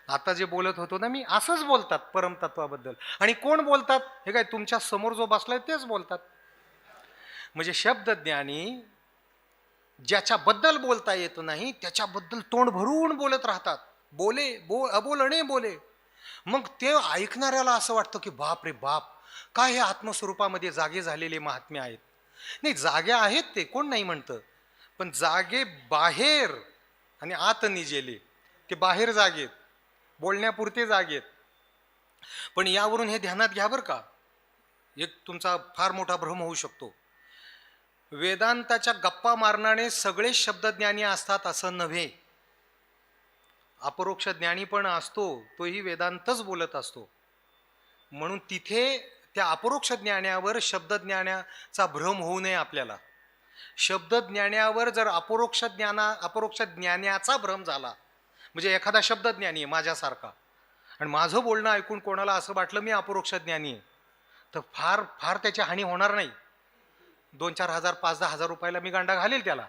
आता जे बोलत होतो ना मी, असंच बोलतात परमतत्वाबद्दल. आणि कोण बोलतात? हे काय तुमच्या समोर जो बसलाय तेच बोलतात. म्हणजे शब्दज्ञानी ज्याच्याबद्दल बोलता येत नाही त्याच्याबद्दल तोंड भरून बोलत राहतात. अबोलणे बोले. मग ते ऐकणाऱ्याला असं वाटतं की बाप रे बाप, काय हे आत्मस्वरूपामध्ये जागे झालेले महात्मे आहेत. नाही, जागे आहेत ते, कोण नाही म्हणतं. पण जागे बाहेर आणि आत निजेले. ते बाहेर जागेत, बोलण्यापुरते जागेत. पण यावरून हे ध्यानात घ्या बरं का, एक तुमचा फार मोठा भ्रम होऊ शकतो. वेदांताच्या गप्पा मारणारे सगळे शब्दज्ञानी असतात असं नव्हे. अपरोक्ष ज्ञानी पण असतो, तोही वेदांतच बोलत असतो. म्हणून तिथे त्या अपरोक्ष ज्ञानावर शब्दज्ञानाचा भ्रम होऊ नये आपल्याला. शब्दज्ञानावर जर अपरोक्ष ज्ञानाचा भ्रम झाला, म्हणजे एखादा शब्दज्ञानी आहे माझ्यासारखा, आणि माझं बोलणं ऐकून कोणाला असं वाटलं मी अपरोक्ष ज्ञानी आहे, तर फार फार त्याची हानी होणार नाही. 2-4 हजार 5-10 हजार रुपयाला मी गांडा घालेल त्याला,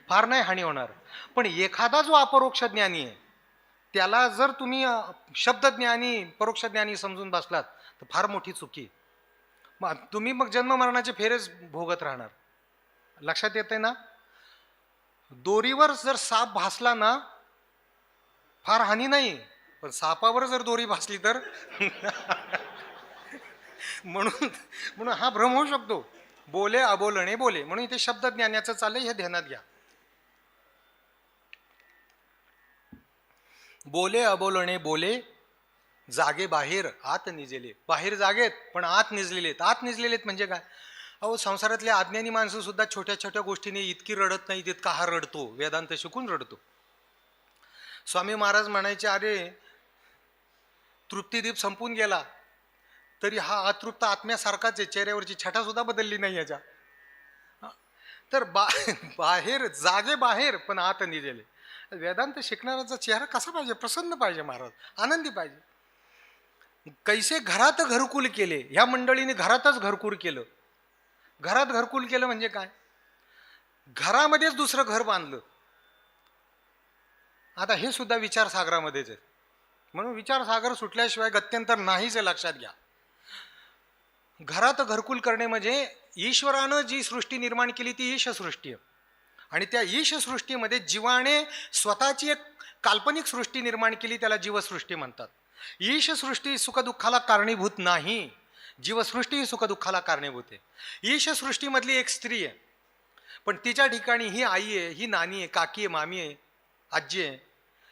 फार नाही हानी होणार. पण एखादा जो अपरोक्ष ज्ञानी आहे त्याला जर तुम्ही शब्दज्ञानी परोक्ष ज्ञानी समजून बसलात तर फार मोठी चुकी. मग तुम्ही मग जन्म मरणाचे फेरेच भोगत राहणार. लक्षात येते ना? दोरीवर जर साप भासला ना फार हानी नाही, पण सापावर जर दोरी भासली तर म्हणून हा भ्रम होऊ शकतो. बोले अबोलणे बोले, म्हणून इथे शब्द ज्ञानाचं चाललंय, हे ध्यानात घ्या. बोले अबोलणे बोले, जागे बाहेर आत निजले. बाहेर जागेत पण आत निजलेलेत. आत निजलेलेत म्हणजे काय? अहो, संसारातले अज्ञानी माणसं सुद्धा छोट्या छोट्या गोष्टीने इतकी रडत नाही तितका हा रडतो. वेदांत शिकून रडतो. स्वामी महाराज म्हणायचे, अरे तृप्तिदीप संपून गेला तरी हा अतृप्त आत्म्यासारखाच आहे, चेहऱ्यावरची छटा सुद्धा बदलली नाही याच्या. तर बाहेर जागे बाहेर पण आत निजले. वेदांत शिकणाऱ्याचा चेहरा कसा पाहिजे? प्रसन्न पाहिजे महाराज, आनंदी पाहिजे. कैसे घरात घरकुल केले, ह्या मंडळीने घरातच घरकुल केलं. घरात घरकुल केलं म्हणजे काय? घरामध्येच दुसरं घर बांधलं. आता हे सुद्धा विचारसागरामध्येच आहे. म्हणून विचारसागर सुटल्याशिवाय गत्यंतर नाहीच आहे, लक्षात घ्या. घरात घरकुल करणे म्हणजे ईश्वरानं जी सृष्टी निर्माण केली ती ईशसृष्टी आहे. आणि त्या ईशसृष्टीमध्ये जीवाने स्वतःची एक काल्पनिक सृष्टी निर्माण केली, त्याला जीवसृष्टी म्हणतात. ईशसृष्टी सुखदुःखाला कारणीभूत नाही, जीवसृष्टी ही सुखदुःखाला कारणीभूत आहे. ईशसृष्टीमधली एक स्त्री आहे, पण तिच्या ठिकाणी ही आई आहे, ही नानी आहे, काकी आहे, मामी आहे, आजी आहे.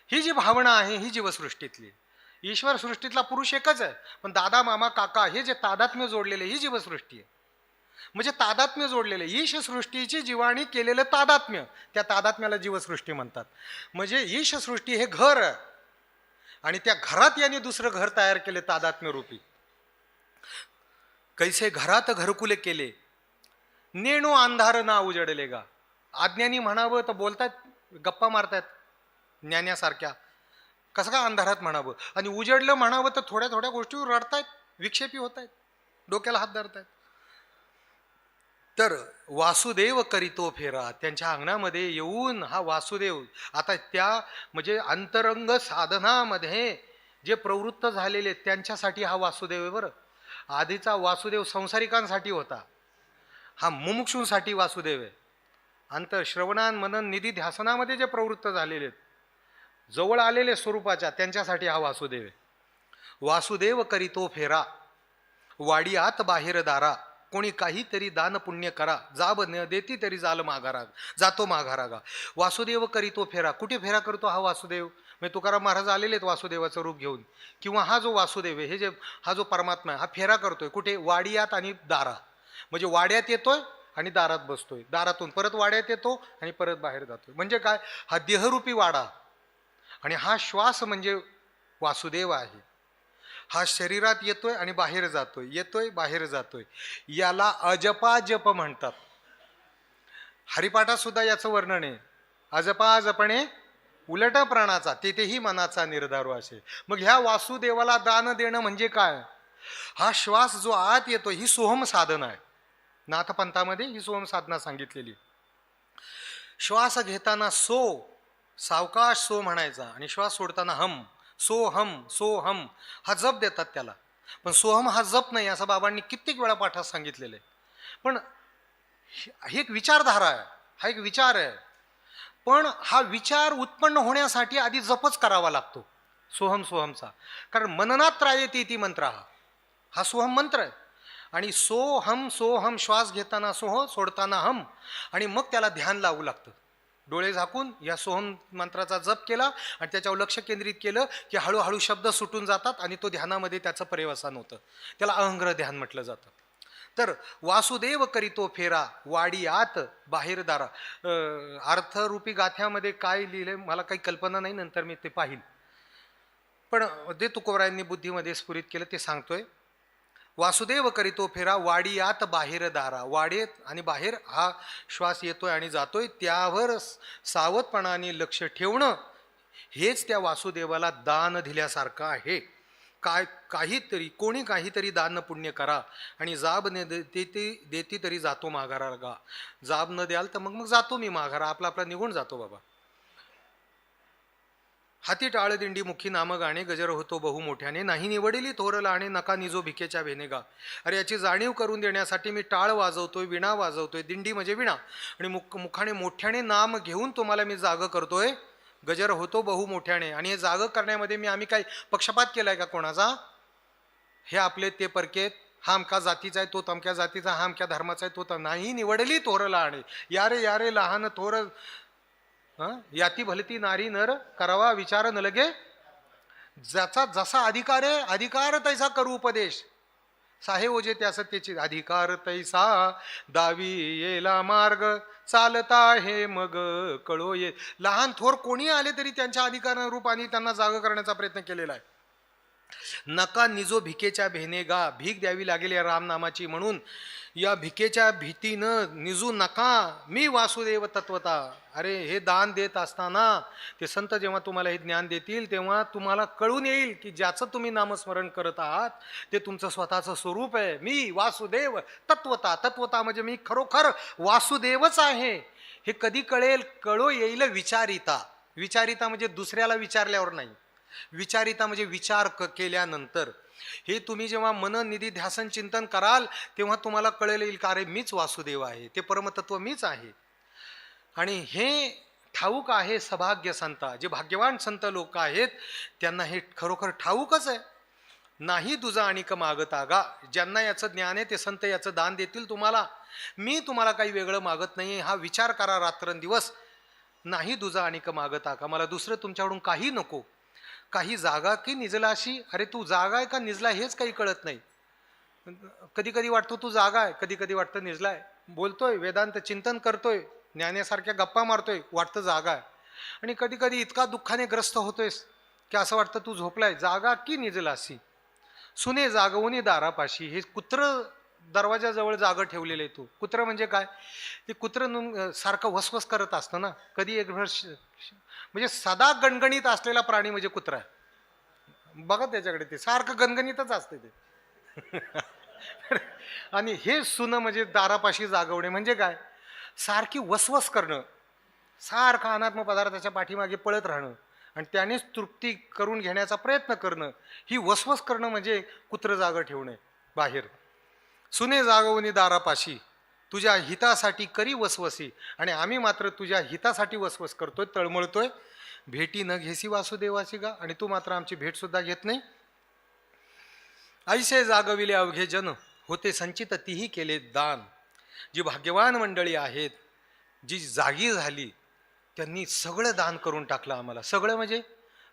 ही जी भावना आहे ही जीवसृष्टीतली. ईश्वर सृष्टीतला पुरुष एकच आहे, पण दादा मामा काका हे जे तादात्म्य जोडलेले ही जीवसृष्टी आहे. म्हणजे तादात्म्य जोडलेले, ईशसृष्टीची जीवाणी केलेलं तादात्म्य, त्या तादात्म्याला जीवसृष्टी म्हणतात. म्हणजे ईशसृष्टी हे घर आहे आणि त्या घरात यांनी दुसरं घर तयार केले तादात्म्य रूपी. कैसे घरात घरकुले केले, नेणो अंधार ना उजडले गा. अज्ञानी म्हणावं तर बोलतात, गप्पा मारतात ज्ञान्यासारख्या, कसं काय अंधारात म्हणावं. आणि उजडलं म्हणावं तर थोड्या थोड्या गोष्टीवर रडतायत, विक्षेपी होत आहेत, डोक्याला हात धरतायत. तर वासुदेव करीतो फेरा, त्यांच्या अंगणामध्ये येऊन हा वासुदेव आता त्या म्हणजे अंतरंग साधनामध्ये जे प्रवृत्त झालेले त्यांच्यासाठी हा वासुदेव आहे. बरं, आधीचा वासुदेव संसारिकांसाठी होता, हा मुमुक्षूंसाठी वासुदेव आहे. अंतर श्रवणान मनन निधी ध्यासनामध्ये जे प्रवृत्त झालेले जवळ आलेले स्वरूपाच्या त्यांच्यासाठी हा वासुदेव आहे. वासुदेव करीतो फेरा, वाडी आत बाहेर दारा, कोणी काहीतरी दान पुण्य करा, जाब न देती तरी जातो माघारागा. वासुदेव करीतो फेरा. कुठे फेरा करतो हा वासुदेव? म्हणजे तुकाराम महाराज आलेले आहेत वासुदेवाचं रूप घेऊन, किंवा हा जो वासुदेव आहे, हे जे हा जो परमात्मा आहे, हा फेरा करतोय कुठे? वाडियात आणि दारा. म्हणजे वाड्यात येतोय आणि दारात बसतोय, दारातून परत वाड्यात येतो आणि परत बाहेर जातोय. म्हणजे काय? हा देहरूपी वाडा आणि हा श्वास म्हणजे वासुदेव आहे. हा शरीरात येतोय आणि बाहेर जातोय, येतोय बाहेर जातोय. याला अजपा जप म्हणतात. हरिपाठात सुद्धा याचं वर्णन आहे. अजपा जपणे उलट प्राणाचा, तेथेही मनाचा निर्धारो असे. मग ह्या वासुदेवाला दान देणं म्हणजे काय? हा श्वास जो आत येतो ही सोहम साधना आहे. नाथपंथामध्ये ही सोहम साधना सांगितलेली. श्वास घेताना सो, सावकाश सो म्हणायचा, आणि श्वास सोडताना हम. सोहम सोहम हा जप देतात त्याला. पण सोहम हा जप नाही असं बाबांनी कित्येक वेळा पाठात सांगितलेलं आहे. पण ही एक विचारधारा आहे, हा एक विचार आहे. पण हा विचार उत्पन्न होण्यासाठी आधी जपच करावा लागतो सोहम सोहमचा. कारण मननात त्रायते ती मंत्र हा सोहम मंत्र आहे. आणि सोहम सोहम श्वास घेताना सोह, सोडताना हम, आणि मग त्याला ध्यान लावू लागतं. डोळे झाकून या सोहम मंत्राचा जप केला आणि त्याच्यावर लक्ष केंद्रित केलं की हळूहळू शब्द सुटून जातात आणि तो ध्यानामध्ये त्याचं पर्यवसान होतं. त्याला अहंग्रह ध्यान म्हटलं जातं. तर वासुदेव करीतो फेरा, वाडी आत बाहेर दारा. अर्थरूपी गाथ्यामध्ये काय लिहिलंय मला काही कल्पना नाही, नंतर मी ते पाहिल. पण जे तुकोबरायांनी बुद्धीमध्ये स्फुरित केलं ते सांगतोय. वासुदेव करीतो फेरा, वाडी आत बाहेर दारा. वाडेत आणि बाहेर हा श्वास येतोय आणि जातोय, त्यावर सावधपणाने लक्ष ठेवणं हेच त्या वासुदेवाला दान दिल्यासारखं आहे. काहीतरी कोणी काहीतरी दान पुण्य करा आणि जाब न देती तरी जातो माघारा गा. जाब न द्याल तर मग जातो मी माघारा, आपला आपला निघून जातो बाबा. हाती टाळ दिंडी मुखी नाम गाणे, गजर होतो बहु मोठ्याने, नाही निवडिली थोर लाणे, नका निजो भिकेच्या भेनेगा. अरे याची जाणीव करून देण्यासाठी मी टाळ वाजवतोय, विणा वाजवतोय. दिंडी म्हणजे विणा, आणि मुखाने मोठ्याने नाम घेऊन तुम्हाला मी जाग करतोय. गजर होतो बहु मोठ्याने. आणि हे जाग करण्यामध्ये आम्ही काही पक्षपात केलाय का कोणाचा? हे आपले ते परकेत, हा अमक्या जातीचा आहे, तो तमक्या जातीचा, हा अमक्या धर्माचा आहे, तो नाही निवडली थोर लाणे. यारे यारे लहान थोर याती भलती नारी नर, करावा विचार न लगे. ज्याचा जसा अधिकार आहे, अधिकार तैसा करू उपदेश. साहे ओजे त्या सत्तेची. अधिकार तैसा दावी येला मार्ग, चालता हे मग कळो ये. लहान थोर कोणी आले तरी त्यांच्या अधिकारानुरूपाने त्यांना जाग करण्याचा प्रयत्न केलेला आहे. नका निजो भिकेच्या भेनेगा. भीक द्यावी लागेल या रामनामाची, म्हणून या भिकेच्या भीतीनं निजू नका. मी वासुदेव तत्वता. अरे हे दान देत असताना ते संत जेव्हा तुम्हाला हे ज्ञान देतील तेव्हा तुम्हाला कळून येईल की ज्याचं तुम्ही नामस्मरण करत आहात ते तुमचं स्वतःचं स्वरूप आहे. मी वासुदेव तत्वता. तत्वता म्हणजे मी खरोखर वासुदेवच आहे. हे कधी कळेल? कळो येईल विचारिता. विचारिता म्हणजे दुसऱ्याला विचारल्यावर नाही, विचारिता म्हणजे विचार केल्यानंतर. हे तुम्ही जेव्हा मनन निधी ध्यासन चिंतन कराल तेव्हा तुम्हाला कळेल येईल का अरे मीच वासुदेव आहे, ते परमतत्व मीच आहे. आणि हे ठाऊक आहे सभाग्य संता. जे भाग्यवान संत लोक आहेत त्यांना हे खरोखर ठाऊकच आहे. नाही तुझा आणिक मागता गा. ज्यांना याचं ज्ञान आहे ते संत याचं दान देतील तुम्हाला. मी तुम्हाला काही वेगळं मागत नाही. हा विचार करा रात्रंदिवस. नाही तुझा आणिक मागता का. मला दुसरं तुमच्याकडून काही नको. काही जागा की निजलाशी. अरे तू जागा आहे का निजला हेच काही कळत नाही. कधी कधी वाटतो तू जागा आहे, कधी कधी वाटतं निजलाय. बोलतोय वेदांत चिंतन करतोय, ज्ञानेसारख्या गप्पा मारतोय, वाटतं जागा आहे. आणि कधी कधी इतका दुःखाने ग्रस्त होतोयस की असं वाटतं तू झोपलाय. जागा की निजलाशी. सुने जागवणी दारापाशी. हे कुत्र दरवाजाजवळ जागं ठेवलेलं आहे तू. कुत्र म्हणजे काय? ते कुत्र सारखं वसवस करत असतं ना. कधी एक म्हणजे सदा गणगणित असलेला प्राणी म्हणजे कुत्रा आहे. बघा त्याच्याकडे, ते सारखं गणगणितच असते ते. आणि हे सुन म्हणजे दारापाशी जागवणे म्हणजे काय? सारखी वसवस करणं, सारखं अनात्म पदार्थाच्या पाठीमागे पळत राहणं आणि त्यानेच तृप्ती करून घेण्याचा प्रयत्न करणं. ही वसवस करणं म्हणजे कुत्र जागं ठेवणे बाहेर. सुने जागवणी दारापाशी, तुझ्या हितासाठी करी वसवसी. आणि आम्ही मात्र तुझ्या हितासाठी वसवस करतोय, तळमळतोय. भेटी न घेसी वासुदेवाची गा. आणि तू मात्र आमची भेट सुद्धा घेत नाही. ऐसे जागविले अवघे जन, होते संचित तीही केले दान. जी भाग्यवान मंडळी आहेत, जी जागी झाली, त्यांनी सगळं दान करून टाकलं आम्हाला. सगळं म्हणजे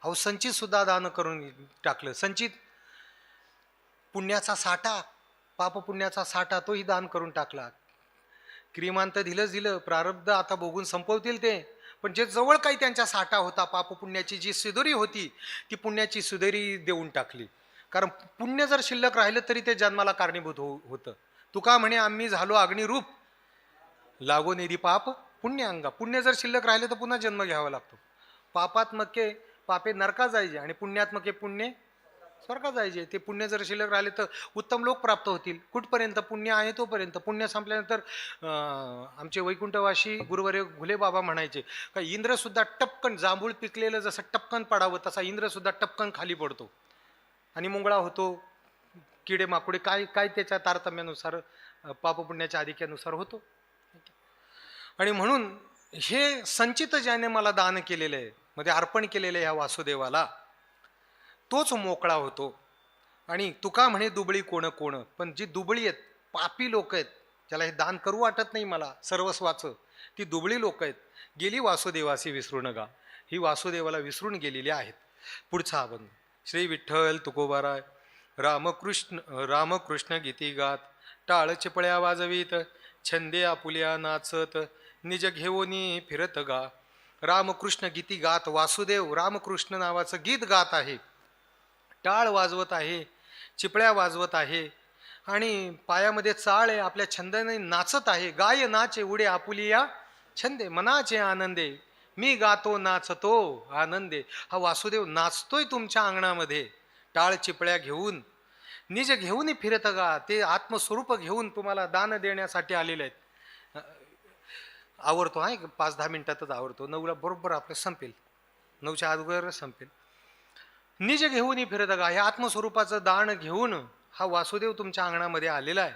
अहो संचित सुद्धा दान करून टाकलं. संचित पुण्याचा साठा, पाप पुण्याचा साठा, तोही दान करून टाकला. क्रिमांत दिलं, प्रारब्ध आता बघून संपवतील ते. पण जे जवळ काही त्यांच्या साठा होता, पाप पुण्याची जी सुधुरी होती, ती पुण्याची सुधुरी देऊन टाकली. कारण पुण्य जर शिल्लक राहिलं तरी ते जन्माला कारणीभूत होतं. तुका म्हणे आम्ही झालो अग्निरूप, लागो निधी पाप पुण्य अंगा. पुण्य जर शिल्लक राहिलं तर पुन्हा जन्म घ्यावा लागतो. पापात्मके पापे नरका जायचे आणि पुण्यात्मके पुण्य स्वर्गात जायचे. ते पुण्य जर शिल्लक राहिले तर उत्तम लोक प्राप्त होतील. कुठपर्यंत पुण्य आहे तोपर्यंत. पुण्य संपल्यानंतर आमचे वैकुंठवासी गुरुवर्य घुले बाबा म्हणायचे का इंद्र सुद्धा टपकन, जांभूळ पिकलेलं जसं टपकन पडावं तसा इंद्र सुद्धा टपकन खाली पडतो आणि मुंगळा होतो. किडे माकुडे काय काय त्याच्या तारतम्यानुसार, पापपुण्याच्या अधिक्यानुसार होतो. आणि म्हणून हे संचित ज्याने मला दान केलेलं आहे, मध्ये अर्पण केलेलं आहे ह्या वासुदेवाला, तोच मोकळा होतो. आणि तुका म्हणे दुबळी कोण कोण. पण जी दुबळी आहेत, पापी लोक आहेत, ज्याला हे दान करू वाटत नाही मला सर्वस्वाचं, ती दुबळी लोक आहेत, गेली वासुदेवासी विसरून गा. ही वासुदेवाला विसरून गेलेली आहेत. पुढचा अभंग. श्री विठ्ठल तुकोबाराय. रामकृष्ण गीती गात, टाळ चिपळ्या वाजवीत, छंदे आपुल्या नाचत, निज घेऊनी फिरत गा. रामकृष्ण गीती गात. वासुदेव रामकृष्ण नावाचं गीत गात आहे, टाळ वाजवत आहे, चिपळ्या वाजवत आहे आणि पायामध्ये चाळ आहे, आपल्या छंदाने नाचत आहे. गाय नाचे उडे आपुलिया छंदे, मनाचे आनंदे, मी गातो नाचतो आनंदे. हा वासुदेव नाचतोय तुमच्या अंगणामध्ये, टाळ चिपळ्या घेऊन निज घेऊन फिरत गा, ते आत्मस्वरूप घेऊन तुम्हाला दान देण्यासाठी आलेले आहेत. आवरतो हा, 5-10 मिनिटातच आवरतो, 9ला बरोबर आपलं संपेल, 9च्या अगोदर संपेल. निज घेऊन फिरत गा, हे आत्मस्वरूपाचं दान घेऊन हा वासुदेव तुमच्या अंगणामध्ये आलेला आहे.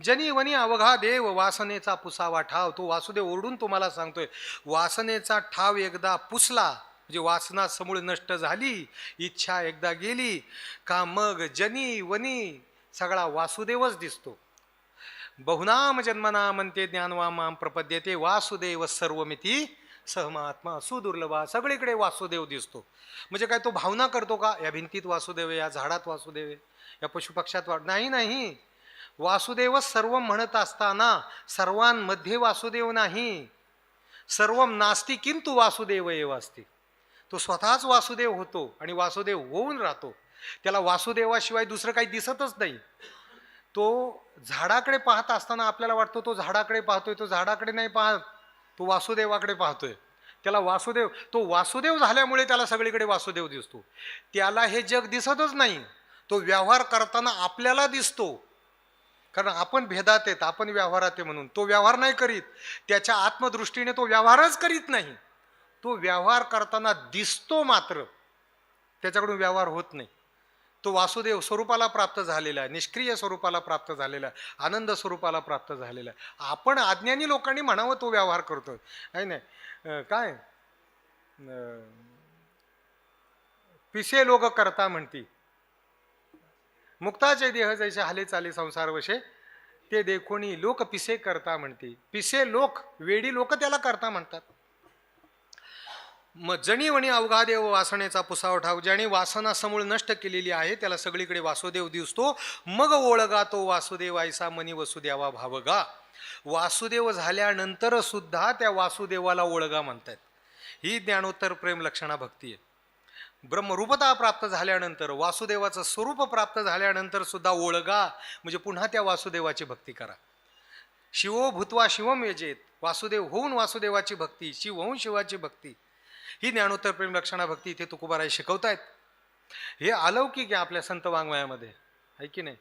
जनी वनी अवघा देव वासनेचा पुसावा ठाव. तो वासुदेव ओरडून तुम्हाला सांगतोय, वासनेचा ठाव एकदा पुसला म्हणजे वासना समूळ नष्ट झाली, इच्छा एकदा गेली का मग जनी वनी सगळा वासुदेवच दिसतो. बहुनाम जन्मना म्हणते ज्ञानवामाम प्रपद्यते वासुदेव सर्वमिती सहमात्मा सुदुर्लभा. सगळीकडे वासुदेव दिसतो. म्हणजे काय तो भावना करतो का या भिंतीत वासुदेव आहे, या झाडात वासुदेव आहे, या पशुपक्षात नाही नाही. वासुदेव सर्व म्हणत असताना सर्वांमध्ये वासुदेव नाही. सर्व नास्ति किंतु वासुदेव एव अस्ति. तो स्वतःच वासुदेव होतो आणि वासुदेव होऊन राहतो. त्याला वासुदेवाशिवाय दुसरं काही दिसतच नाही. तो झाडाकडे पाहत असताना आपल्याला वाटतो तो झाडाकडे पाहतोय, तो झाडाकडे नाही पाहत, तो वासुदेवाकडे पाहतोय. त्याला वासुदेव, तो वासुदेव झाल्यामुळे त्याला सगळीकडे वासुदेव दिसतो. त्याला हे जग दिसतच नाही. तो व्यवहार करताना आपल्याला दिसतो, कारण आपण भेदात आहेत, आपण व्यवहारात आहे म्हणून. तो व्यवहार नाही करीत, त्याच्या आत्मदृष्टीने तो व्यवहारच करीत नाही. तो व्यवहार करताना दिसतो, मात्र त्याच्याकडून व्यवहार होत नाही. तो वासुदेव स्वरूपाला प्राप्त झालेला आहे, निष्क्रिय स्वरूपाला प्राप्त झालेला आहे, आनंद स्वरूपाला प्राप्त झालेला आहे. आपण अज्ञानी लोकांनी म्हणावं तो व्यवहार करतोय, आहे नाही काय. पिसे लोक करता म्हणती, मुक्ताचे देह जैसे हाले चाले संसार वशे, ते देखोनी लोक पिसे करता म्हणते. पिसे लोक, वेडी लोक त्याला करता म्हणतात. मग जणी वणी अवघा देव वासनेचा पुसाव ठाव. ज्याने वासना समूळ नष्ट केलेली आहे त्याला सगळीकडे वासुदेव दिसतो. मग ओळगा तो वासुदेव ऐसा मनी वसुदेवा भावगा. वासुदेव झाल्यानंतर सुद्धा त्या वासुदेवाला ओळगा म्हणतात. ही ज्ञानोत्तर प्रेम लक्षणा भक्ती आहे. ब्रह्मरूपता प्राप्त झाल्यानंतर, वासुदेवाचं स्वरूप प्राप्त झाल्यानंतर सुद्धा ओळगा म्हणजे पुन्हा त्या वासुदेवाची भक्ती करा. शिवो भूत्वा शिवम यजेत. वासुदेव होऊन वासुदेवाची भक्ती, शिव होऊन शिवाची भक्ती, ही ज्ञानोत्तर प्रेम लक्षणा भक्ती इथे तुकोबाराय शिकवतायत. हे अलौकिक आहे आपल्या संत वाङ्मयामध्ये, आहे की नाही.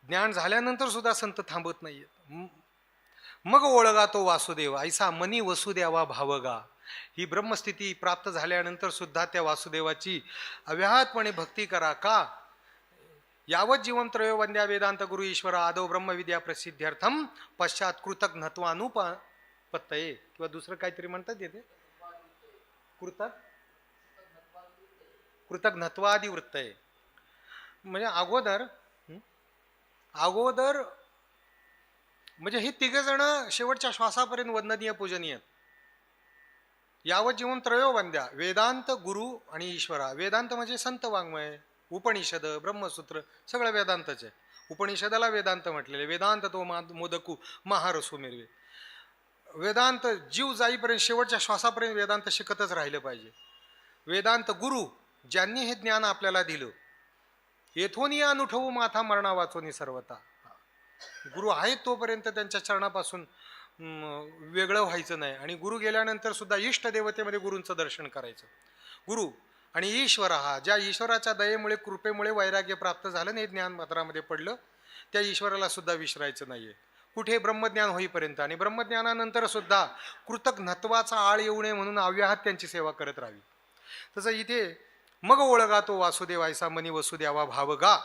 ज्ञान झाल्यानंतर सुद्धा संत थांबत नाहीये. मग ओळगा तो वासुदेव ऐसा मनी वसुदेवा भावगा. ही ब्रह्मस्थिती प्राप्त झाल्यानंतर सुद्धा त्या वासुदेवाची अव्याहतपणे भक्ती करा. का यावत जीवन त्रयो वंद्या वेदांत गुरु ईश्वर आदो ब्रह्मविद्या प्रसिद्ध्यर्थम पश्चात कृतज्ञत्वानुपत्तये, किंवा दुसरं काहीतरी म्हणतात येते कृतज्ञत्वादी वृत्तये. म्हणजे अगोदर म्हणजे हे तिघ जण शेवटच्या श्वासापर्यंत वंदनीय पूजनीय. यावत जीवन त्रयो वंद्या, वेदांत गुरु आणि ईश्वरा. वेदांत म्हणजे संत वाङ्मय, उपनिषद ब्रह्मसूत्र सगळं वेदांतच आहे. उपनिषदाला वेदांत म्हटलेले. वेदांत तो मोदकू महारसू मिरवे. वेदांत जीव जाईपर्यंत, शेवटच्या श्वासापर्यंत वेदांत शिकतच राहिलं पाहिजे. वेदांत गुरु, ज्यांनी हे ज्ञान आपल्याला दिलं. येथोनी अनुठवू माथा मरणा वाचोनी सर्वता. गुरु आहेत तोपर्यंत त्यांच्या चरणापासून वेगळं व्हायचं नाही. आणि गुरु गेल्यानंतर सुद्धा इष्ट देवतेमध्ये गुरूंचं दर्शन करायचं. गुरु आणि ईश्वर, हा ज्या ईश्वराच्या दयेमुळे कृपेमुळे वैराग्य प्राप्त झालं नाही, ज्ञान पत्रामध्ये पडलं, त्या ईश्वराला सुद्धा विसरायचं नाहीये कुठे ब्रह्मज्ञान होईपर्यंत. आणि ब्रह्मज्ञानानंतर सुद्धा कृतज्ञत्वाचा आळ येऊ नये म्हणून अव्याहत त्यांची सेवा करत राहावी. तसं इथे मग ओळगा तो वासुदेव ऐसा मनी वसुदेवा भावगा.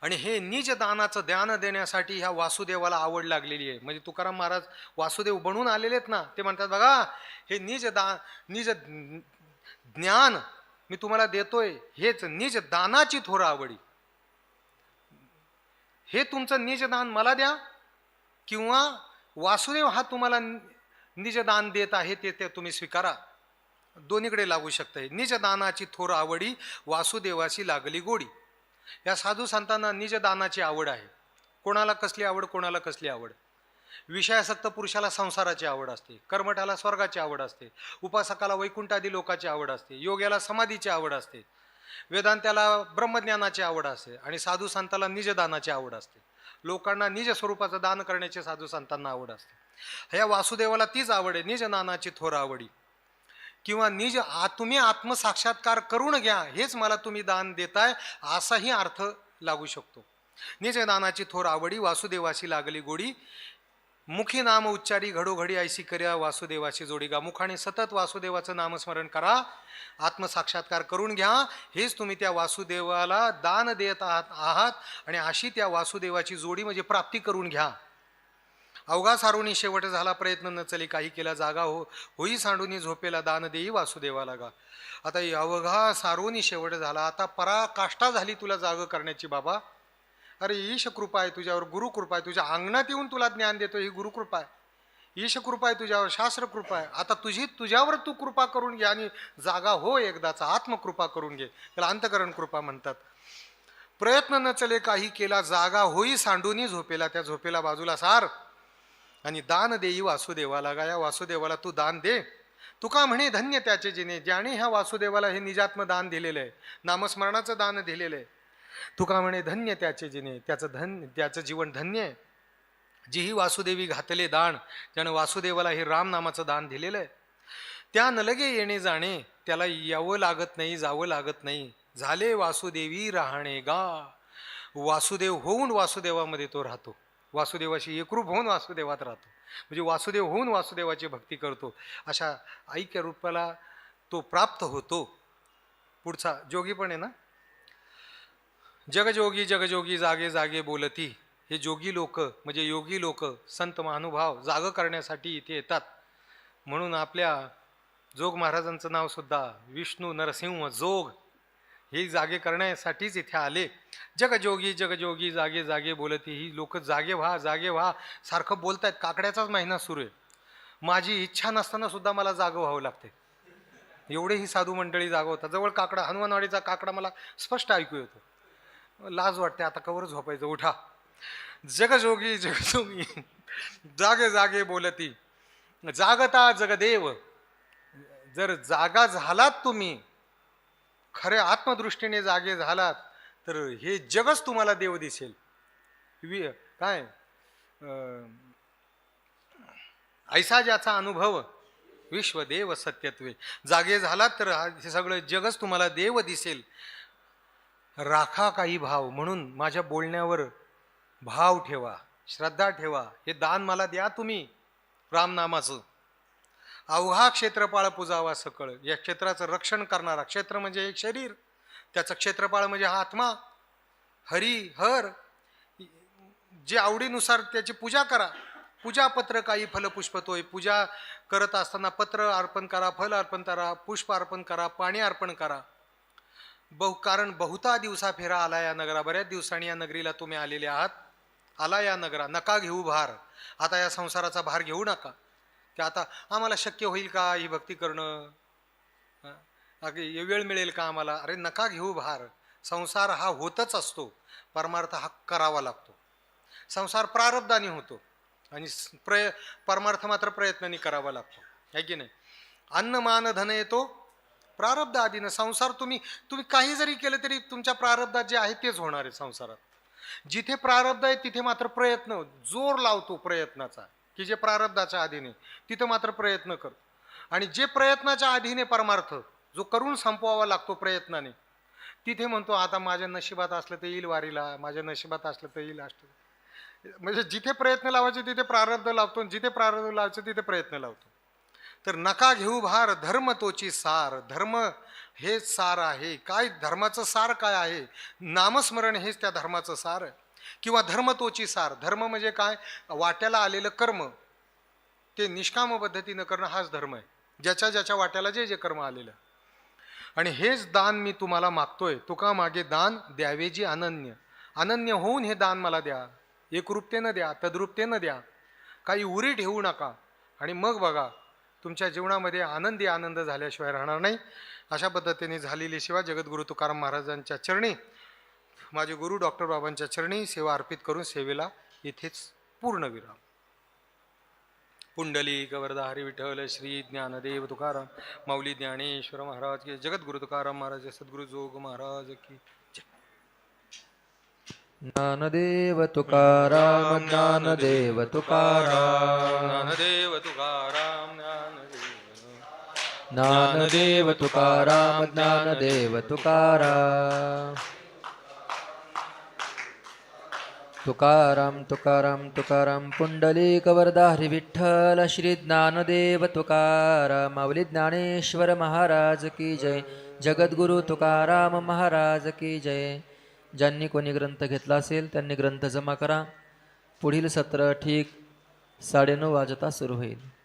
आणि हे निज दानाचं ज्ञान देण्यासाठी ह्या वासुदेवाला आवड लागलेली आहे. म्हणजे तुकाराम महाराज वासुदेव बनून आलेले आहेत ना, ते म्हणतात बघा हे निज ज्ञान मी तुम्हाला देतोय, हेच निज दानाची थोर आवडी. हे तुमचं निज दान मला द्या, किंवा वासुदेव हा तुम्हाला निज दान देत आहे ते तुम्ही स्वीकारा. दोन्हीकडे लागू शकते. निज दानाची थोर आवडी वासुदेवाची लागली गोडी. या साधू संतांना निज दानाची आवड आहे. कोणाला कसली आवड, कोणाला कसली आवड. विषयासक्त पुरुषाला संसाराची आवड असते, कर्मठाला स्वर्गाची आवड असते, उपासकाला वैकुंठादी लोकाची आवड असते, योग्याला समाधीची आवड असते, वेदांत्याला ब्रह्मज्ञानाची आवड असते, आणि साधू संताला निजदानाची आवड असते. लोकांना निज स्वरूपाचं दान करण्याची साधू संतांना आवड असते. ह्या वासुदेवाला तीच आवड आहे, निज दानाची थोर आवडी. किंवा तुम्ही आत्मसाक्षात्कार करून घ्या, हेच मला तुम्ही दान देताय, असाही अर्थ लागू शकतो. निज दानाची थोर आवडी, वासुदेवाशी लागली गोडी, मुखी नाम उच्चारी घडोघडी ऐशी कर्या वासुदेवाची जोडी. गा मुखाने सतत वासुदेवाचं नामस्मरण करा, आत्मसाक्षात्कार करून घ्या, हेच तुम्ही त्या वासुदेवाला दान देत आहात. आणि अशी त्या वासुदेवाची जोडी म्हणजे प्राप्ती करून घ्या. अवघा सारोनी शेवट झाला, प्रयत्न न चले काही केला, जागा होई सांडूनी झोपेला, दान देई वासुदेवाला. गा आता अवघा सारोनी शेवट झाला, आता पराकाष्ठा झाली तुला जाग करण्याची बाबा. अरे ईश कृपा आहे तुझ्यावर, गुरु कृपा आहे, तुझ्या अंगणात येऊन तुला ज्ञान देतो, ही गुरु कृपा आहे, ईश कृपा आहे तुझ्यावर, शास्त्र कृपा आहे. आता तुझ्यावर तू कृपा करून घे आणि जागा हो एकदाचा, आत्मकृपा करून घे, त्याला अंतकरण कृपा म्हणतात. प्रयत्न न चले काही केला, जागा होई सांडूनी झोपेला, त्या झोपेला बाजूला सार आणि दान देई वासुदेवाला. गा या वासुदेवाला तू दान दे. तुका म्हणे धन्य त्याचे जिने, ज्याने ह्या वासुदेवाला हे निजात्म दान दिलेलं आहे, नामस्मरणाचं दान दिलेलं आहे. तुका म्हणे धन्य त्याचे जिने, त्याचं जीवन धन्य आहे. जी ही वासुदेवी घातले दान, ज्यानं वासुदेवाला हे राम नामाचं दान दिलेलं आहे, त्या न लगे येणे जाणे, त्याला यावं लागत नाही, जावं लागत नाही. झाले वासुदेवी राहणे गा, वासुदेव होऊन वासुदेवामध्ये तो राहतो, वासुदेवाशी एकरूप होऊन वासुदेवात राहतो, म्हणजे वासुदेव होऊन वासुदेवाची भक्ती करतो. अशा ऐक्य रूपाला तो प्राप्त होतो. पुढचा जोगी पण आहे ना, जगजोगी जगजोगी जागे जागे बोलती. हे जोगी लोक म्हणजे योगी लोक, संत महानुभाव जाग करण्यासाठी इथे येतात. म्हणून आपल्या जोग महाराजांचं नाव सुद्धा विष्णू नरसिंह जोग, हे जागे करण्यासाठीच इथे आले. जगजोगी जगजोगी जागे जागे बोलती. ही लोक जागे व्हा जागे व्हा सारखं बोलतायत. काकड्याचाच महिना सुरू आहे, माझी इच्छा नसताना सुद्धा मला जागं व्हावं लागते, एवढे ही साधू मंडळी जागं होतात. जवळ काकडा, हनुमानवाडीचा काकडा मला स्पष्ट ऐकू येतो, लाज वाटते, आता कवर झोपायचं, उठा. जगजोगी जगजोगी जागे जागे बोलती. जागता जगदेव. जर जागा झालात तुम्ही, खऱ्या आत्मदृष्टीने जागे झालात, तर हे जगच तुम्हाला देव दिसेल. काय ऐसा ज्याचा अनुभव विश्वदेव सत्यत्वे. जागे झालात तर हे सगळं जगच तुम्हाला देव दिसेल. राखा काही भाव, म्हणून माझ्या बोलण्यावर भाव ठेवा, श्रद्धा ठेवा. हे दान मला द्या तुम्ही रामनामाचं. अवघा क्षेत्रपाळ पुजावा सकळ. या क्षेत्राचं रक्षण करणारा, क्षेत्र म्हणजे एक शरीर, त्याचं क्षेत्रपाळ म्हणजे हा आत्मा, हरी हर. जे आवडीनुसार त्याची पूजा करा. पूजापत्र काही फलपुष्पतोय. पूजा करत असताना पत्र अर्पण करा, फल अर्पण करा, पुष्प अर्पण करा, पाणी अर्पण करा. कारण बहुता दिवसा फेरा आला या नगरा. बऱ्याच दिवसांनी या नगरीला तुम्ही आलेले आहात. आला या नगरा, नका घेऊ भार. आता या संसाराचा भार घेऊ नका. की आता आम्हाला शक्य होईल का ही भक्ती करणं, वेळ मिळेल का आम्हाला. अरे नका घेऊ भार. संसार हा होतच असतो, परमार्थ हा करावा लागतो. संसार प्रारब्धाने होतो आणि परमार्थ मात्र प्रयत्नाने करावा लागतो, आहे की नाही. अन्न मान धन येतो प्रारब्ध आधीनं. संसार तुम्ही काही जरी केलं तरी तुमच्या प्रारब्धात जे आहे तेच होणार आहे संसारात. जिथे प्रारब्ध आहे तिथे मात्र प्रयत्न, जोर लावतो प्रयत्नाचा, की जे प्रारब्धाच्या अधीने तिथं मात्र प्रयत्न कर. आणि जे प्रयत्नाच्या अधीने परमार्थ जो करून संपवावा लागतो प्रयत्नाने, तिथे म्हणतो आता माझ्या नशिबात असलं तर येईल वारीला, माझ्या नशिबात असलं तर येईल अष्ट. म्हणजे जिथे प्रयत्न लावायचे तिथे प्रारब्ध लावतो, जिथे प्रारब्ध लावायचं तिथे प्रयत्न लावतो. तर नका घेऊ भार, धर्म तोची सार. धर्म हेच सार आहे. काय धर्माचं सार काय आहे? नामस्मरण हेच त्या धर्माचं सार आहे, किंवा धर्म तोची सार. धर्म म्हणजे काय? वाट्याला आलेलं कर्म ते निष्काम पद्धतीनं करणं हाच धर्म आहे. ज्याच्या ज्याच्या वाट्याला जे जे कर्म आलेलं. आणि हेच दान मी तुम्हाला मागतोय. तुका मागे दान द्यावे जी अनन्य. अनन्य होऊन हे दान मला द्या. एकरूपतेनं द्या, तद्रूपतेनं द्या, काही उरी ठेवू नका. आणि मग बघा तुमच्या जीवनामध्ये आनंदी आनंद झाल्याशिवाय राहणार नाही. अशा पद्धतीने झालेली सेवा जगद्गुरु तुकाराम महाराजांच्या चरणी, माझे गुरु डॉक्टर बाबांच्या चरणी सेवा अर्पित करून सेवेला इथेच पूर्ण विराम. पुंडलिक वरदा हरी विठ्ठल श्री ज्ञानदेव तुकाराम माऊली ज्ञानेश्वर महाराज की, जगद्गुरु तुकाराम महाराज सद्गुरु जोग महाराज की. ज्ञानदेव तुकाराम ज्ञानदेव तुकाराम ज्ञानदेव तुकाराम ज्ञानदेव ज्ञानदेव तुकाराम ज्ञानदेव तुकाराम. तुकाराम तुकाराम तुकाराम पुंडलिक वरदा हरी विठ्ठल श्री ज्ञानदेव तुकाराम. माऊली ज्ञानेश्वर महाराज की जय. जगद्गुरु तुकाराम महाराज की जय. ज्यांनी कोणी ग्रंथ घेतला असेल त्यांनी ग्रंथ जमा करा. पुढील सत्र ठीक 9:30 वाजता सुरू होईल.